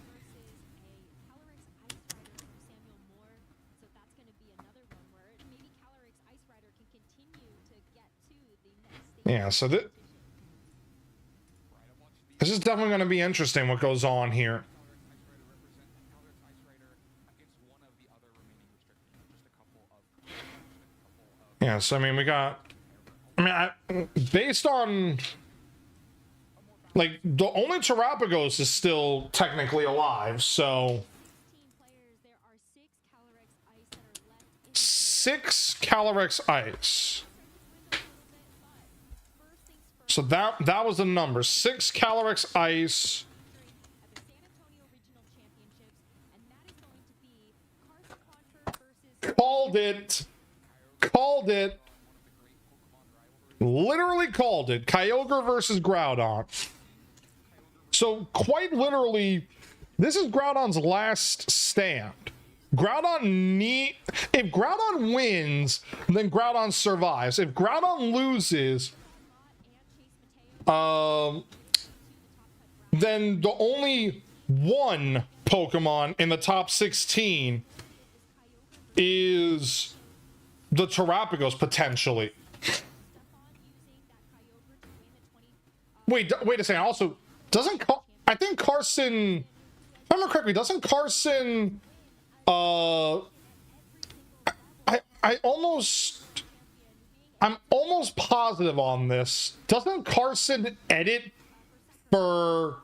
Yeah, so this is definitely going to be interesting what goes on here. Yeah, so I mean, based on, like, the only Terapagos is still technically alive, so 6 Calyrex Ice. So that was the number. 6 Calyrex Ice. At the San Antonio Regional Championships, and that is going to be Carson Quantrill versus Called it. Called it. Literally called it. Kyogre versus Groudon. So quite literally, this is Groudon's last stand. If Groudon wins, then Groudon survives. If Groudon loses, then the only one Pokemon in the top 16 is the Terrapagos, potentially. Wait a second. Also, I think Carson, if I remember correctly, doesn't Carson, I'm almost positive on this. Doesn't Carson edit for,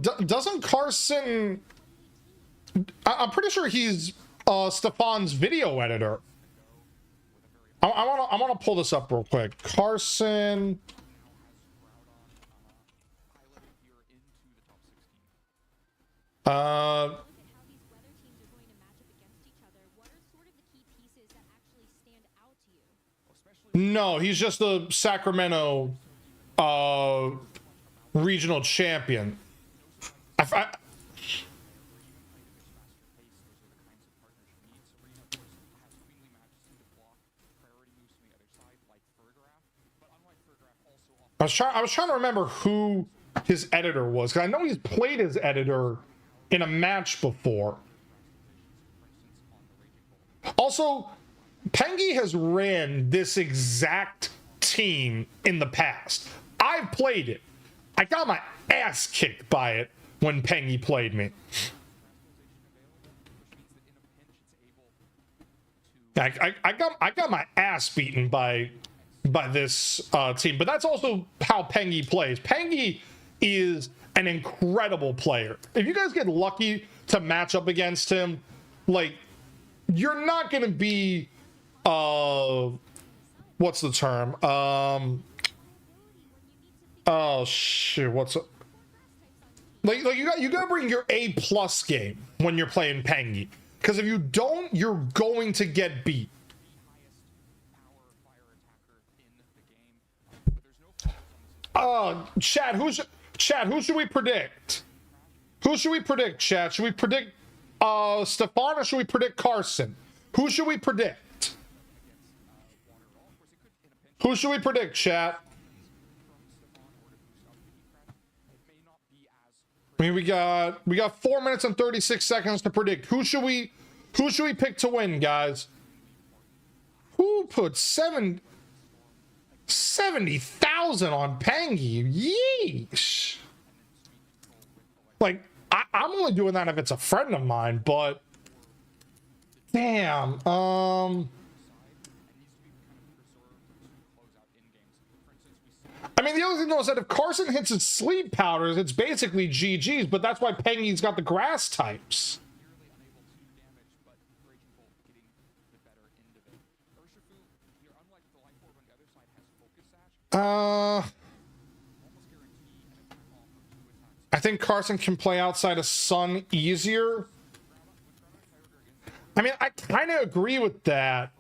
doesn't Carson, I'm pretty sure he's Stefan's video editor. I want to pull this up real quick. Carson. how these weather teams are going to match up against each other. What are sort of the key pieces that actually stand out to you? No, he's just the Sacramento regional champion. I was trying to remember who his editor was, because I know he's played his editor in a match before. Also, Pengy has ran this exact team in the past. I've played it. I got my ass kicked by it when Pengy played me. I got my ass beaten by this team, but that's also how Pengy plays. Pengy is an incredible player. If you guys get lucky to match up against him, like, you're not gonna be what's the term? Oh shit, what's it? Like you gotta bring your A+ game when you're playing Pengy. Because if you don't, you're going to get beat. Chad, who should we predict? Who should we predict, Chad? Should we predict Stefan or should we predict Carson? Who should we predict? Who should we predict, Chat? I mean, we got 4 minutes and 36 seconds to predict. Who should we pick to win, guys? Who put 70,000 on Pengy? Yeesh. Like, I'm only doing that if it's a friend of mine, but damn. I mean, the other thing though is that if Carson hits his sleep powders, it's basically GG's, but that's why Pengy's got the grass types. I think Carson can play outside of Sun easier. I mean, I kind of agree with that.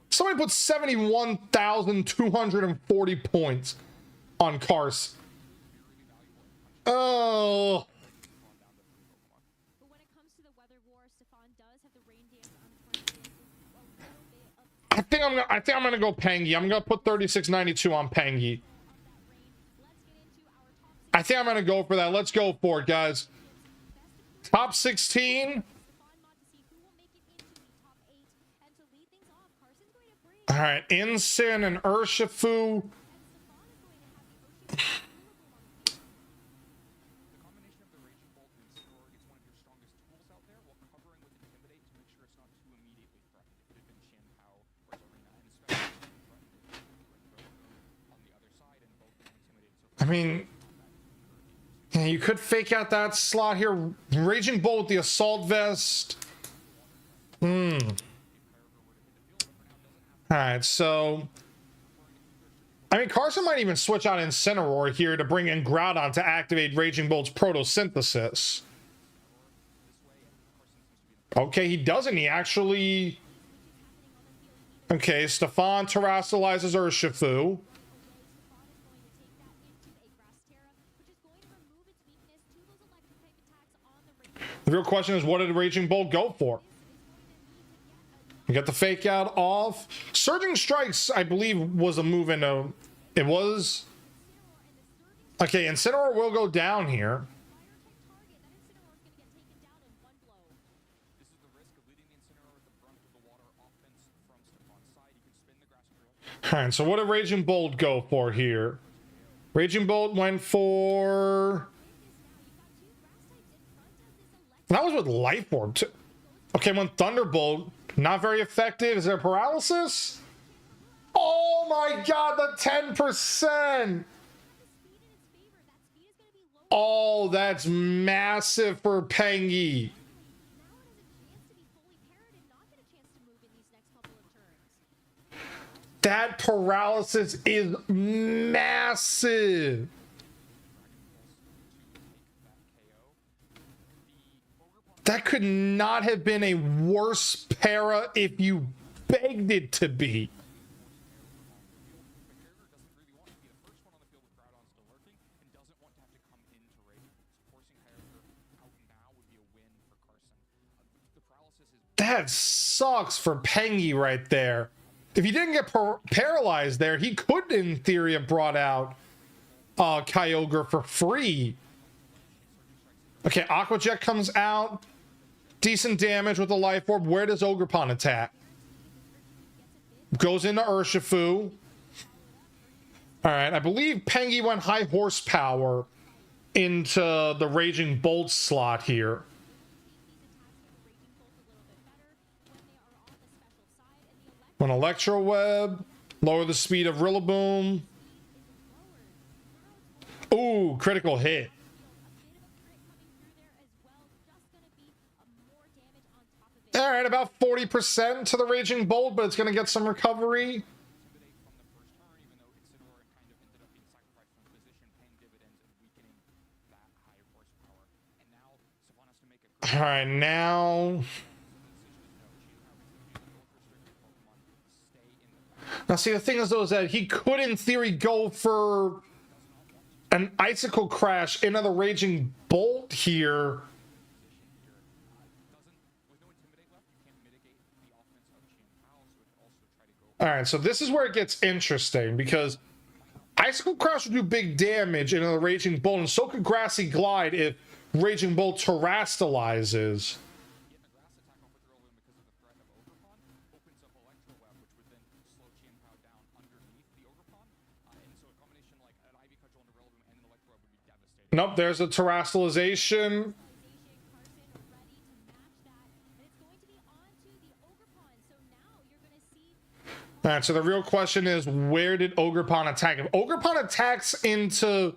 Somebody put 71,240 points on Carson. Oh. But when it comes to the weather war, Stefan does have the rain dance on I think I'm gonna go Pengy. I'm gonna put 3692 on Pengy. I think I'm gonna go for that. Let's go for it, guys. Top 16. All right, Incin and Urshifu. I mean, yeah, you could fake out that slot here. Raging Bolt with the Assault Vest. All right, so I mean, Carson might even switch out Incineroar here to bring in Groudon to activate Raging Bolt's photosynthesis. Okay, he doesn't. He actually... Okay, Stefan terrestrializes Urshifu. The real question is, what did Raging Bolt go for? You got the fake out off. Surging Strikes, I believe, was a move into... It was... Okay, Incineroar will go down here. Alright, so what did Raging Bolt go for here? Raging Bolt went for... That was with Life Orb too. Okay, when Thunderbolt, not very effective. Is there paralysis? Oh my god, the 10%! Oh, that's massive for Pengy. That paralysis is massive. That could not have been a worse para if you begged it to be. That sucks for Pengy right there. If he didn't get paralyzed there, he could, in theory, have brought out Kyogre for free. Okay, Aqua Jet comes out. Decent damage with the Life Orb. Where does Ogerpon attack? Goes into Urshifu. Alright, I believe Pengy went high horsepower into the Raging Bolt slot here. An Electro Web. Lower the speed of Rillaboom. Ooh, critical hit. All right, about 40% to the Raging Bolt, but it's going to get some recovery. All right, now see, the thing is, though, is that he could, in theory, go for an Icicle Crash into the Raging Bolt here. All right, so this is where it gets interesting, because Icicle Crash would do big damage into the Raging Bolt, and so could Grassy Glide if Raging Bolt terrestrializes. Nope, there's a terrestrialization. All right, so the real question is, where did Ogerpon attack? If Ogerpon attacks into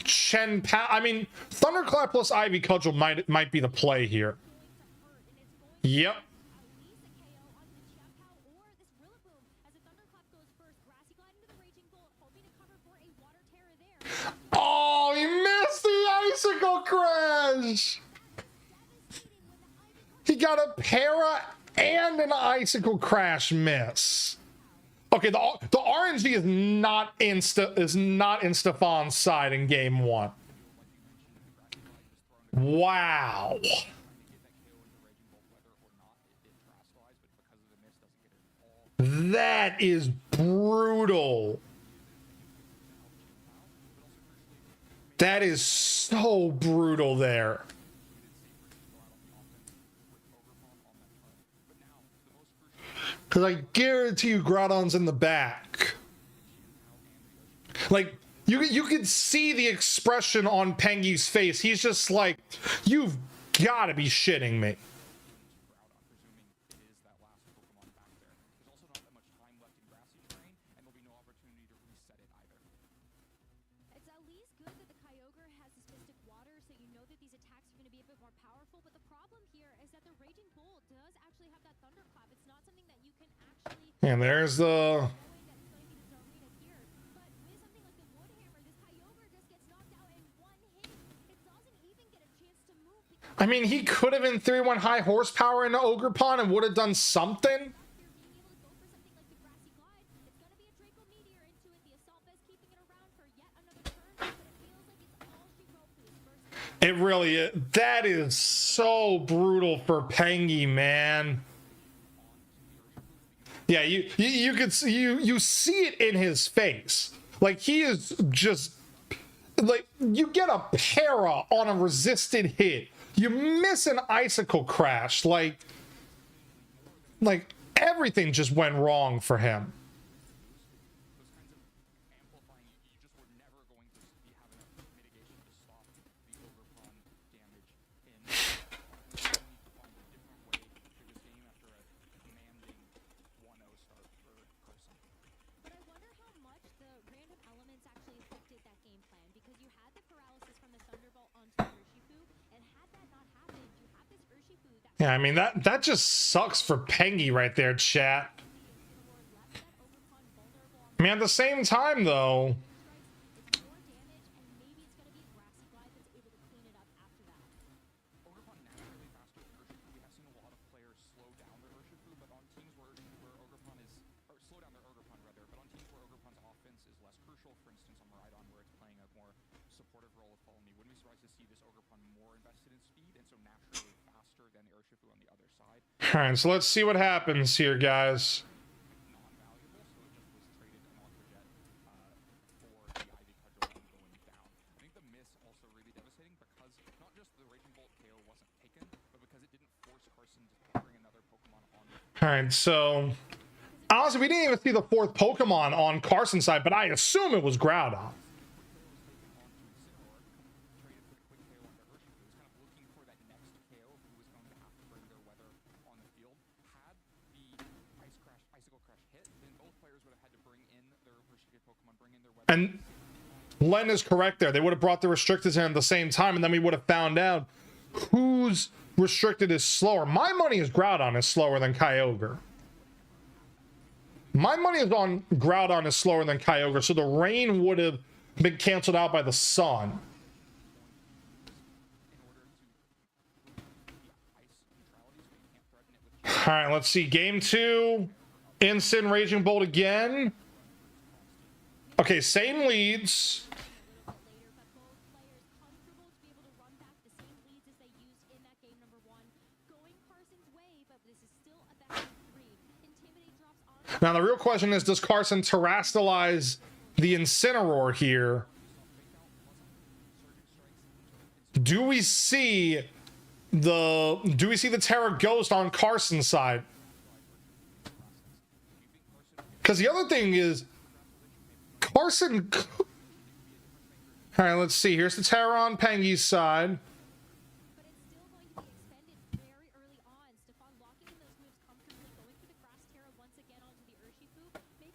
Chien-Pao, I mean, Thunderclap plus Ivy Cudgel might be the play here. Yep. Oh, he missed the Icicle Crash! He got a para and an Icicle Crash miss. Okay, the RNG is not in Stefan's side in game one. Wow. That is brutal. That is so brutal there. Because I guarantee you Groudon's in the back. Like, you could see the expression on Pengy's face. He's just like, you've got to be shitting me. It's at least good that the Kyogre has this Mystic Water, so you know that these attacks are going to be a bit more powerful. But the problem here is that the Raging Bolt does actually have that Thunderclap. It's not something that you can actually... And there's the... I mean, he could have in theory went high horsepower into Ogerpon and would have done something. It really is. That is so brutal for Pengy, man. Yeah, you could see you see it in his face. Like, he is just like, you get a para on a resisted hit. You miss an icicle crash. Like everything just went wrong for him. Yeah, I mean, that just sucks for Pengy right there, chat. I mean, at the same time, though, all right, so let's see what happens here, guys. All right, so honestly, we didn't even see the fourth Pokemon on Carson's side, but I assume it was Groudon. And Len is correct there. They would have brought the restricted in at the same time, and then we would have found out whose restricted is slower. My money is Groudon is slower than Kyogre. My money is on Groudon is slower than Kyogre, so the rain would have been canceled out by the sun. All right, let's see. Game 2. Instant Raging Bolt again. Okay, same leads. Now, the real question is, does Carson terrestrialize the Incineroar here? Do we see the Terra Ghost on Carson's side? Because the other thing is, Carson... All right, let's see. Here's the Terra on Pengy's side.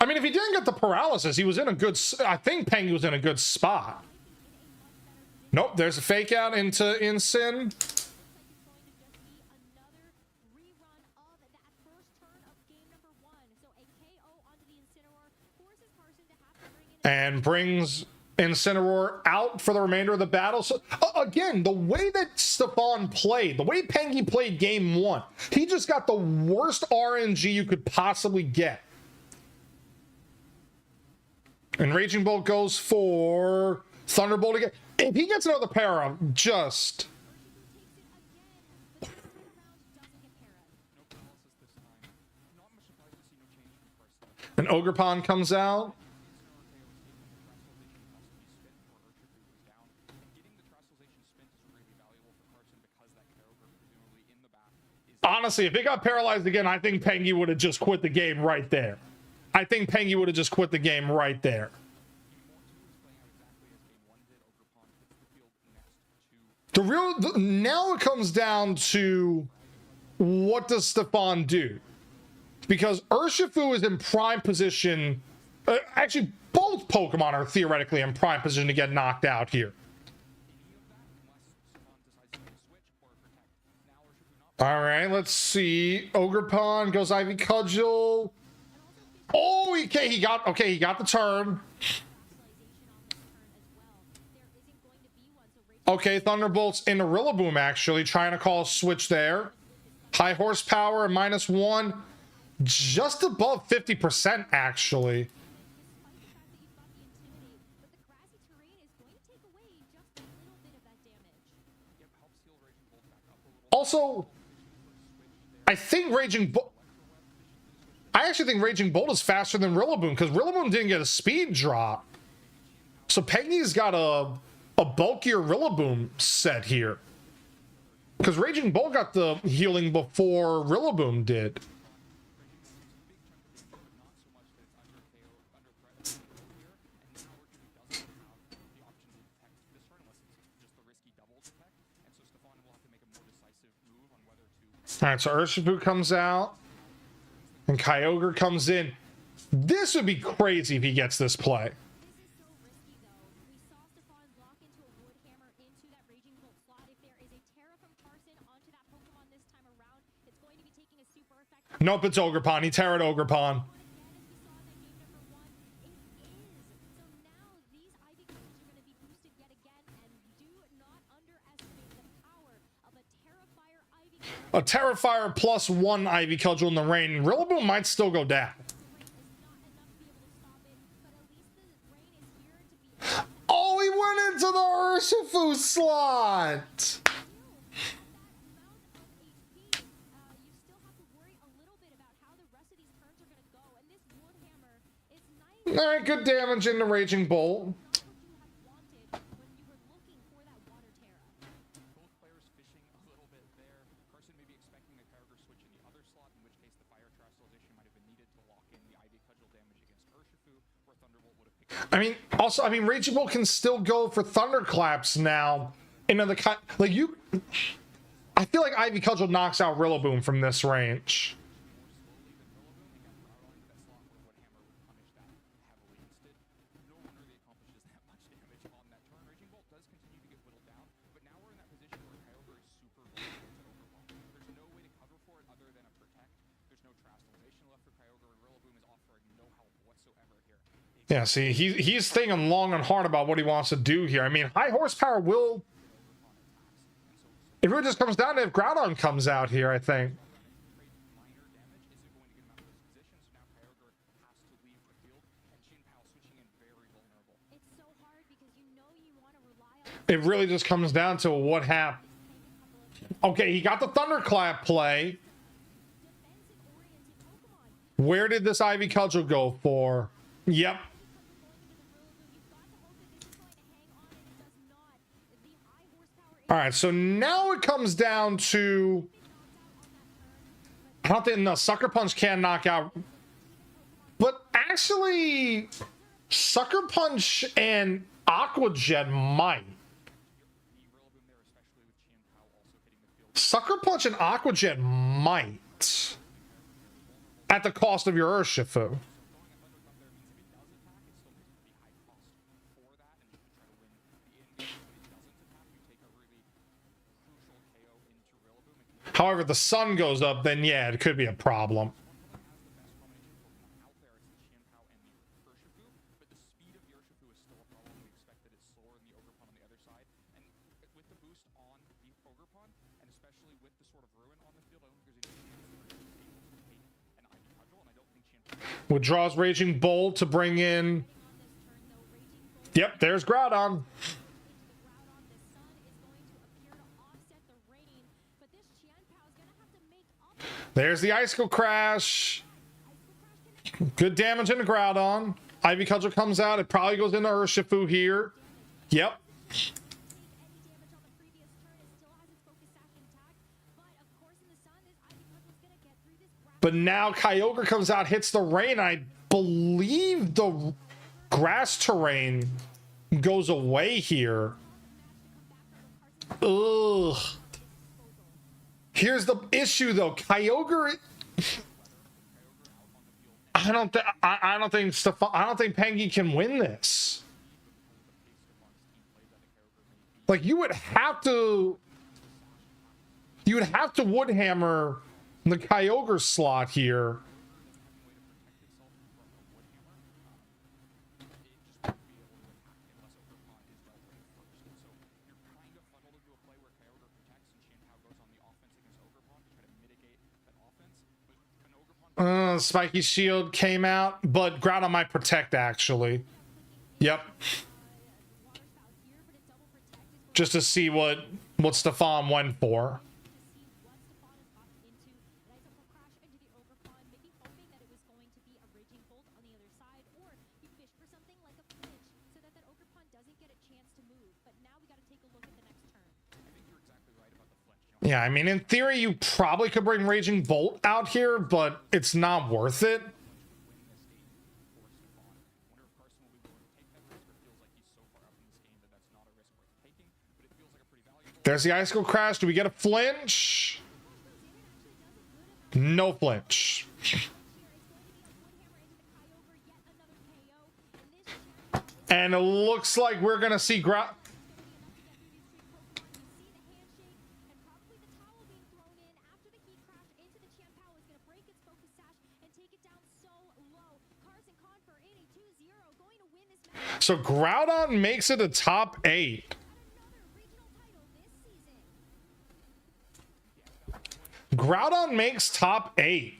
I mean, if he didn't get the paralysis, he was in a good... I think Pengy was in a good spot. Nope, there's a fake out into Incin. And brings Incineroar out for the remainder of the battle. So, again, the way that Stefan played, the way Pengy played game 1, he just got the worst RNG you could possibly get. And Raging Bolt goes for Thunderbolt again. If he gets another para, just... And Ogerpon comes out. Honestly, if it got paralyzed again, I think Pengy would have just quit the game right there. I think Pengy would have just quit the game right there. Now it comes down to, what does Stefan do? Because Urshifu is in prime position. Actually, both Pokemon are theoretically in prime position to get knocked out here. All right, let's see. Ogerpon goes Ivy Cudgel. Oh, okay, he got the turn. Okay, Thunderbolts into Rillaboom, actually. Trying to call a switch there. High horsepower, -1. Just above 50%, actually. Also, I think Raging Bolt... I actually think Raging Bolt is faster than Rillaboom, because Rillaboom didn't get a speed drop. So Peggy's got a bulkier Rillaboom set here. Because Raging Bolt got the healing before Rillaboom did. Alright, so Urshifu comes out. And Kyogre comes in. This would be crazy if he gets this play. Nope, it's Ogerpon. He terrored Ogerpon. A Terrifier +1 Ivy Cudgel in the rain. Rillaboom might still go down. Oh, he went into the Urshifu slot. All right, good damage in the Raging Bolt. I mean, also, I mean, Raging Bolt can still go for Thunderclaps now. Into the like you, I feel like Ivy Cudgel knocks out Rillaboom from this range. Yeah, see, he's thinking long and hard about what he wants to do here. I mean, high horsepower will... It really just comes down to if Groudon comes out here, I think. It really just comes down to what happened. Okay, he got the Thunderclap play. Where did this Ivy Cudgel go for? Yep. All right, so now it comes down to... I don't think... No, Sucker Punch can knock out... But actually... Sucker Punch and Aqua Jet might. Sucker Punch and Aqua Jet might. At the cost of your Urshifu. However, the sun goes up, then yeah, it could be a problem. Withdraws Raging Bolt to bring in... Yep, there's Groudon. There's the Icicle Crash. Good damage into Groudon. Ivy Cudgel comes out. It probably goes into Urshifu here. Yep. But now Kyogre comes out, hits the rain. I believe the grass terrain goes away here. Ugh. Here's the issue, though. Kyogre, I don't think Pengy can win this. Like, you would have to Woodhammer the Kyogre slot here. Groudon and Spiky Shield came out, but Groudon might protect actually. Yep. Just to see what Stefan went for. Yeah, I mean, in theory, you probably could bring Raging Bolt out here, but it's not worth it. There's the Icicle Crash. Do we get a flinch? No flinch. And it looks like we're going to see So Groudon makes it a top 8. Groudon makes top 8.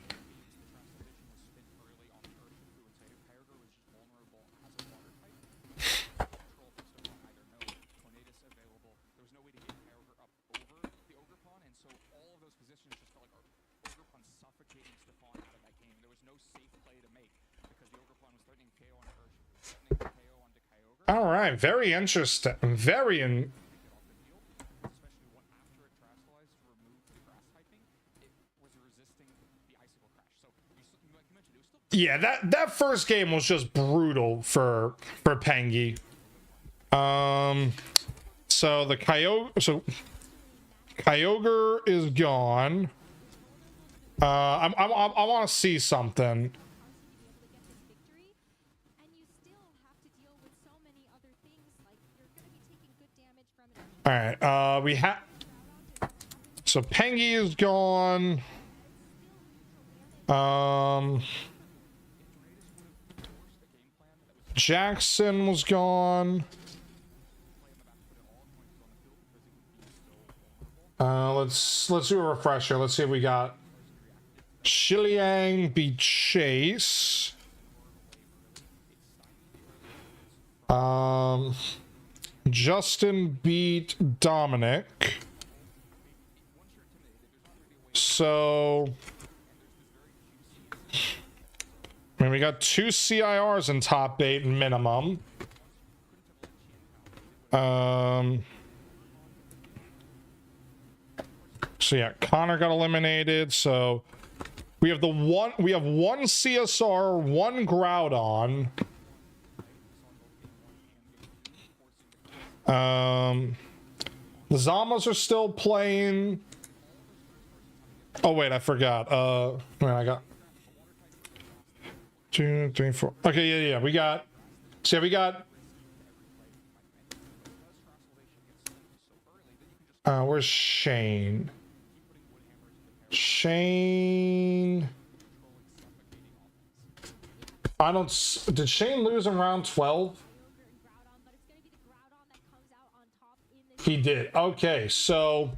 All right, very interesting. Yeah, that first game was just brutal for Pengy. So the Kyogre is gone. I want to see something. All right, we have. So Pengy is gone. Jackson was gone. Let's do a refresher. Let's see if we got Shiliang beat Chase. Justin beat Dominic. So I mean, we got 2 CIRs in top 8 minimum. So yeah, Connor got eliminated. So we have one CSR, 1 Groudon. The Zamas are still playing. Oh wait, I forgot. I got 2, 3, 4. Okay, yeah. We got. So yeah, we got. Where's Shane? Shane. I don't. Did Shane lose in round 12? He did. Okay, so,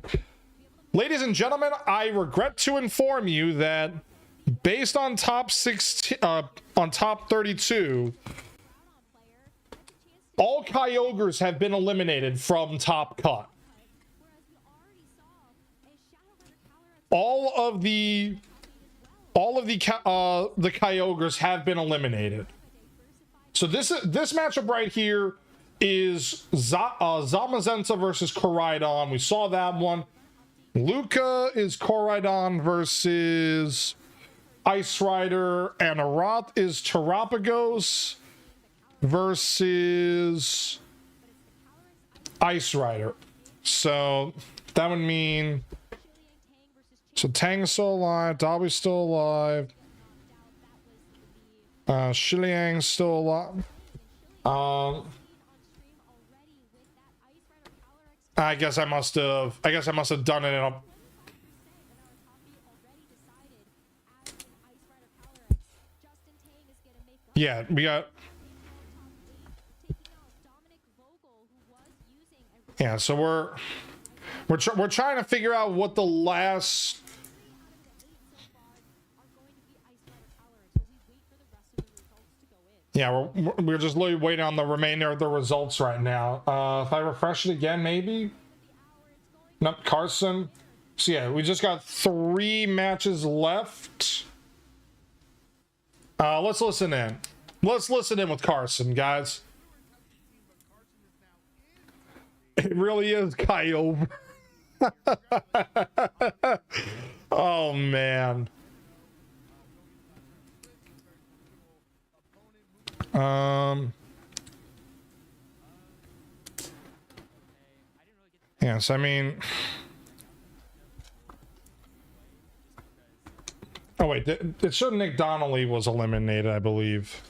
ladies and gentlemen, I regret to inform you that based on top 16, on top 32, all Kyogres have been eliminated from top cut. All of the Kyogres have been eliminated. So this matchup right here is Zamazenta versus Koraidon. We saw that one. Luca is Koraidon versus Ice Rider, and Arath is Terapagos versus Ice Rider. So that would mean, so Tang's still alive, Dobby's still alive, Shiliang's still alive. I guess I must have done it in a. Yeah, we got. Yeah, so we're trying to figure out what the last. Yeah, we're just literally waiting on the remainder of the results right now. If I refresh it again, maybe? Nope, Carson. So yeah, we just got 3 matches left. Let's listen in. Let's listen in with Carson, guys. It really is Kyove. Oh, man. Yes, I mean... Oh, wait. It showed Nick Donnelly was eliminated, I believe.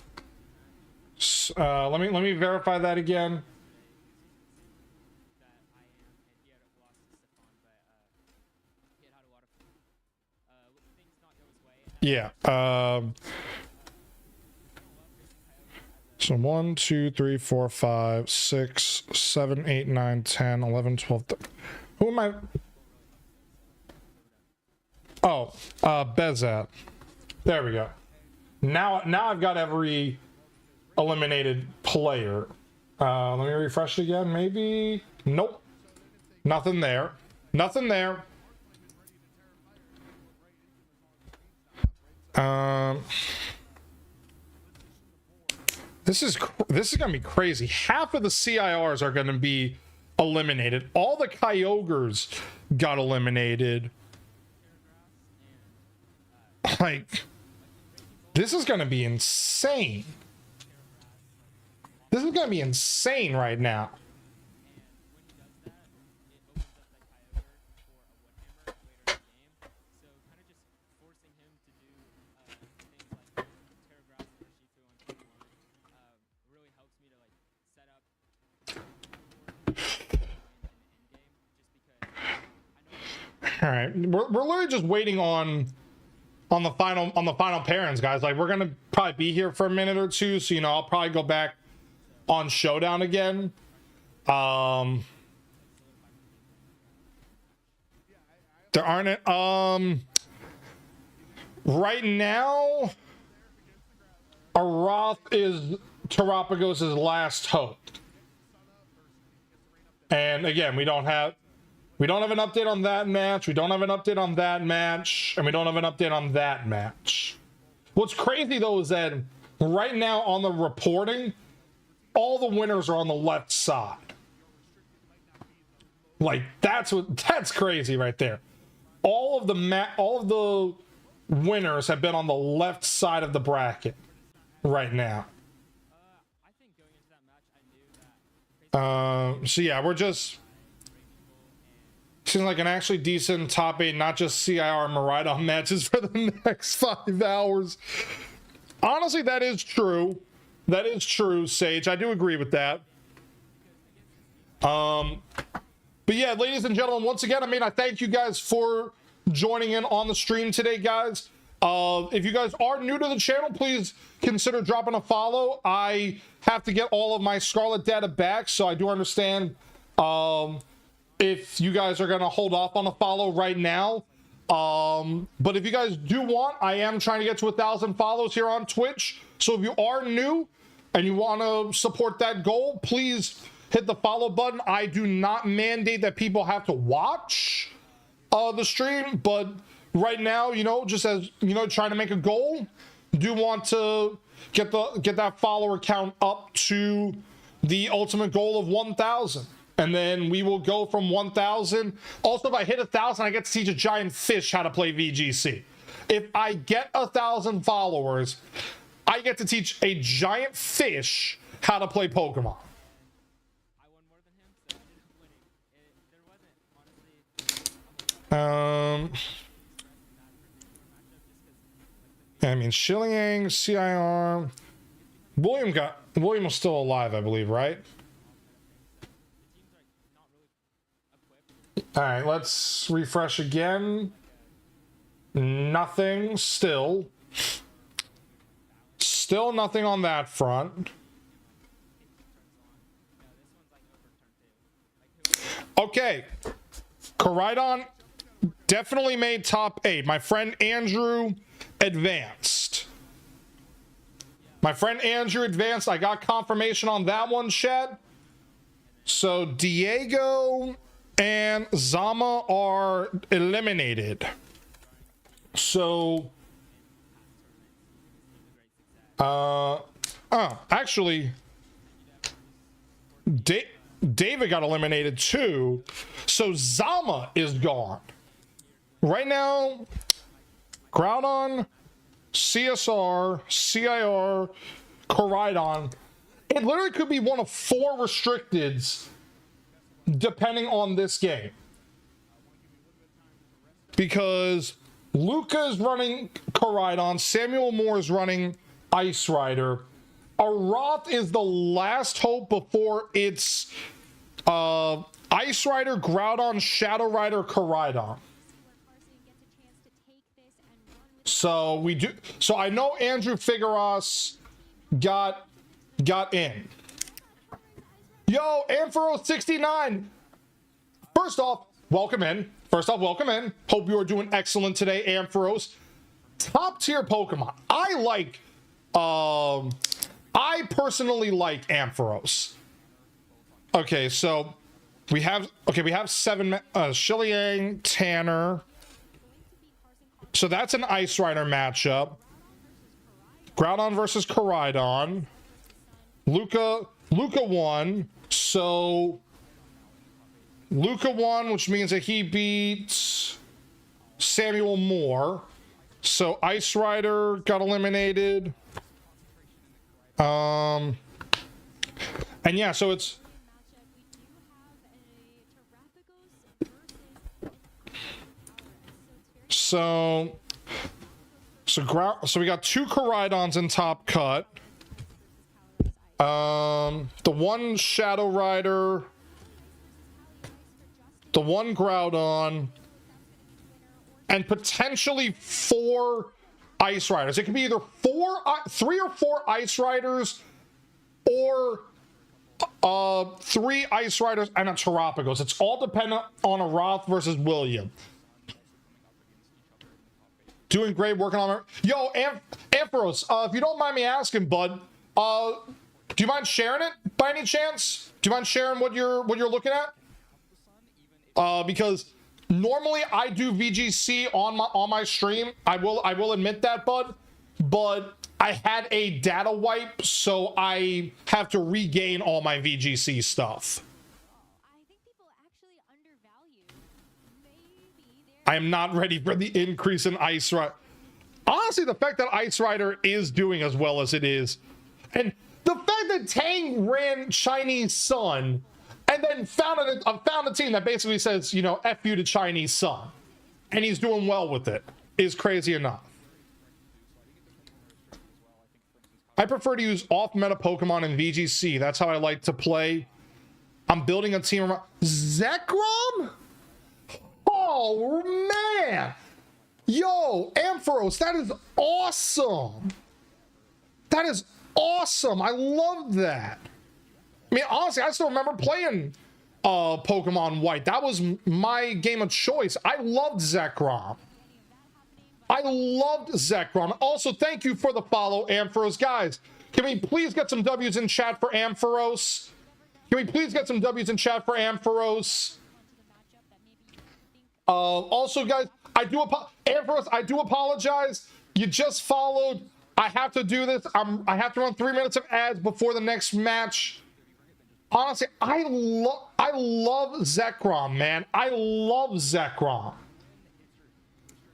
Let me verify that again. Yeah. So 1, 2, 3, 4, 5, 6, 7, 8, 9, 10, 11, 12. Who am I? Oh, Bezat. There we go. Now I've got every eliminated player. Let me refresh it again, maybe. Nope. Nothing there. Nothing there. This is gonna be crazy. Half of the CIRs are gonna be eliminated. All the Kyogres got eliminated. Like, this is gonna be insane. This is gonna be insane right now. All right, we're literally just waiting on the final pairings, guys. Like, we're gonna probably be here for a minute or two, so I'll probably go back on Showdown again. There aren't right now. Aroth is Terapagos' last hope, and again, we don't have an update on that match. We don't have an update on that match, and we don't have an update on that match. What's crazy though is that right now on the reporting, all the winners are on the left side. Like, that's crazy right there. All of the winners have been on the left side of the bracket right now. So yeah, we're just seems like an actually decent top 8, not just CIR and Maridon matches for the next 5 hours. Honestly, that is true. That is true, Sage. I do agree with that. But yeah, ladies and gentlemen, once again, I thank you guys for joining in on the stream today, guys. If you guys are new to the channel, please consider dropping a follow. I have to get all of my Scarlet data back, so I do understand if you guys are going to hold off on a follow right now. But if you guys do want, I am trying to get to 1,000 follows here on Twitch. So if you are new and you want to support that goal, please hit the follow button. I do not mandate that people have to watch the stream, but right now, just as trying to make a goal, do want to get that follower count up to the ultimate goal of 1,000. And then we will go from 1,000. Also, if I hit 1,000, I get to teach a giant fish how to play VGC. If I get 1,000 followers, I get to teach a giant fish how to play Pokemon. Shilliang, CIR. William was still alive, I believe, right? All right, let's refresh again. Nothing, still nothing on that front. Okay, KORAIDON definitely made top 8. My friend Andrew advanced. My friend Andrew advanced. I got confirmation on that one, chat. So Diego and Zama are eliminated. So actually David got eliminated too. So Zama is gone. Right now, Groudon, CSR, CIR, KORAIDON. It literally could be one of 4 restricteds depending on this game. Because Luca is running KORAIDON, Samuel Moore is running Ice Rider. Arath is the last hope before it's Ice Rider, Groudon, Shadow Rider, KORAIDON. So we do. So I know Andrew Figueras got in. Yo, Amphero69. First off, welcome in. Hope you are doing excellent today, Ampharos. Top tier Pokemon. I personally like Ampharos. Okay, so we have 7 Shiliang, Tanner. So that's an Ice Rider matchup. Groudon versus KORAIDON. Luca won. So Luca won, which means that he beats Samuel Moore. So Ice Rider got eliminated. And yeah, so it's so we got 2 KORAIDONs in top cut. The one Shadow Rider, the one Groudon, and potentially 4 Ice Riders. It could be either 3 or 4 Ice Riders, or 3 Ice Riders and a Terapagos. It's all dependent on Arath versus William. Doing great, working on it. Yo, Ampharos, if you don't mind me asking, bud, do you mind sharing it by any chance? Do you mind sharing what you're looking at? Because normally I do VGC on my stream. I will admit that, bud. But I had a data wipe, so I have to regain all my VGC stuff. I think people actually undervalue. I am not ready for the increase in Ice Rider. Honestly, the fact that Ice Rider is doing as well as it is, and the fact that Tang ran Chinese Sun and then found a team that basically says, you know, F you to Chinese Sun, and he's doing well with it, is crazy enough. I prefer to use off-meta Pokemon in VGC. That's how I like to play. I'm building a team around Zekrom? Oh, man. Yo, Ampharos, that is awesome. That is awesome. I love that. I mean, honestly, I still remember playing Pokemon White. That was my game of choice. I loved Zekrom. Also, thank you for the follow, Ampharos. Guys, can we please get some W's in chat for Ampharos? Also, guys, Ampharos, I do apologize. You just followed. I have to do this. I have to run 3 minutes of ads before the next match. Honestly, I love Zekrom, man. I love Zekrom.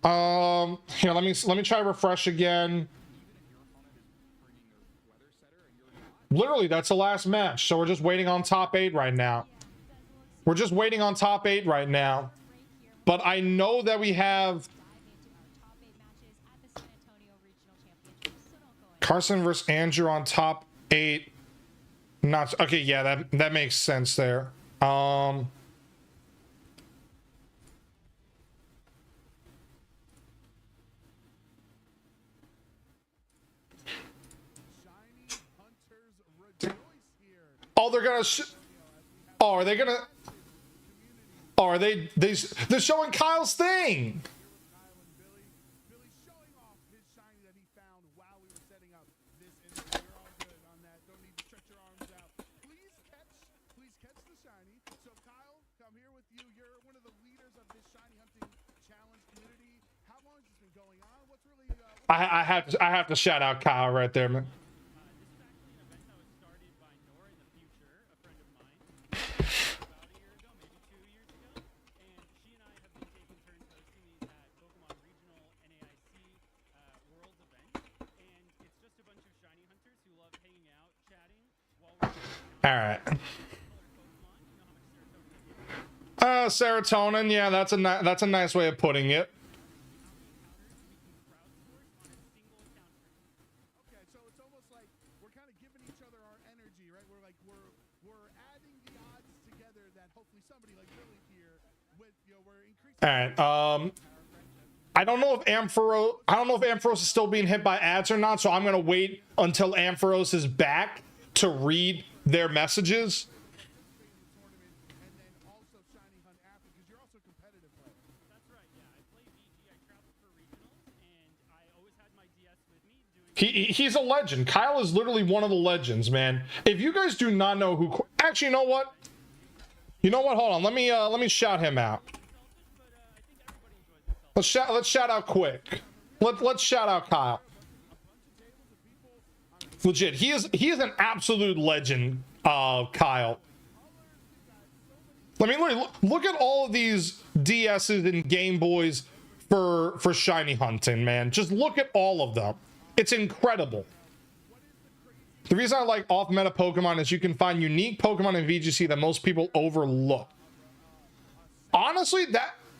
Here, let me try to refresh again. Literally, that's the last match. So we're just waiting on top 8 right now. But I know that we have Carson versus Andrew on top 8. Not okay, yeah, that makes sense there. Oh, they're gonna. Oh, are they gonna? Oh, are they? They're showing Kyle's thing. Billy showing off his shiny that he found while we were setting up this. I have to shout out Kyle right there, man. All right. Serotonin. Yeah, that's a nice way of putting it. Okay, so it's almost like we're kind of giving each other our energy, right? We're like we're adding the odds together that hopefully somebody like Billy here with we're increasing. All right. I don't know if Ampharos is still being hit by ads or not, so I'm gonna wait until Ampharos is back to read their messages. And then also Shiny Hunt after, because you're also a competitive player. That's right, yeah. I play VG, I travel for regionals, and I always had my DS with me doing... He's a legend. Kyle is literally one of the legends, man. If you guys do not know who... Actually, you know what? You know what? Hold on. Let me shout him out. Let's shout out quick. Let's shout out Kyle. Legit, he is an absolute legend, Kyle. Look at all of these DSs and Game Boys for shiny hunting, man. Just look at all of them. It's incredible. The reason I like off-meta Pokemon is you can find unique Pokemon in VGC that most people overlook. Honestly,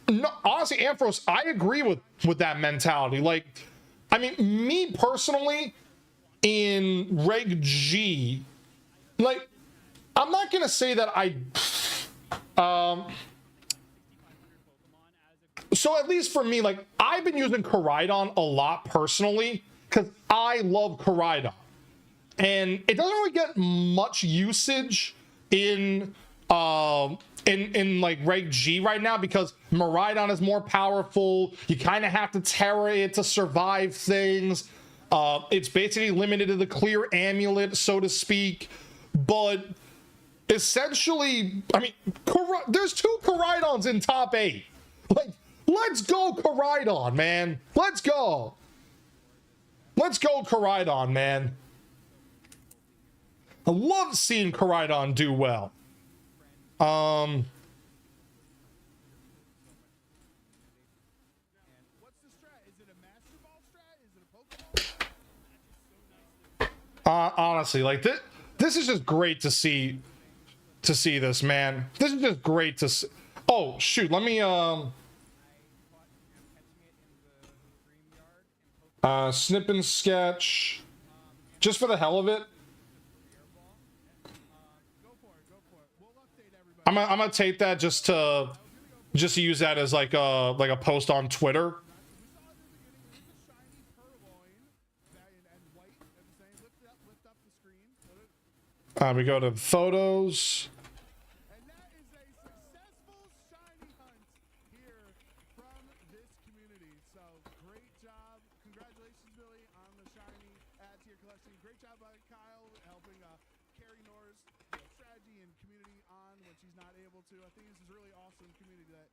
Ampharos, I agree with that mentality. Like, I mean, me personally, in Reg G, like, I'm not gonna say that so at least for me, like, I've been using KORAIDON a lot personally because I love KORAIDON, and it doesn't really get much usage in like Reg G right now because Miraidon is more powerful. You kind of have to Terra it to survive things. It's basically limited to the clear amulet, so to speak. But essentially, I mean, there's 2 KORAIDONs in top 8. Like, let's go KORAIDON, man. Let's go. Let's go KORAIDON, man. I love seeing KORAIDON do well. What's the strat? Is it a Master Ball strat? Is it a Pokeball? Honestly, like this is just great to see this, man. This is just great to see. Oh shoot, let me snip and sketch just for the hell of it. I'm gonna take that just to use that as like a post on Twitter. We go to photos. And that is a successful shiny hunt here from this community. So great job. Congratulations, Billy, on the shiny add to your collection. Great job by Kyle helping carry Nora's strategy and community on when she's not able to. I think this is really awesome community that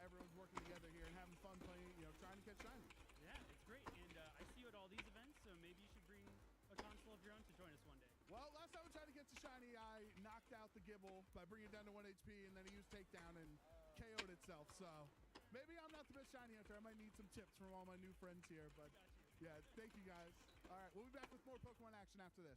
everyone's working together here and having fun playing, trying to catch shiny. Yeah, it's great, and I see you at all these events, so maybe you should bring a console of your own to join us one day. Well, last time we tried to get to shiny, I knocked out the Gibble by bringing it down to 1 HP, and then he used takedown and KO'd itself. So maybe I'm not the best shiny hunter. I might need some tips from all my new friends here. But yeah, thank you guys. All right, we'll be back with more Pokemon action after this.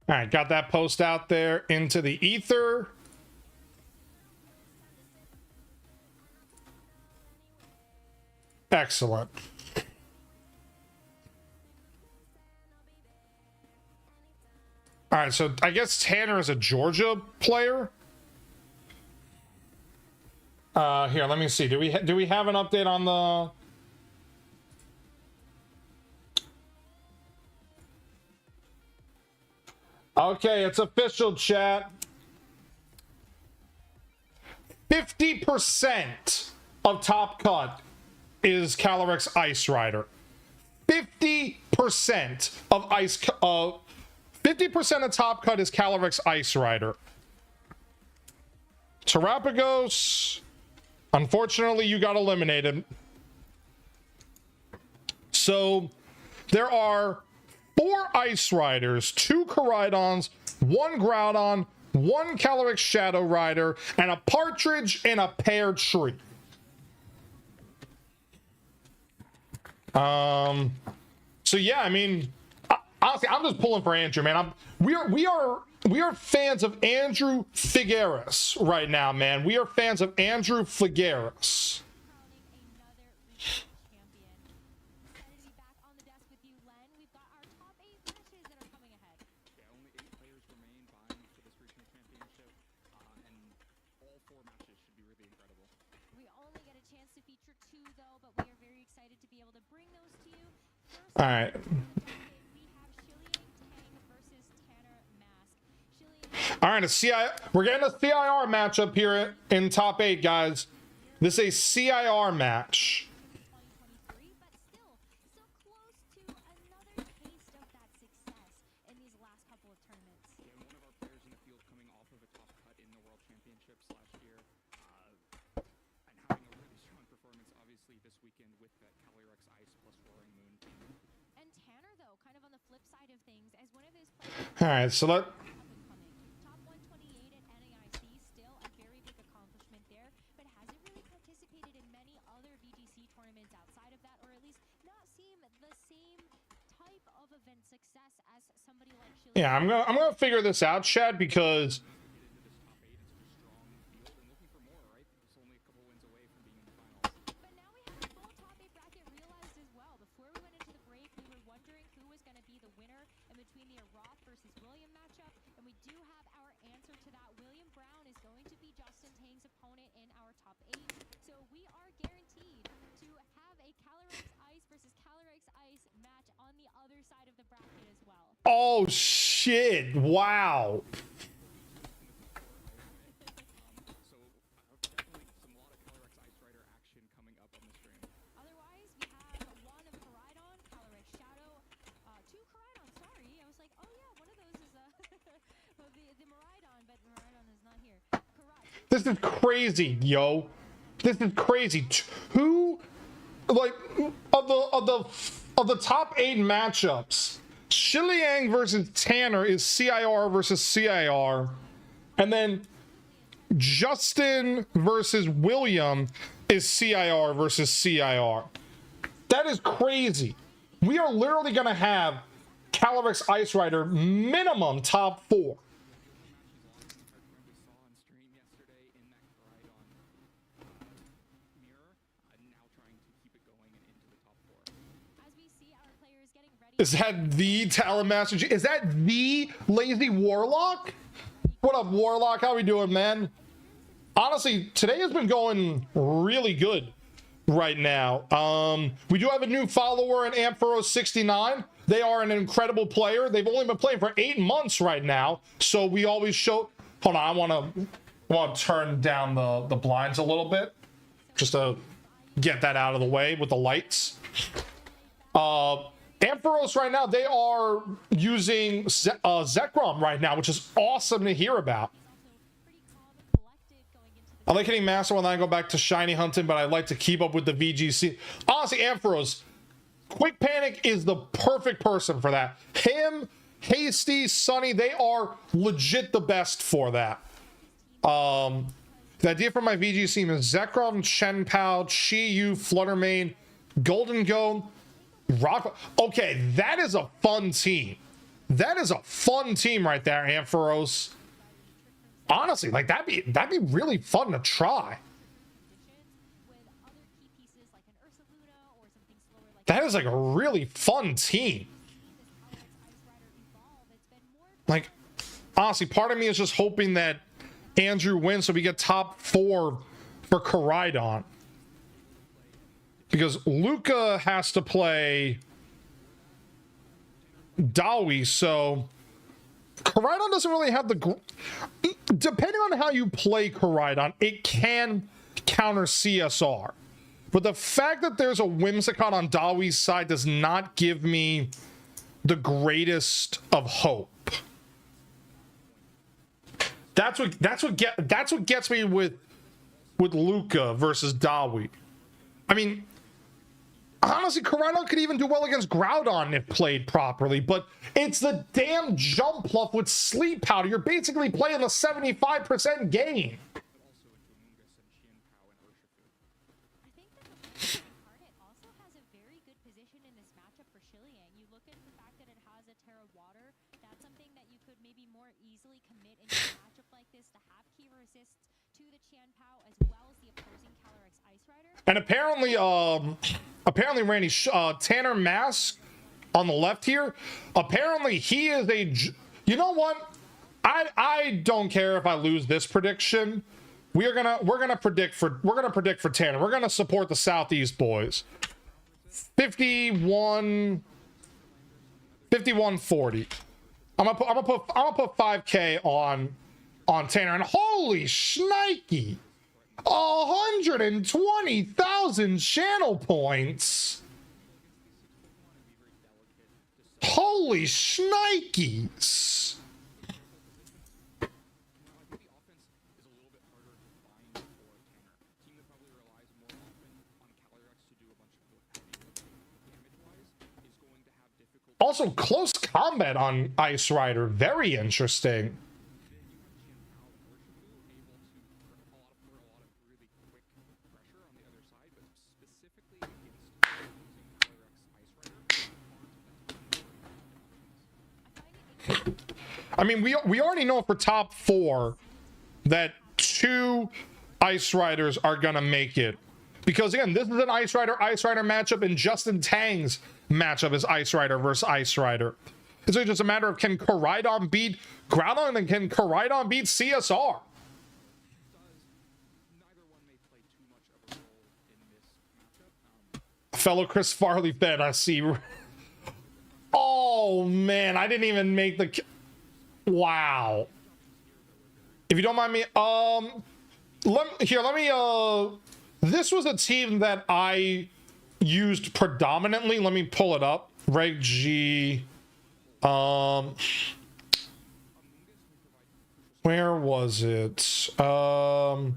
All right, got that post out there into the ether. Excellent. All right, so I guess Tanner is a Georgia player. Here, let me see. Do we have an update on the? Okay, it's official, chat. 50% of Top Cut is Calyrex Ice Rider. 50% of 50% of top cut is Calyrex Ice Rider. Terapagos, unfortunately, you got eliminated. So there are 4 Ice Riders, 2 Koraidons, 1 Groudon, 1 Calyrex Shadow Rider, and a Partridge in a pear tree. So yeah, I mean, honestly, I'm just pulling for Andrew, man. We are fans of Andrew Figueres right now, man. We are fans of Andrew Figueres. All right. All right, we're getting a CIR matchup here in top 8, guys. This is a CIR match. All right, so let. Top 128 at NAIC, still a very big accomplishment there, but hasn't really participated in many other VGC tournaments outside of that, or at least not seen the same type of event success as somebody like Shilly. Yeah, I'm gonna figure this out, Chad, because. But now we have a full top 8 bracket realized as well. Before we went into the break, we were wondering who was going to be the winner in between the Roth versus William matchup, and we do have our answer to that. William Brown is going to be Justin Tang's opponent in our top 8, so we are guaranteed to have a Calyrex Ice versus Calyrex Ice match on the other side of the bracket as well. Oh shit! Wow. Otherwise, we have one of Koraidon, Calyrex Shadow, 2 Koraidon, sorry. I was like, oh yeah, one of those is the Miraidon, but Miraidon is not here. This is crazy, yo. This is crazy. Who, like, of the top 8 matchups, Shiliang versus Tanner is CIR versus CIR, and then Justin versus William is CIR versus CIR. That is crazy. We are literally gonna have Calyrex Ice Rider minimum top 4. Is that the TalonMasterJ? Is that the Lazy Warlock? What up, Warlock? How we doing, man? Honestly, today has been going really good right now. We do have a new follower in Ampharos69. They are an incredible player. They've only been playing for 8 months right now, so we always show. Hold on, I want to turn down the blinds a little bit just to get that out of the way with the lights. Ampharos right now, they are using Zekrom right now, which is awesome to hear about. I like hitting Master when I go back to shiny hunting, but I like to keep up with the VGC. Honestly, Ampharos, Quick Panic is the perfect person for that. Him, Hasty, Sunny, they are legit the best for that. The idea for my VGC is Zekrom, Shenpao, Chi-Yu, Fluttermane, Golden Go, Rock. Okay, that is a fun team. That is a fun team right there, Ampharos. Honestly, like that'd be really fun to try. That is like a really fun team. Like, honestly, part of me is just hoping that Andrew wins so we get top 4 for Koraidon. Because Luca has to play Dawi, so Koraidon doesn't really have the... Depending on how you play Koraidon, it can counter CSR. But the fact that there's a Whimsicott on Dawi's side does not give me the greatest of hope. That's what gets me with Luca versus Dawi. I mean, honestly, KORAIDON could even do well against Groudon if played properly, but it's the damn jump pluff with sleep powder. You're basically playing the 75% game. Incarnate also has a very good position in this matchup for Shiliang. You look at the fact that it has a Terra Water, that's something that you could maybe more easily commit into a matchup like this to have key resists to the Qianpao as well as the opposing Calyrex Ice Rider. And apparently, Randy, Tanner Mask on the left here, apparently he is you know what? I don't care if I lose this prediction. We're gonna predict for Tanner. We're gonna support the Southeast boys. 51-40. I'm gonna put 5K on Tanner, and holy shnikey, 120,000 channel points. Holy shnikes. Also, close combat on Ice Rider. Very interesting. I mean, we already know for top 4 that 2 Ice Riders are gonna make it. Because again, this is an Ice Rider matchup, and Justin Tang's matchup is Ice Rider versus Ice Rider. It's just a matter of, can KORAIDON beat Groudon, and can KORAIDON beat CSR? Fellow Chris Farley fan, I see. Oh man, I didn't even make the. Wow. If you don't mind me, let me. This was a team that I used predominantly. Let me pull it up. REG. Where was it? I'll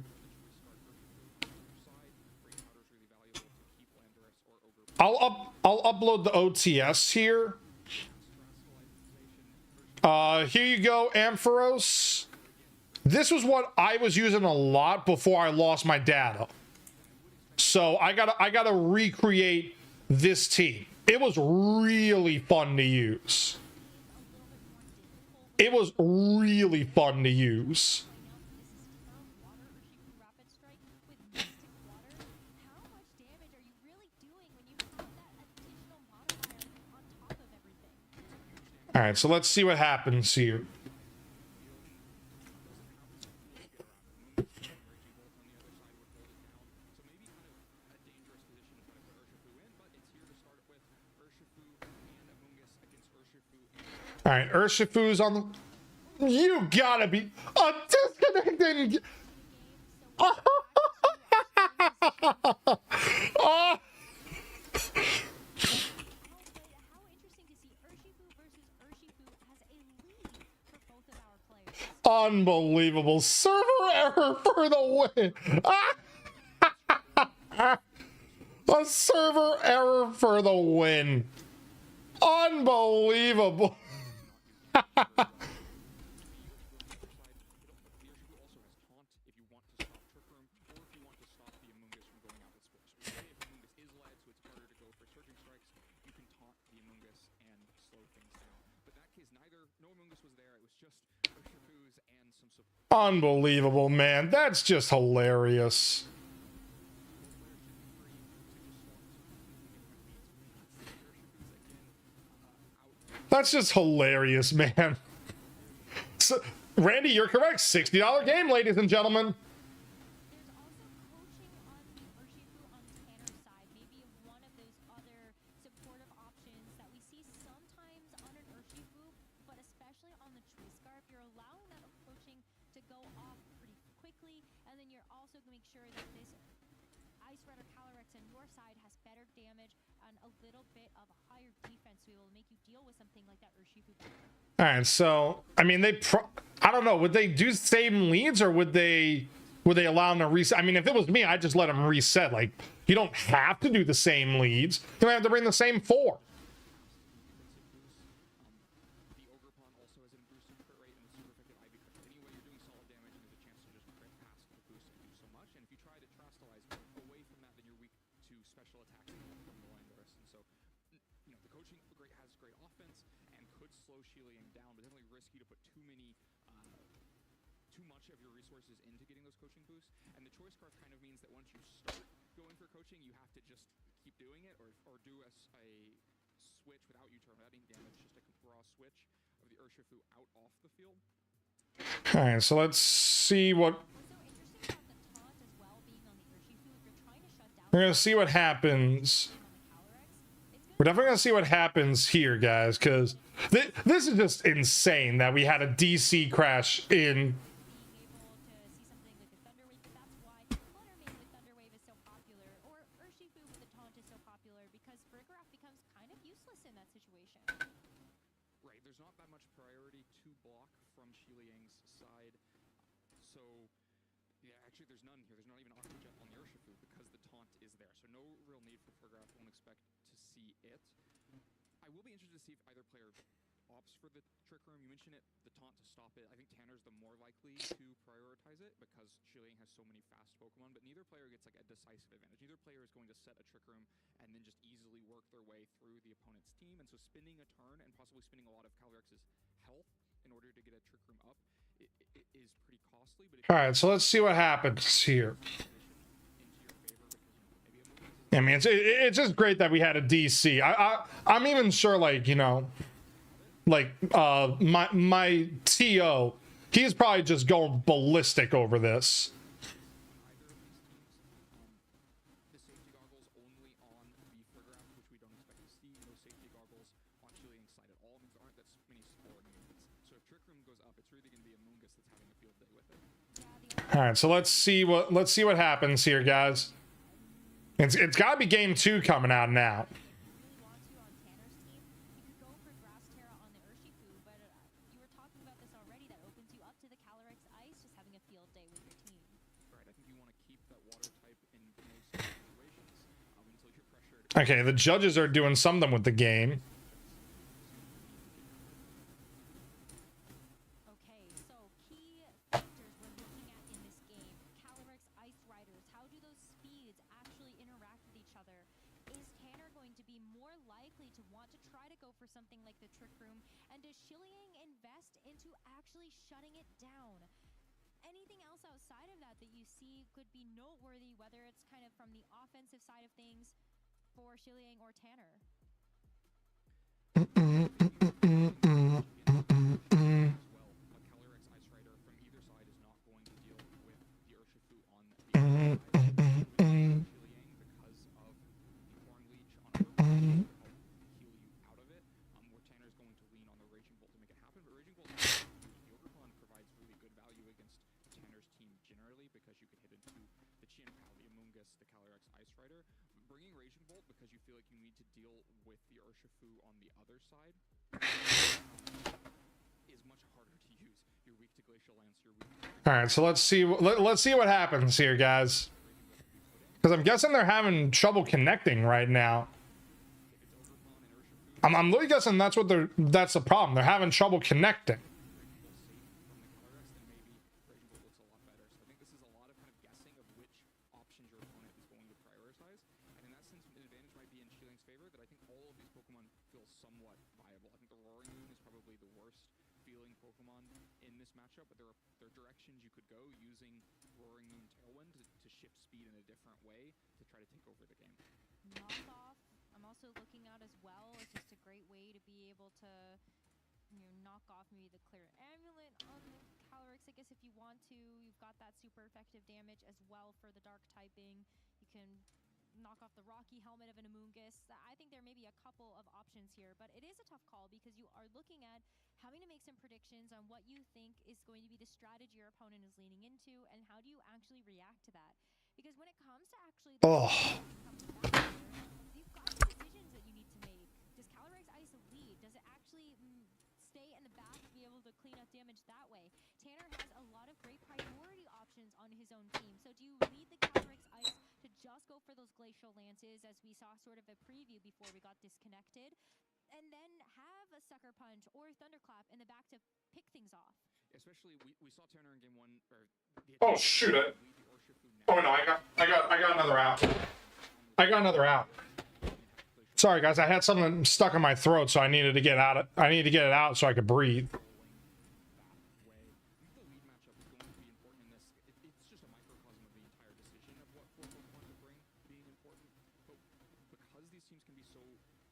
upload the OTS here. Here you go, Ampharos. This was what I was using a lot before I lost my data. So I gotta recreate this team. It was really fun to use. It was really fun to use. All right, so let's see what happens here. All right, Urshifu's on the. You gotta be a disconnecting. Oh. Unbelievable. Server error for the win. A server error for the win. Unbelievable. Unbelievable, man. That's just hilarious. That's just hilarious, man. So, Randy, you're correct. $60 game, ladies and gentlemen. All right, so I mean, I don't know. Would they do same leads, or would they allow them to reset? I mean, if it was me, I'd just let them reset. Like, you don't have to do the same leads. You don't have to bring the same 4. The Ogre Pawn also has an boosted crit rate and a super effective Ivy crit. Anyway, you're doing solid damage and there's a chance to just crit past the boost and do so much. And if you try to Trastalize away from that, then you're weak to special attacks from the Landorus. And so, you know, the coaching has great offense and could slow Shiliang down, but definitely risky to put too much of your resources into getting those coaching boosts. And the choice scarf kind of means that once you start going for coaching, you have to just keep doing it, or do a switch without U-turn, without any damage, just a raw switch of the Urshifu out off the field. All right, so let's see what we're gonna see what happens. We're definitely gonna see what happens here, guys, because this is just insane that we had a DC crash in. Right, there's not that much priority to block from Shiliang's side, so yeah, actually there's none here. There's not even Aqua Jet on the Urshifu because the taunt is there, so no real need for Frograph. Won't expect to see it. I will be interested to see if either player opts for the Trick Room. You mentioned it, the taunt to stop it. I think Tanner's the more likely to prioritize it because Shiliang has so many fast Pokemon, but neither player gets like a decisive advantage. Neither player is going to set a Trick Room and then just easily work their way through the opponent's team, and so spending a turn and possibly spending a lot of Calyrex's health in order to get a Trick Room up is pretty costly. But All right, so let's see what happens here. I mean, it's just great that we had a DC. I'm even sure, like, you know, like my TO, he's probably just going ballistic over this. The safety goggles only on the Frograph, which we don't expect to see. No safety goggles on Shiliang's side at all. Means there aren't that many support units. So if Trick Room goes up, it's really going to be a Mungus that's having a field day with it. All right, so let's see what happens here, guys. It's got to be game 2 coming out now. Okay, the judges are doing something with the game. Okay, so key factors we're looking at in this game: Calyrex, Ice Riders. How do those speeds actually interact with each other? Is Tanner going to be more likely to want to try to go for something like the Trick Room? And does Shiliang invest into actually shutting it down? Anything else outside of that that you see could be noteworthy, whether it's kind of from the offensive side of things for Shiliang or Tanner? Well, a Calyrex Ice Rider from either side is not going to deal with the Urshifu on the other side. Shiliang, because of the Horn Leech on her to help heal you out of it, where Tanner's going to lean on the Raging Bolt to make it happen. But Raging Bolt, the Ogre Pawn provides really good value against Tanner's team generally because you can hit into the Chien-Pao, the Amoonguss, the Calyrex Ice Rider. Bringing Raging Bolt because you feel like you need to deal with the Urshifu on the other side is much harder to use. You're weak to Glacial Lance. You're weak to... All right, so let's see what happens here, guys. Because I'm guessing they're having trouble connecting right now. I'm really guessing that's the problem. They're having trouble connecting. But there are directions you could go using Roaring Moon Tailwind to shift speed in a different way to try to take over the game. Knock off, I'm also looking out as well. It's just a great way to be able to, you know, knock off maybe the Clear Amulet on the Calyrex. I guess if you want to, you've got that super effective damage as well for the dark typing. You can knock off the Rocky Helmet of an Amoonguss. I think there may be a couple of options here, but it is a tough call because you are looking at having to make some predictions on what you think is going to be the strategy your opponent is leaning into, and how do you actually react to that? Because when it comes to actually you've got decisions that you need to make. Does Calyrex Ice lead? Does it actually stay in the back to be able to clean up damage that way. Tanner has a lot of great priority options on his own team. So do you lead the Calyrex Ice to just go for those Glacial Lances, as we saw sort of a preview before we got disconnected, and then have a Sucker Punch or Thunderclap in the back to pick things off? Especially, we saw Tanner in game one, or Oh shoot it! Oh no, I got another out. I got another out. Sorry guys, I had something stuck in my throat, so I needed to get out. I needed to get it out so I could breathe. the lead matchup is going to be important in this. It's just a microcosm of the entire decision of what four Pokemon to bring being important. But because these teams can be so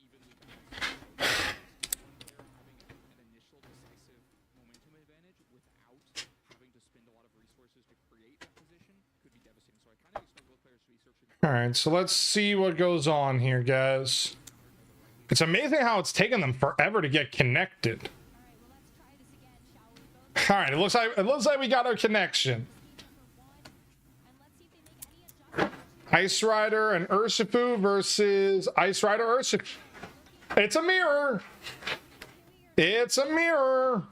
evenly balanced, they're having an initial decisive momentum advantage without having to spend a lot of resources to create that position could be devastating. So I kind of expect both players to be searching. All right, so let's see what goes on here, guys. It's amazing how it's taken them forever to get connected. All right, it looks like we got our connection. Ice Rider and Urshifu versus Ice Rider Urshifu. It's a mirror. It's a mirror.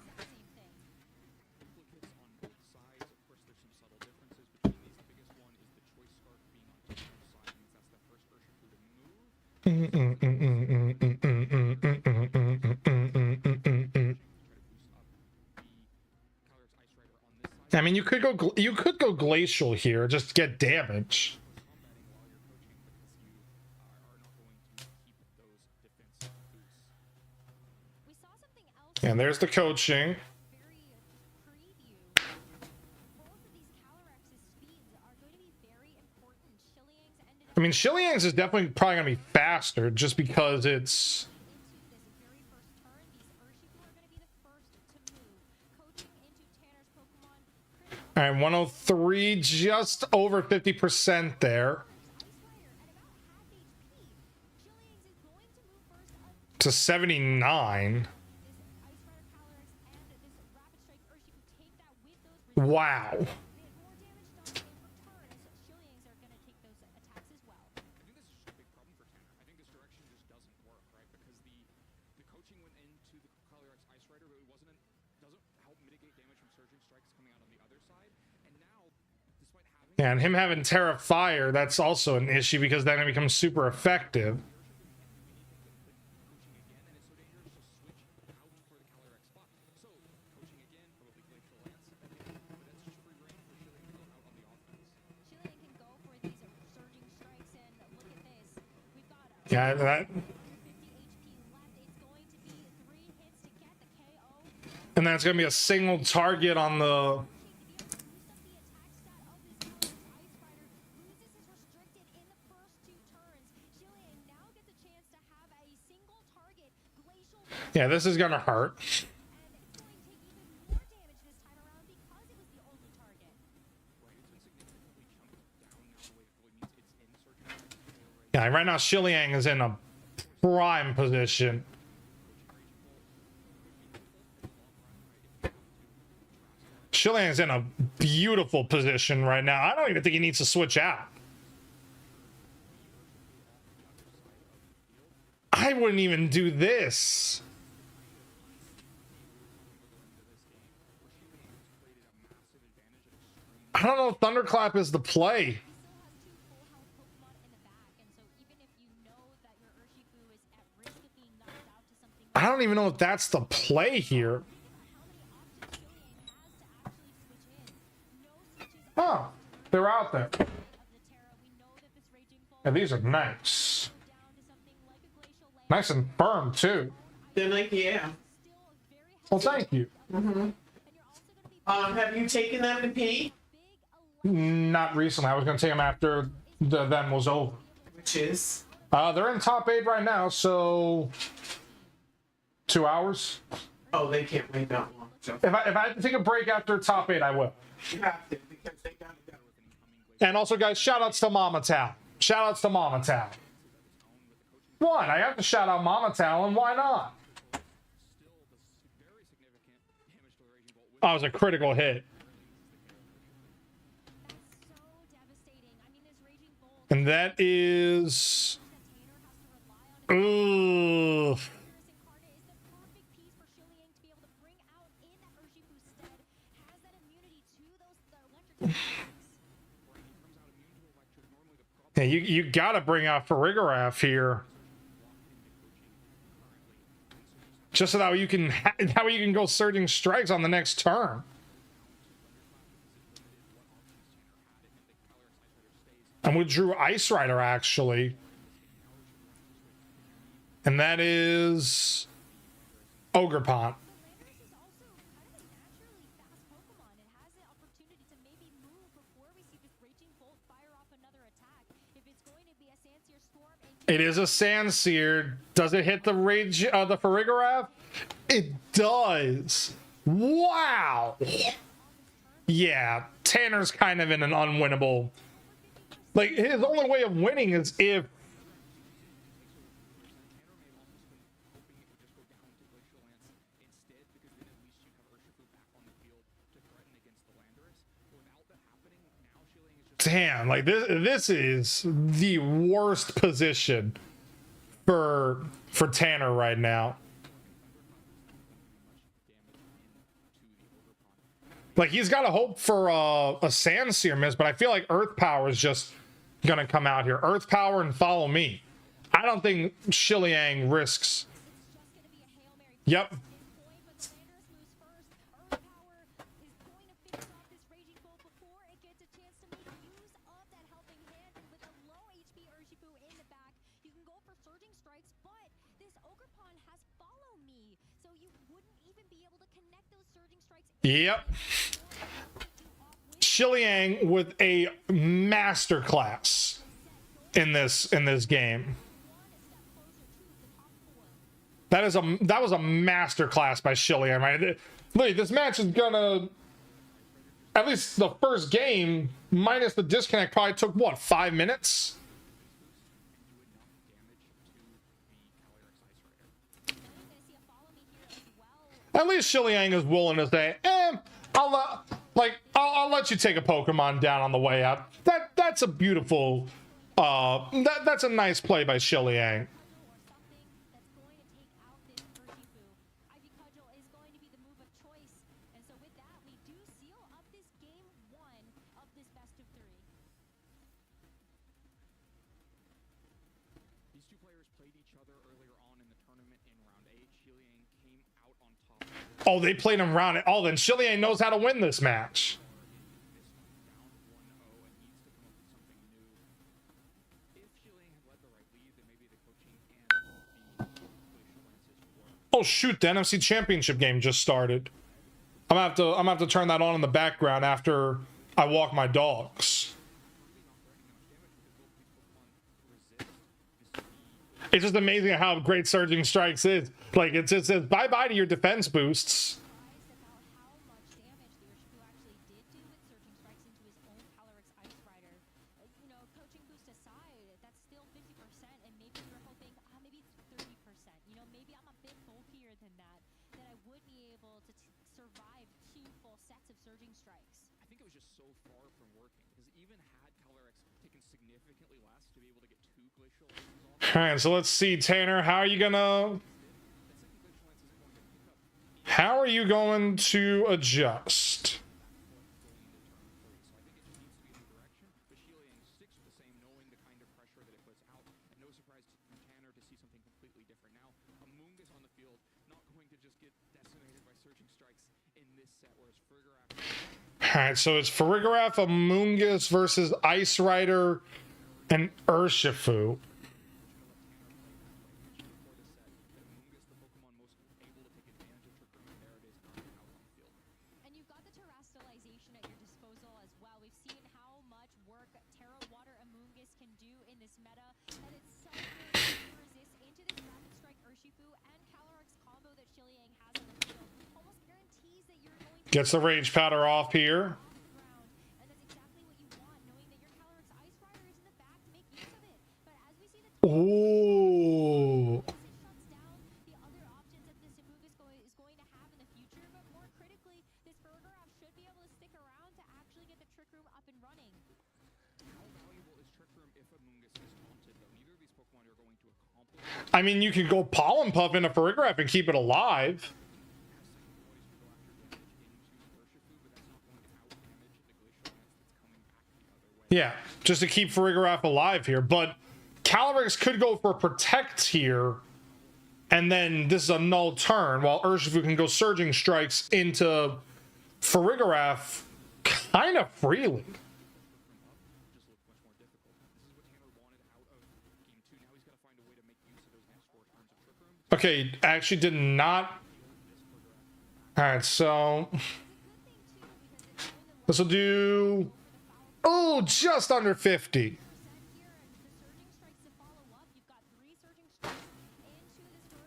I mean, you could go glacial here, just get damage. And there's the coaching. I mean, Shiliang's is definitely probably gonna be faster just because it's. All right, 103, just over 50% there. To 79. Wow. Yeah, and him having Terra Fire, that's also an issue because then it becomes super effective. Yeah, that. And that's going to be a single target on the. Yeah, this is gonna hurt. Yeah, right now Shiliang is in a prime position. Shiliang is in a beautiful position right now. I don't even think he needs to switch out. I wouldn't even do this. I don't know if Thunderclap is the play. I don't even know if that's the play here. Oh, they're out there. And these are nice. Nice and firm, too. They're like, yeah. Well, thank you. Mm-hmm. Have you taken them to pee? Not recently. I was going to take them after the event was over. Which is? They're in top 8 right now, so 2 hours. Oh, they can't wait that long. So. If I had to take a break after top 8, I will. You have to, because they gotta go. And also, guys, shout outs to Mama Town. Shout outs to Mama Town. What? I have to shout out Mama Town, why not? Oh, it was a critical hit. And that is... Ooh. Yeah, you gotta bring out Farigarath here. Just so that way you can that way you can go surging strikes on the next turn. And we drew Ice Rider actually. And that is Ogre Pond. Landorus is also kind of a naturally fast Pokemon. It has the opportunity to maybe move before we see this Raging Bolt fire off another attack. If it's going to be a Sandsear Storm and It is a Sandsear. Does it hit the Rage the Farigarath? It does. Wow. Yeah, Tanner's kind of in an unwinnable. Like, his only way of winning is if damn, like this is the worst position for Tanner right now. Like, he's got to hope for a Sandsear miss, but I feel like Earth Power is just gonna come out here. Earth Power and Follow Me. I don't think Shiliang risks. Yep. Yep. Shiliang with a masterclass in this game. That was a masterclass by Shiliang, right? Look, this match is gonna, at least the first game minus the disconnect, probably took what, 5 minutes? At least Shiliang is willing to say, I'll let you take a Pokemon down on the way out. That's a beautiful, that's a nice play by Shiliang. Oh, they played him round. Oh, then Shiliang knows how to win this match. Oh shoot, the NFC Championship game just started. I'm gonna have to turn that on in the background after I walk my dogs. It's just amazing how great Surging Strikes is. Like, it just says bye-bye to your defense boosts. All right, so let's see, Tanner, how are you going to adjust? All right, so it's Farigarath, Amoonguss versus Ice Rider and Urshifu. Gets the Rage Powder off here. Ooh. I mean, you could go Pollen Puff into Farigarath and keep it alive. Yeah, just to keep Farigiraf alive here. But Calyrex could go for Protect here, and then this is a null turn, while Urshifu can go Surging Strikes into Farigiraf kind of freely. Okay, actually did not. Alright, so this will do, oh, just under 50.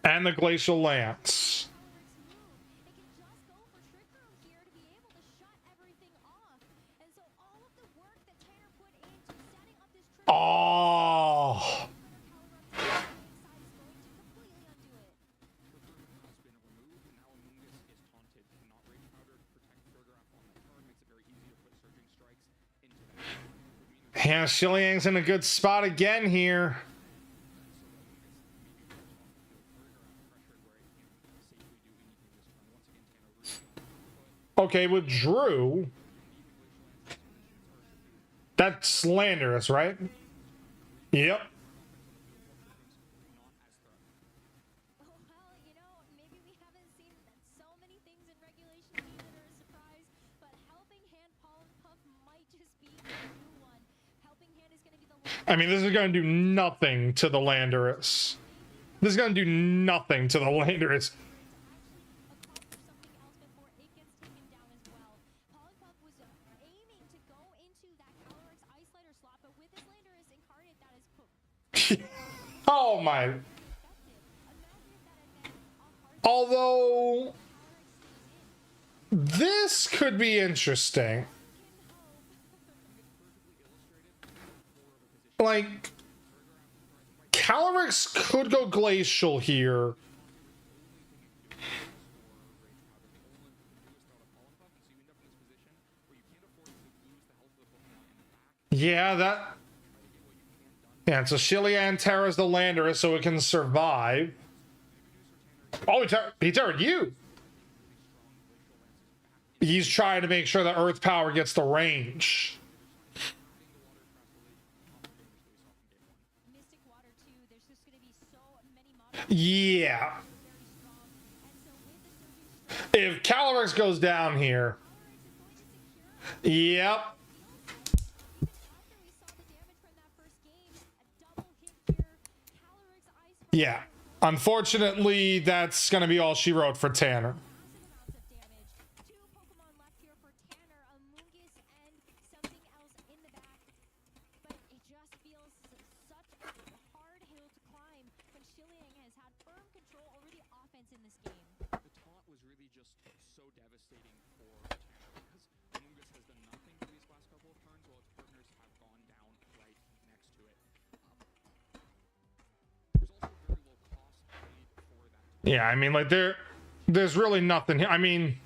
And the Glacial Lance. Oh. Yeah, Shiliang's in a good spot again here. Okay, with Drew, that's slanderous, right? Yep. Well, you know, maybe we haven't seen so many things in regulation that are a surprise, but Helping Hand Pollen Puff might just be the new one. Helping Hand is going to be the I mean, this is going to do nothing to the Landorus. This is going to do nothing to the Landorus. Oh my. Although this could be interesting. Like, Calyrex could go Glacial here. Yeah, that... Yeah, so Shilian Terra's the Landorus, so it can survive. Oh, he terrored you! He's trying to make sure that Earth Power gets the range. Yeah. If Calyrex goes down here... Yep. Yeah, unfortunately, that's going to be all she wrote for Tanner. Yeah, I mean, like, there's really nothing here. I mean,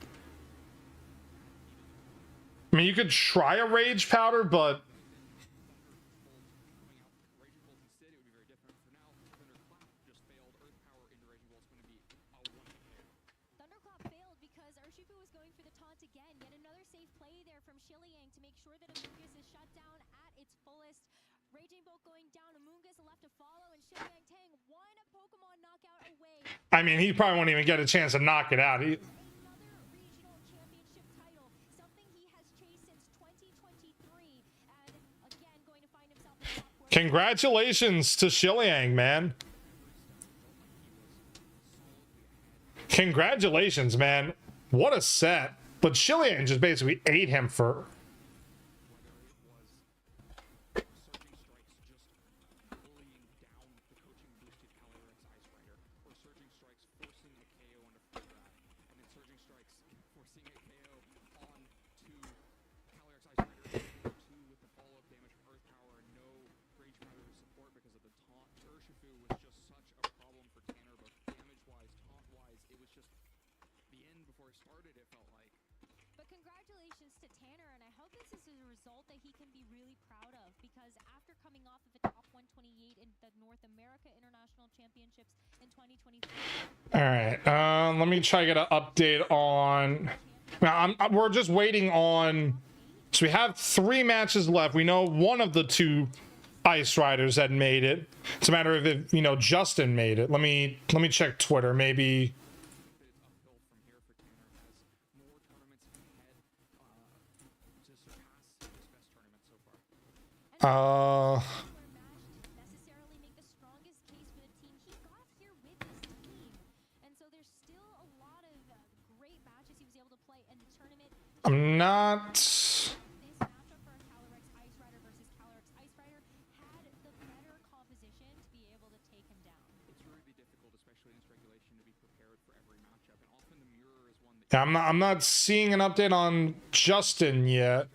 you could try a Rage Powder, but... Thunderclap failed because Urshifu was going for the taunt again. Yet another safe play there from Shiliang to make sure that Amoonguss is shut down at its fullest. Raging Bolt going down, Amoonguss left to follow, and Shiliang Tang one Pokemon knockout away. I mean, he probably won't even get a chance to knock it out. Another regional championship title, something he has chased since 2023, and again going to find himself in the top four. Congratulations to Shiliang, man. Congratulations, man. What a set. But Shiliang just basically ate him for... But congratulations to Tanner, and I hope this is a result that he can be really proud of, because after coming off of a top 128 in the North America International Championships in 2023. All right, let me try to get an update on... Now, we're just waiting on So we have 3 matches left. We know one of the 2 Ice Riders had made it. It's a matter of if, you know, Justin made it. Let me check Twitter. Maybe. Necessarily make the strongest case for the team. He got here with his team, and so there's still a lot of great matches he was able to play in the tournament. I'm not. This matchup for Calyrex Ice Rider versus Calyrex Ice Rider had the better composition to be able to take him down. It's really difficult, especially in this regulation, to be prepared for every matchup, and often the mirror is one that I'm not seeing an update on Justin yet.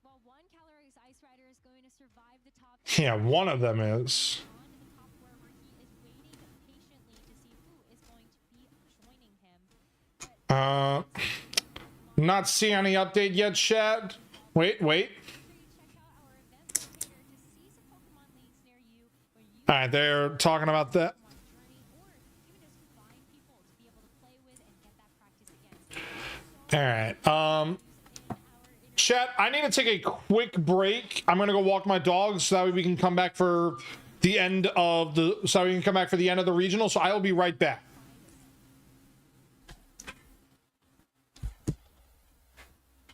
While one Calyrex Ice Rider is going to survive the top, Yeah, one of them is. on to the top where he is waiting patiently to see who is going to be joining him. Not seeing any update yet, chat. Wait. Check out our events locator to see some Pokemon leagues near you where you All right, they're talking about that. on journey, or even just find people to be able to play with and get that practice against. All right. Chat, I need to take a quick break. I'm gonna go walk my dogs so that way we can come back for the end of the regional. So I will be right back.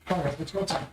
All right, let's go time.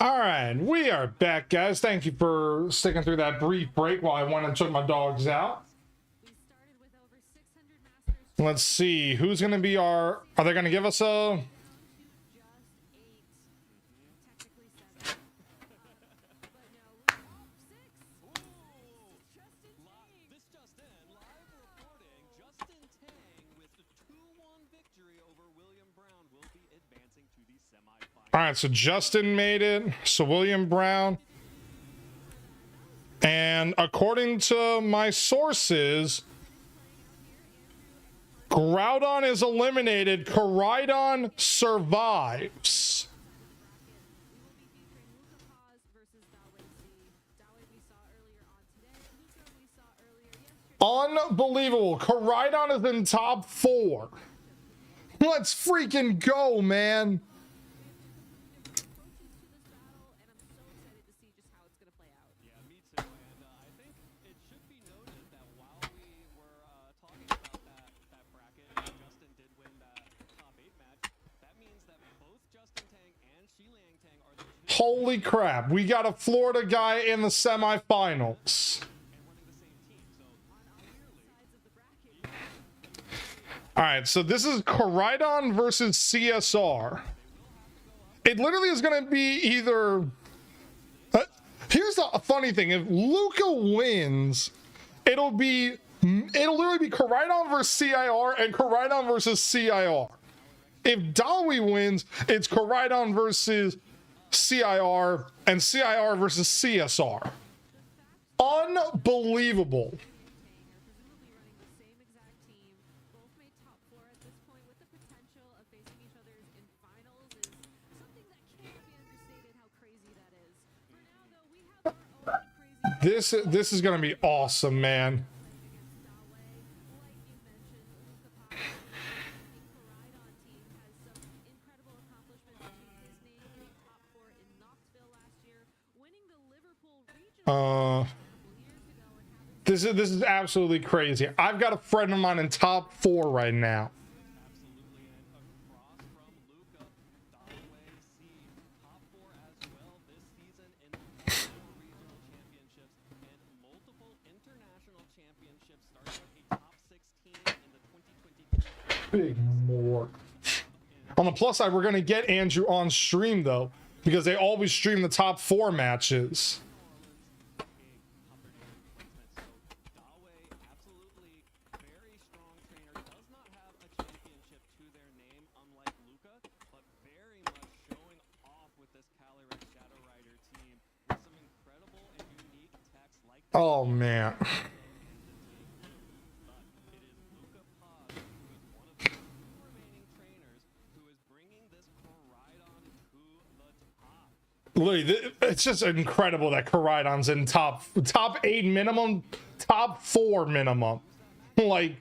All right, we are back, guys. Thank you for sticking through that brief break while I went and took my dogs out. Let's see who's going to be our. Are they going to give us a? All right, so Justin made it. So William Brown. And according to my sources, Groudon is eliminated. KORAIDON survives. Unbelievable. KORAIDON is in top 4. Let's freaking go, man. Holy crap, we got a Florida guy in the semifinals. All right, so this is KORAIDON versus CSR. It literally is going to be either... here's the funny thing. If Luca wins, it'll literally be KORAIDON versus CIR and KORAIDON versus CIR. If Dawi wins, it's KORAIDON versus CIR and CIR versus CSR. Unbelievable. This is gonna be awesome, man. This is absolutely crazy. I've got a friend of mine in top 4 right now. Big more. On the plus side, we're gonna get Andrew on stream though, because they always stream the top 4 matches. Oh man. Look, it's just incredible that KORAIDON's in top 8 minimum, top 4 minimum. Like,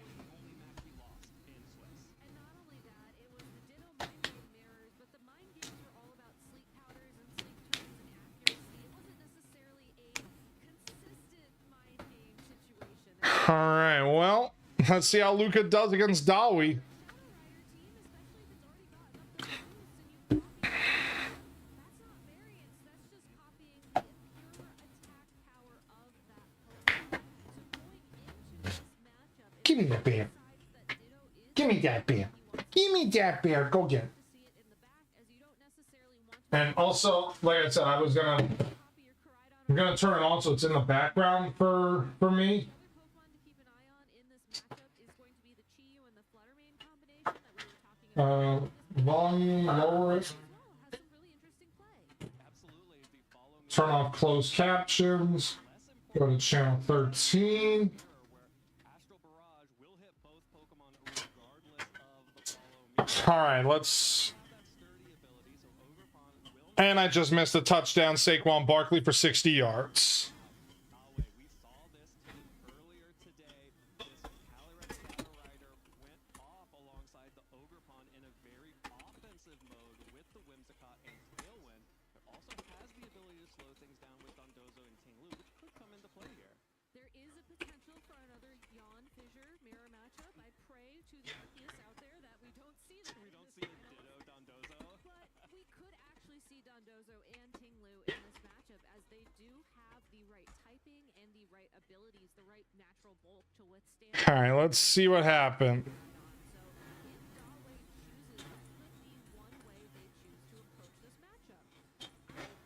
all right, well, let's see how Luca does against Dawi. Give me that bear. Give me that bear. Give me that bear. Go get it. And also, like I said, I'm gonna turn it on so it's in the background for me. Volume, lower it. Turn off closed captions. Go to channel 13. All right, let's. And I just missed a touchdown, Saquon Barkley for 60 yards. stand. All right, let's see what happened. So if Dawei chooses, this could be one way they choose to approach this matchup. I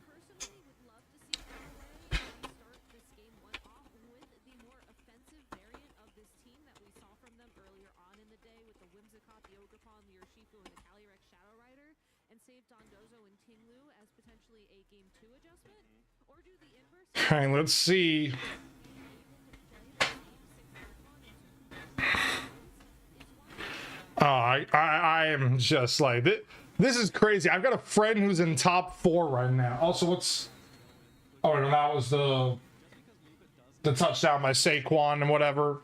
personally would love to see Dawei start this game one off with the more offensive variant of this team that we saw from them earlier on in the day with the Whimsicott, the Ogerpon, the Urshifu, and the Calyrex Shadow Rider, and save Dondozo and Tinglu as potentially a game 2 adjustment, or do the inverse. All right, let's see. Oh, I am just like this is crazy. I've got a friend who's in top 4 right now. Also, what's oh no, that was the touchdown by Saquon and whatever.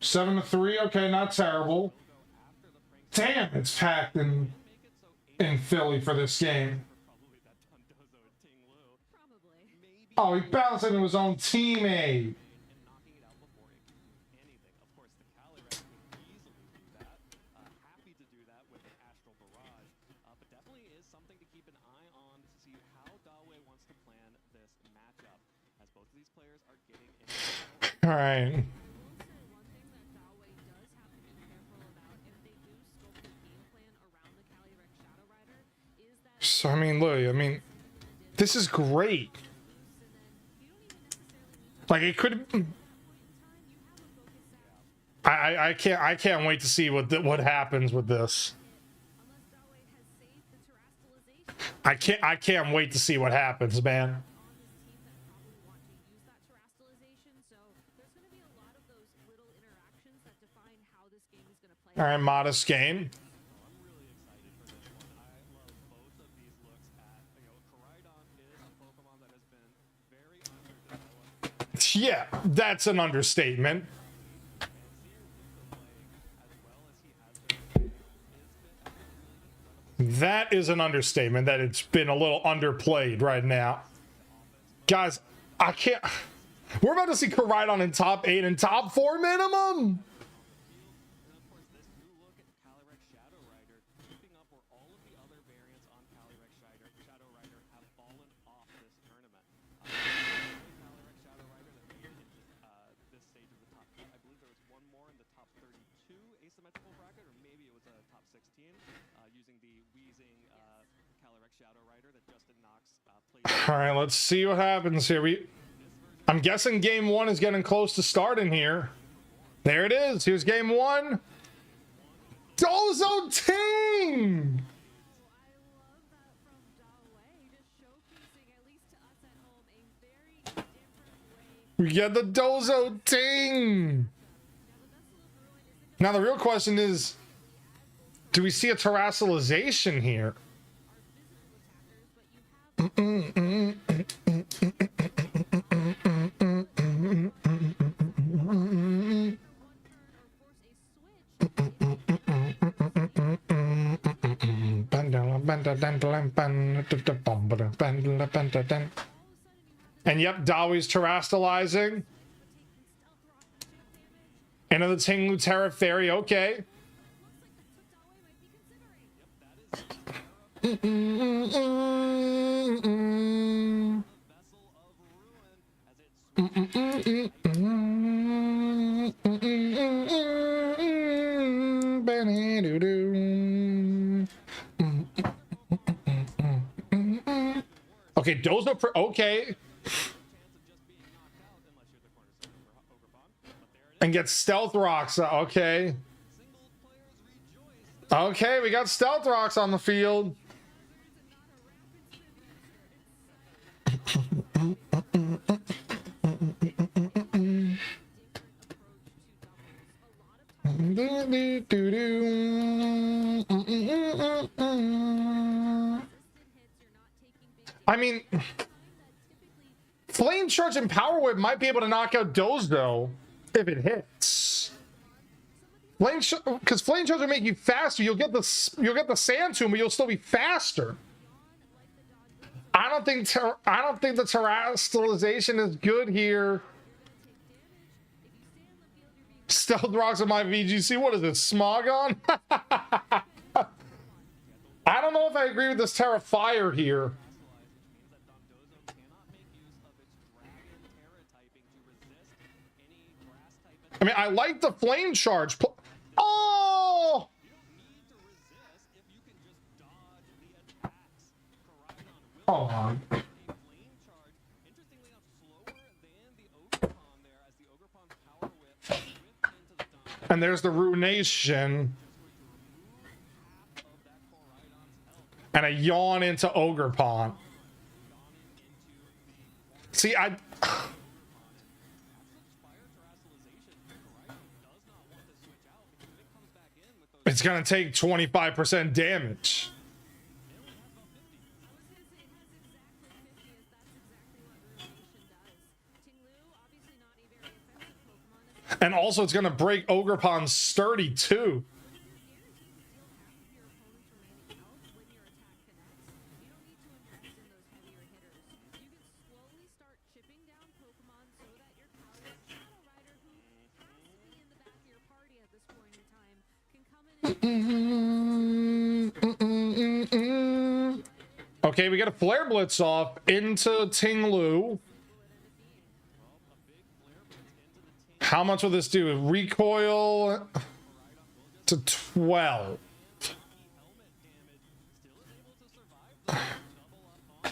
7-3. Okay, not terrible. Damn, it's packed in Philly for this game. Oh, he bounced into his own teammate. All right. One thing that Dawei does have to be careful about if they do scope the game plan around the Calyrex Shadow Rider is that So I mean, look, I mean, this is great. Like it could. I can't wait to see what happens with this. I can't wait to see what happens, man. All right, modest game. Yeah, that's an understatement. That is an understatement that it's been a little underplayed right now. Guys, I can't. We're about to see KORAIDON in top 8 and top 4 minimum. All right, let's see what happens here. I'm guessing game 1 is getting close to starting here. There it is. Here's game 1. Dozo Ting! We get the Dozo Ting! Now the real question is, do we see a terrestrialization here? And yep, Dawei's terrestrializing. Another Tinglu Terra Fairy, okay. Okay, Dozo, okay. And get Stealth Rocks, okay. Okay, we got Stealth Rocks on the field. I mean, Flame Charge and Power Whip might be able to knock out Dozo if it hits. Because Flame Charge will make you faster. You'll get the Sand Tomb, but you'll still be faster. I don't think the terrestrialization is good here. Stealth Rocks on my VGC. What is it? Smogon? I don't know if I agree with this Terra Fire here. I mean, I like the flame charge. Oh! Hold on. And there's the Ruination. And a yawn into Ogerpon. See, it's gonna take 25% damage. And also it's gonna break Ogerpon's sturdy too. Okay, we got a Flare Blitz off into Ting-Lu. How much will this do? Recoil to 12.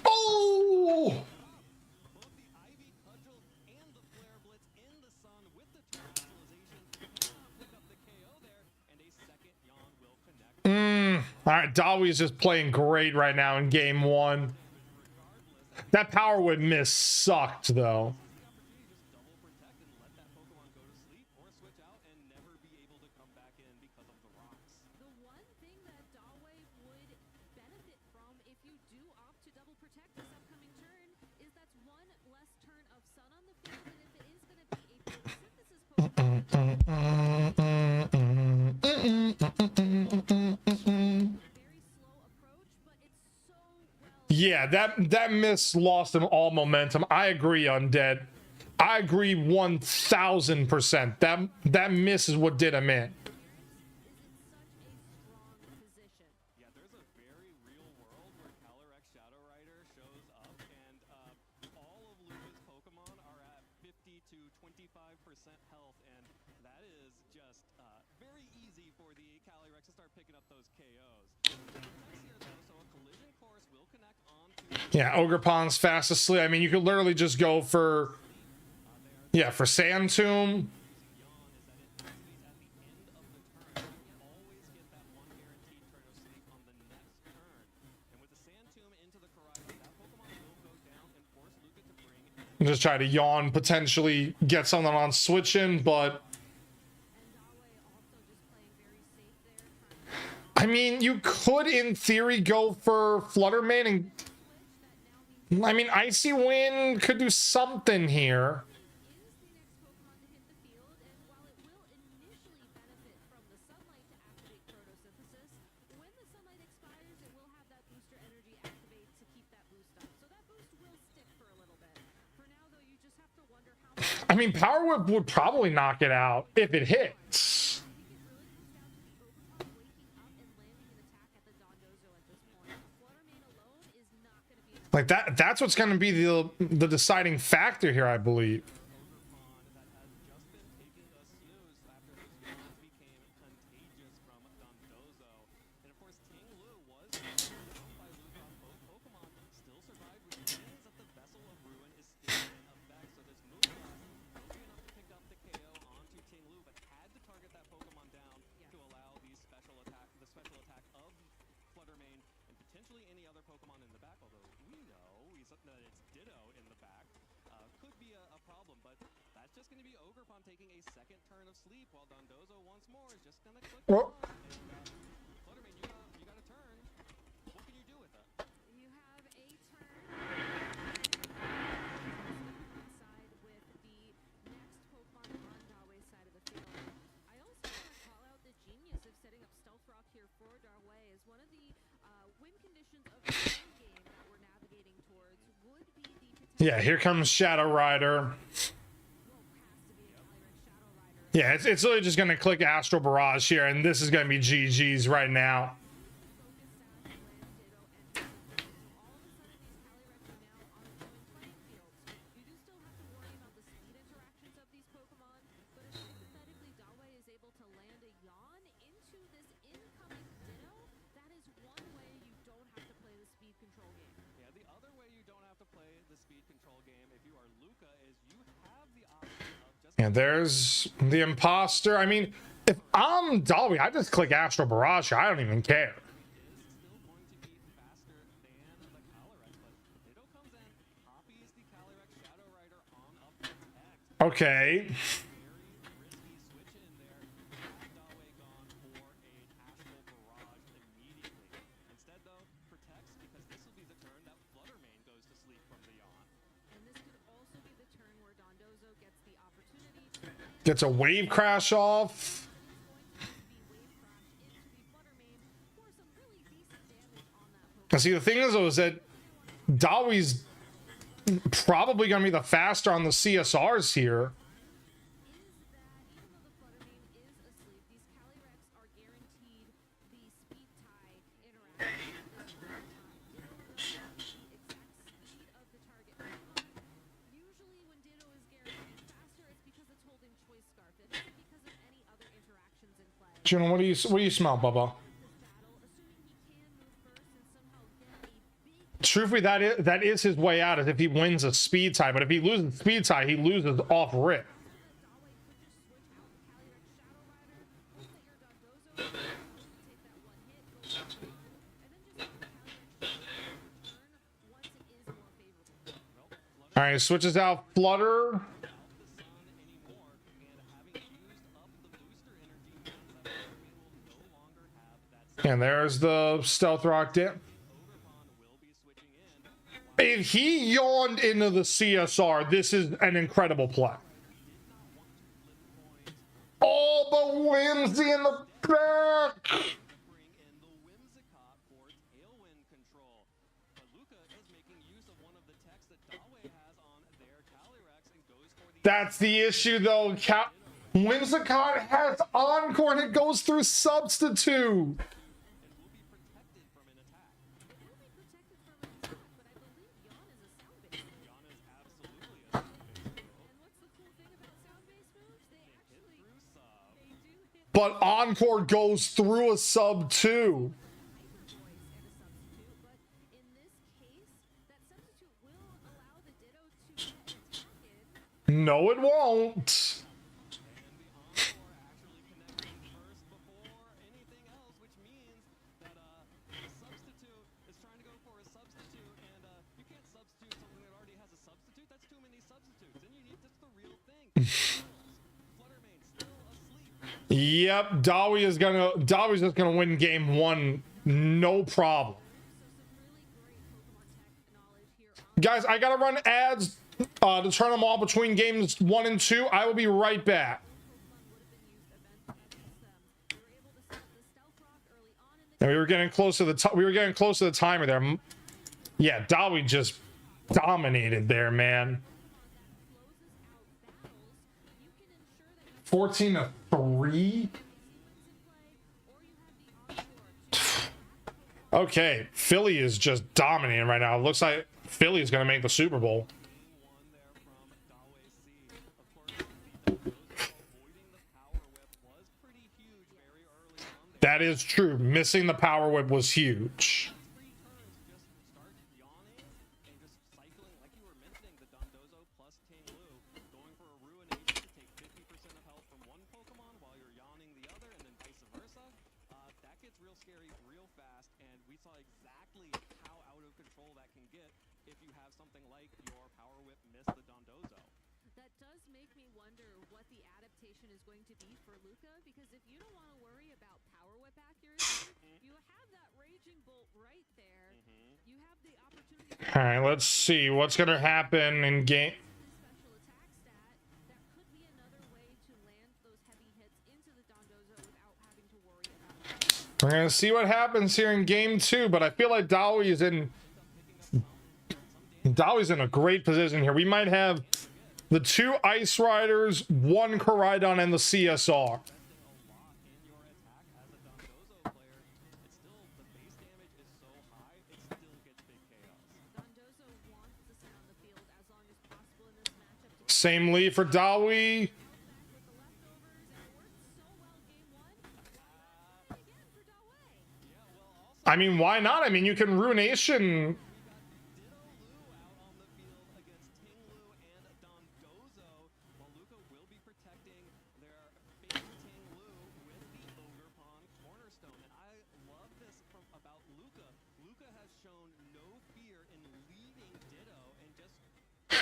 Oh! All right, Dawi is just playing great right now in game one. That Power Whip miss sucked, though. Yeah, that miss lost him all momentum. I agree, Undead. I agree 1000%. That miss is what did him in. Yeah, there's a very real world where KORAIDON Shadow Rider shows up and all of Luca's Pokemon are at 50 to 25% health, and that is just very easy for the KORAIDON to start picking up those KOs. So a collision course will connect on to... Yeah, Ogerpon's fast asleep. I mean, you could literally just go for... Yeah, for Sand Tomb. Just try to yawn, potentially get something on switching, but... I mean, you could, in theory, go for Fluttermane and... I mean, Icy Wind could do something here. I mean, Power Whip would probably knock it out if it hits. Like that's what's going to be the deciding factor here, I believe. Well, You got a turn. What can you do with it? You have a turn side with the next Pokemon on Dawei's side of the field. I also want to call out the genius of setting up Stealth Rock here for Dawei as one of the win conditions of the game that we're navigating towards would be the yeah, here comes Shadow Rider. Yeah, it's literally just going to click Astral Barrage here, and this is going to be GG's right now. And there's the imposter. I mean, if I'm Dolby, I just click Astral Barrage. I don't even care. Okay. Gets a wave crash off. And see, the thing is, though, is that Dawi's probably going to be the faster on the CSRs here. Juno, what do you smell, Bubba? Truthfully, that is his way out, is if he wins a speed tie. But if he loses speed tie, he loses off rip. All right, switches out Flutter. And there's the Stealth Rock dip. If he yawned into the CSR, this is an incredible play. Oh, the Whimsy in the back! That's the issue, though. Whimsicott has Encore and it goes through Substitute. But Encore goes through a sub too. No, it won't. Yep, Dawi's just gonna win game one, no problem. Guys, I gotta run ads to turn them all between games 1 and 2. I will be right back. And we were getting close to the timer there. Yeah, Dawi just dominated there, man. 14-3. Okay, Philly is just dominating right now. It looks like Philly is going to make the Super Bowl. That is true. Missing the power whip was huge. All right, let's see what's going to happen in game. We're going to see what happens here in game 2, but I feel like Dawi's in a great position here. We might have the 2 Ice Riders, 1 KORAIDON, and the CSR. Same lead for Dawi. I mean, why not? I mean, you can Ruination. has shown no fear in leading Ditto and just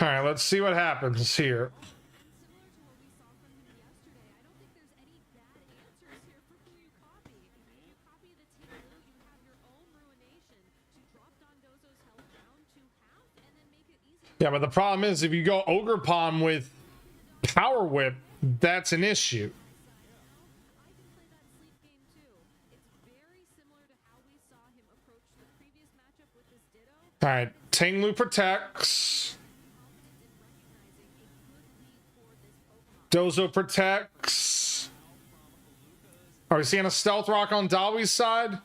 All right, let's see what happens here. Similar to what we saw from him yesterday, I don't think there's any bad answers here for who you copy. If you copy the Team Blue, you have your own ruination to drop Dondozo's health down to half and then make it easy. Yeah, but the problem is if you go Ogre Palm with Power Whip, that's an issue. I can play that sleep game too. It's very similar to how we saw him approach the previous matchup with this Ditto. All right, Tinglu protects. Dozo protects. Are we seeing a stealth rock on Dawi's side? which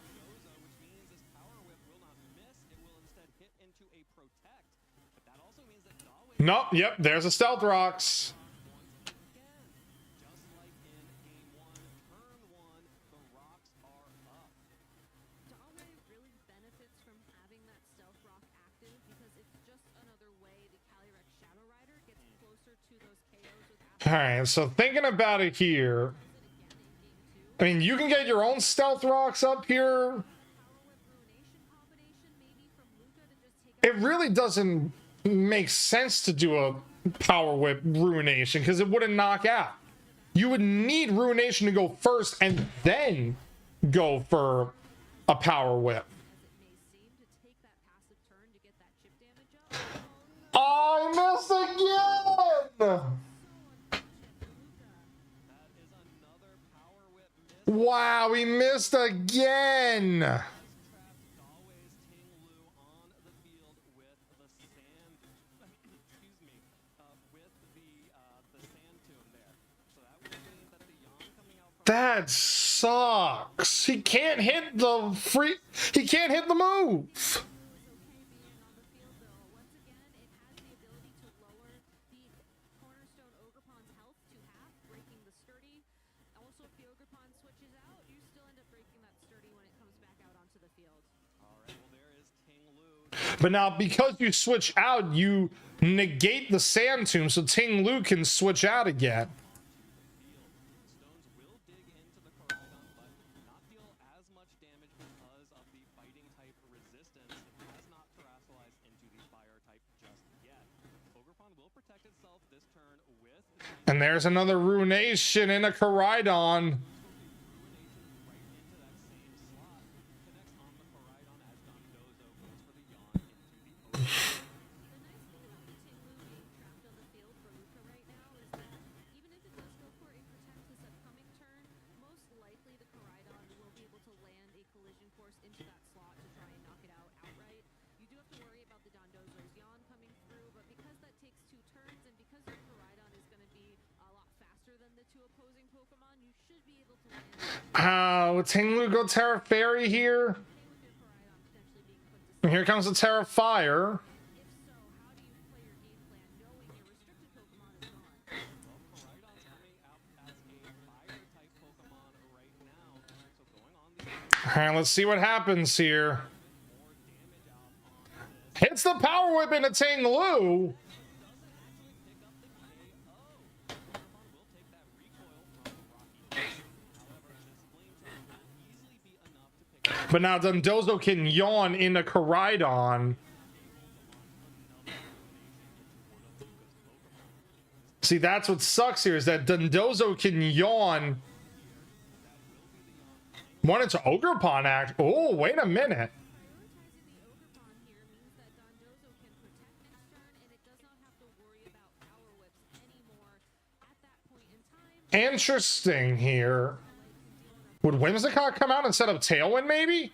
means this power whip will not miss. It will instead hit into a protect. But that also means that Dawi Nope, yep, there's a stealth rocks. just like in game 1, turn 1, the rocks are up. Dawe really benefits from having that stealth rock active because it's just another way the Calyrex Shadow Rider gets closer to those KOs with All right, so thinking about it here, I mean, you can get your own stealth rocks up here. It really doesn't make sense to do a Power Whip Ruination because it wouldn't knock out. You would need Ruination to go first and then go for a Power Whip. I missed again! Wow, we missed again! Always Ting Lu on the field with the sand, excuse me, with the sand tomb there. So that would mean that the Yon coming out from That sucks. He can't hit the free. He can't hit the move. But now, because you switch out, you negate the sand tomb, so Ting Lu can switch out again. Stones will dig into the Koraidon, but not deal as much damage because of the fighting type resistance. It has not terrestrialized into the fire type just yet. Ogrepon will protect itself this turn with the And there's another Ruination in a Koraidon. Oh, Ting Lu go Terra Fairy here. And here comes the Terra Fire. Alright, let's see what happens here. Hits the Power Whip into Ting Lu. But now Dondozo can yawn into Koraidon. See, that's what sucks here, is that Dondozo can yawn. Wanted to Ogrepon act. Oh, wait a minute. Interesting here. Would Whimsicott come out instead of Tailwind, maybe?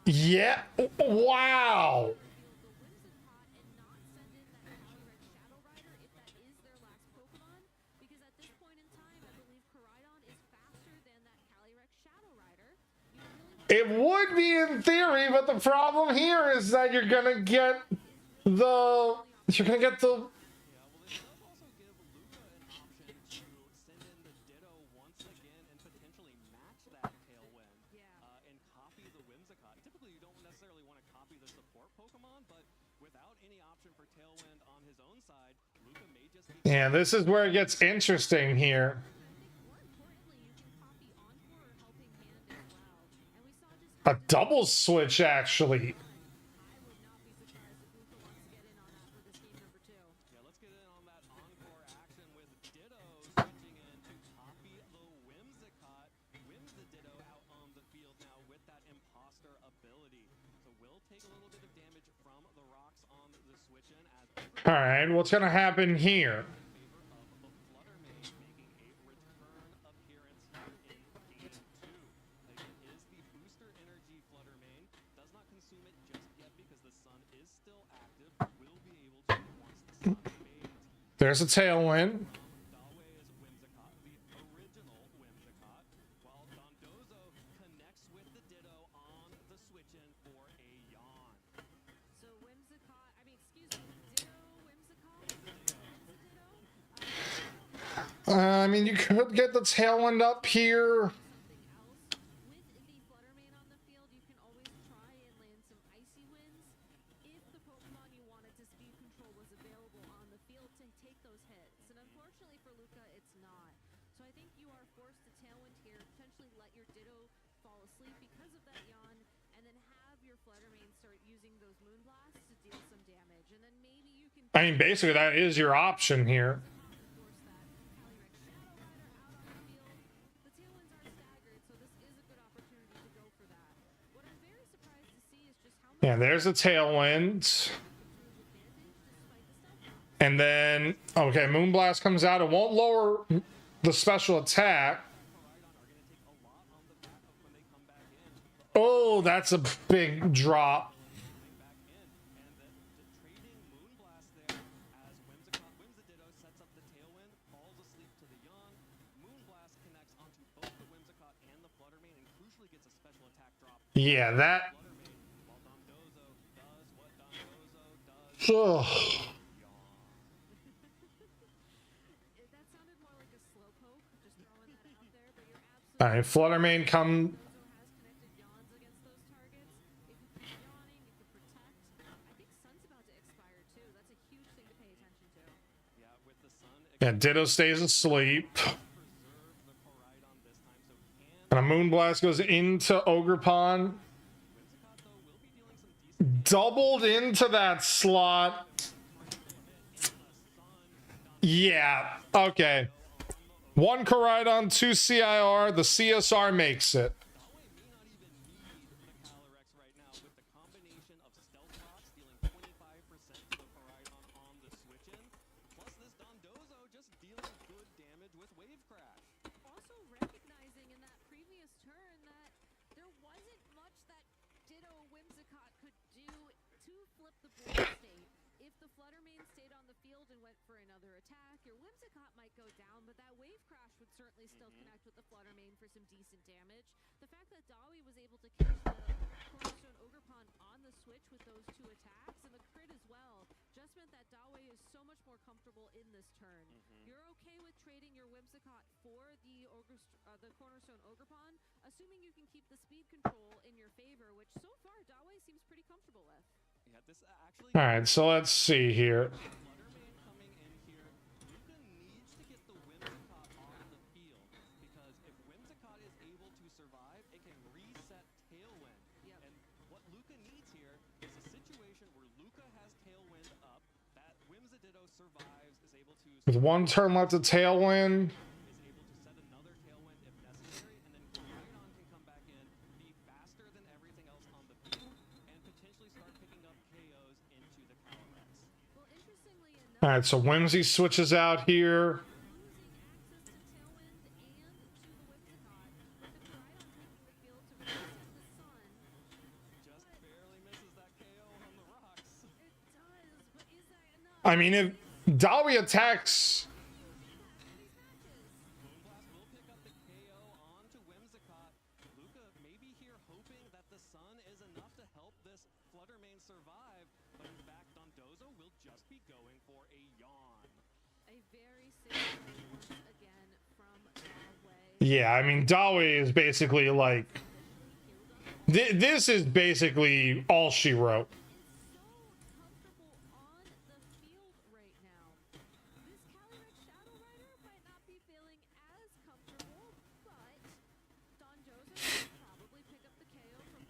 Yeah. Wow. It would be in theory, but the problem here is that you're gonna get the Yeah, this is where it gets interesting here. A double switch, actually. Yeah, let's get in on that encore action with Ditto switching in to copy the Whimsicott. Whimsiditto out on the field now with that imposter ability. So we'll take a little bit of damage from the rocks on the switch in as All right, what's gonna happen here? favor of the Fluttermane making a return appearance here in game 2. Again, is the booster energy Fluttermane. Does not consume it just yet because the sun is still active. Will be able to once the sun fades. There's a tailwind. Dawe is Whimsicott, the original Whimsicott, while Dondozo connects with the Ditto on the switch-in for a yawn. So Whimsicott, I mean, excuse me, Ditto, Whimsicott, I mean, you could get the tailwind up here. something else. With the Fluttermane on the field, you can always try and land some icy winds if the Pokemon you wanted to speed control was available on the field to take those hits. And unfortunately for Luca, it's not. So I think you are forced to tailwind here, potentially let your Ditto fall asleep because of that yawn, and then have your Fluttermane start using those Moonblasts to deal some damage. And then maybe you can I mean, basically, that is your option here. force that Calyrex Shadow Rider out on the field. The tailwinds are staggered, so this is a good opportunity to go for that. What I'm very surprised to see is just how much Yeah, there's a tailwind. And then, okay, Moonblast comes out. It won't lower the special attack. Oh, that's a big drop. Back in, and then trading Moonblast there as Whimsiditto sets up the tailwind, falls asleep to the yawn. Moonblast connects onto both the Whimsicott and the Fluttermane, and crucially gets a special attack drop. Yeah, that. Fluttermane, while Dondozo does what Dondozo does. Ugh. that sounded more like a slowpoke, just throwing that out there, but you're absolutely All right, Fluttermane come. has connected yawns against those targets. It could be yawning, it could protect. I think Sun's about to expire too. That's a huge thing to pay attention to. Yeah, with the sun, it Yeah, Ditto stays asleep. preserve the Koraidon this time, so can And a Moonblast goes into Ogerpon. Whimsicott, though, will be dealing some decent Doubled into that slot. Yeah, okay. One Koraidon, two CIR. The CSR makes it. Dawe may not even need the Calyrex right now with the combination of Stealth Rocks dealing 25% to the Koraidon on the switch-in, plus this Dondozo just dealing good damage with Wave Crash. Also recognizing in that previous turn that there wasn't much that Ditto Whimsicott could do to flip the board state. If the Fluttermane stayed on the field and went for another attack, your Whimsicott might go down, but that Wave Crash would certainly still connect with the Fluttermane for some decent damage. The fact that Dawi was able to catch the Cornerstone Ogerpon on the switch with those two attacks and the crit as well just meant that Dawi is so much more comfortable in this turn. You're okay with trading your Whimsicott for the Cornerstone Ogerpon, assuming you can keep the speed control in your favor, which so far Dawi seems pretty comfortable with. Yeah, this actually All right, so let's see here. Fluttermane coming in here. Luca needs to get the Whimsicott on the field because if Whimsicott is able to survive, it can reset Tailwind. Yep. And what Luca needs here is a situation where Luca has Tailwind up, that Whimsiditto survives, is able to With one turn left of Tailwind. is able to set another Tailwind if necessary, and then Koraidon can come back in, be faster than everything else on the field, and potentially start picking up KOs into the Calyrex. Well, interestingly enough, All right, so Whimsy switches out here. losing access to Tailwind and to the Whimsicott, with the Koraidon taking the field to resist the sun. Just barely misses that KO on the rocks. It does, but is that enough? I mean, if Dawi attacks. Moonblast will pick up the KO onto Whimsicott. Luca maybe here hoping that the sun is enough to help this Fluttermane survive, but in fact Dondozo will just be going for a yawn. A very safe play once again from Dawi. Yeah, I mean, Dawi is basically like. This is basically all she wrote. So comfortable on the field right now. This Calyrex Shadow Rider might not be feeling as comfortable, but Dondozo will probably pick up the KO from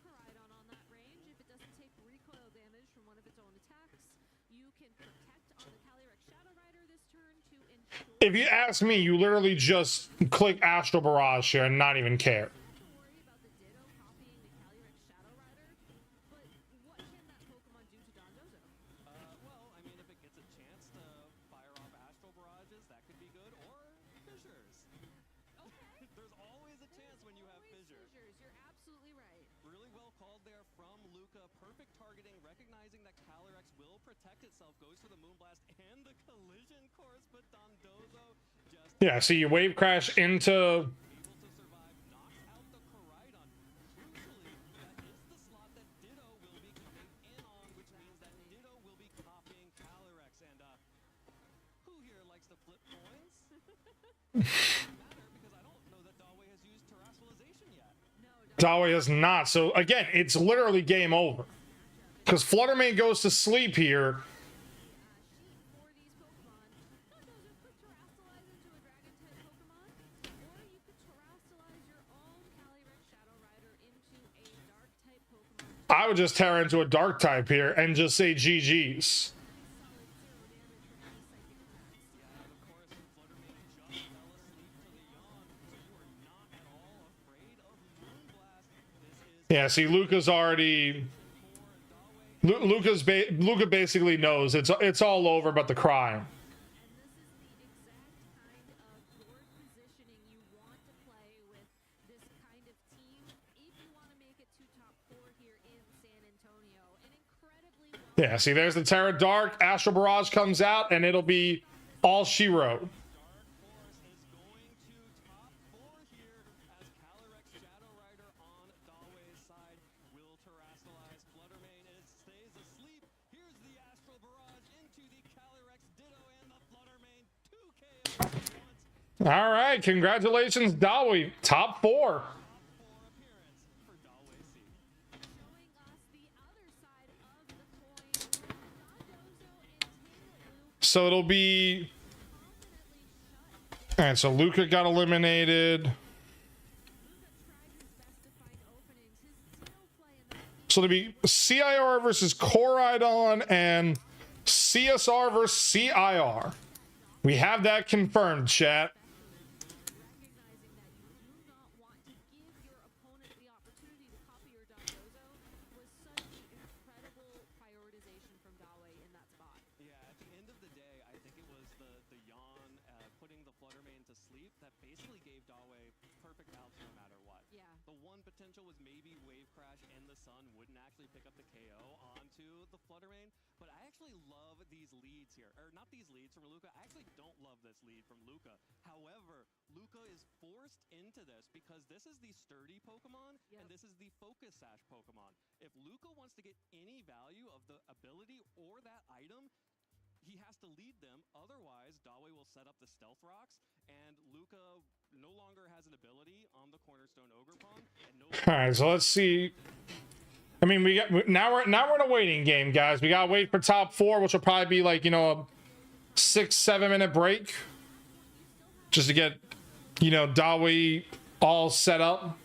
if you ask me, you literally just click Astral Barrage here and not even care. Worry about the Ditto copying the Calyrex Shadow Rider, but what can that Pokemon do to Dondozo? Well, I mean, if it gets a chance to fire off Astral Barrages, that could be good, or Fissures. Okay. There's always a chance when you have Always Fissure. fissures. You're absolutely right. Really well called there from Luca. Perfect targeting, recognizing that Calyrex will protect itself, goes for the Moonblast and the collision course, but Dondozo just Yeah, so you wave crash into. able to survive, knocks out the Koraidon. Crucially, that is the slot that Ditto will be coming in on, which means that Ditto will be copying Calyrex. And who here likes to flip coins? Doesn't matter because I don't know that Dawei has used Terrestrialization yet. Dawei has not. So again, it's literally game over. Because Fluttermane goes to sleep here. For these Pokemon, Dondozo could Terrasilize into a Dragon-type Pokemon, or you could Terrasilize your own Calyrex Shadow Rider into a Dark-type Pokemon. I would just tear into a dark type here and just say GG's. Yeah, see, Luca's already. Luca basically knows it's all over but the crying. And this is the exact kind of board positioning you want to play with this kind of team if you want to make it to top 4 here in San Antonio. An incredibly well Yeah, see, there's the Terra Dark. Astral Barrage comes out, and it'll be all she wrote. All right, congratulations, Dawei. Top 4. showing us the other side of the coin. Dondozo and Taylor So it'll be. All right, so Luca got eliminated. So it'll be CIR versus Koraidon and CSR versus CIR. We have that confirmed, chat. recognizing that you do not want to give your opponent the opportunity to copy your Dondozo was such incredible prioritization from Dawei in that spot. Yeah, at the end of the day, I think it was the yawn putting the Fluttermane to sleep that basically gave Dawei perfect outs no matter what. Yeah. The one potential was maybe Wave Crash and the Sun wouldn't actually pick up the KO onto the Fluttermane, but I actually love these leads here. Or not these leads from Luca. I actually don't love this lead from Luca. However, Luca is forced into this because this is the sturdy Pokemon and this is the Focus Sash Pokemon. If Luca wants to get any value of the ability or that item, he has to lead them. Otherwise, Dawei will set up the Stealth Rocks, and Luca no longer has an ability on the Cornerstone Ogre Pond. And no All right, so let's see. I mean, now we're in a waiting game, guys. We gotta wait for top 4, which will probably be like, you know, a 6-7 minute break, just to get, you know, Dawei all set up.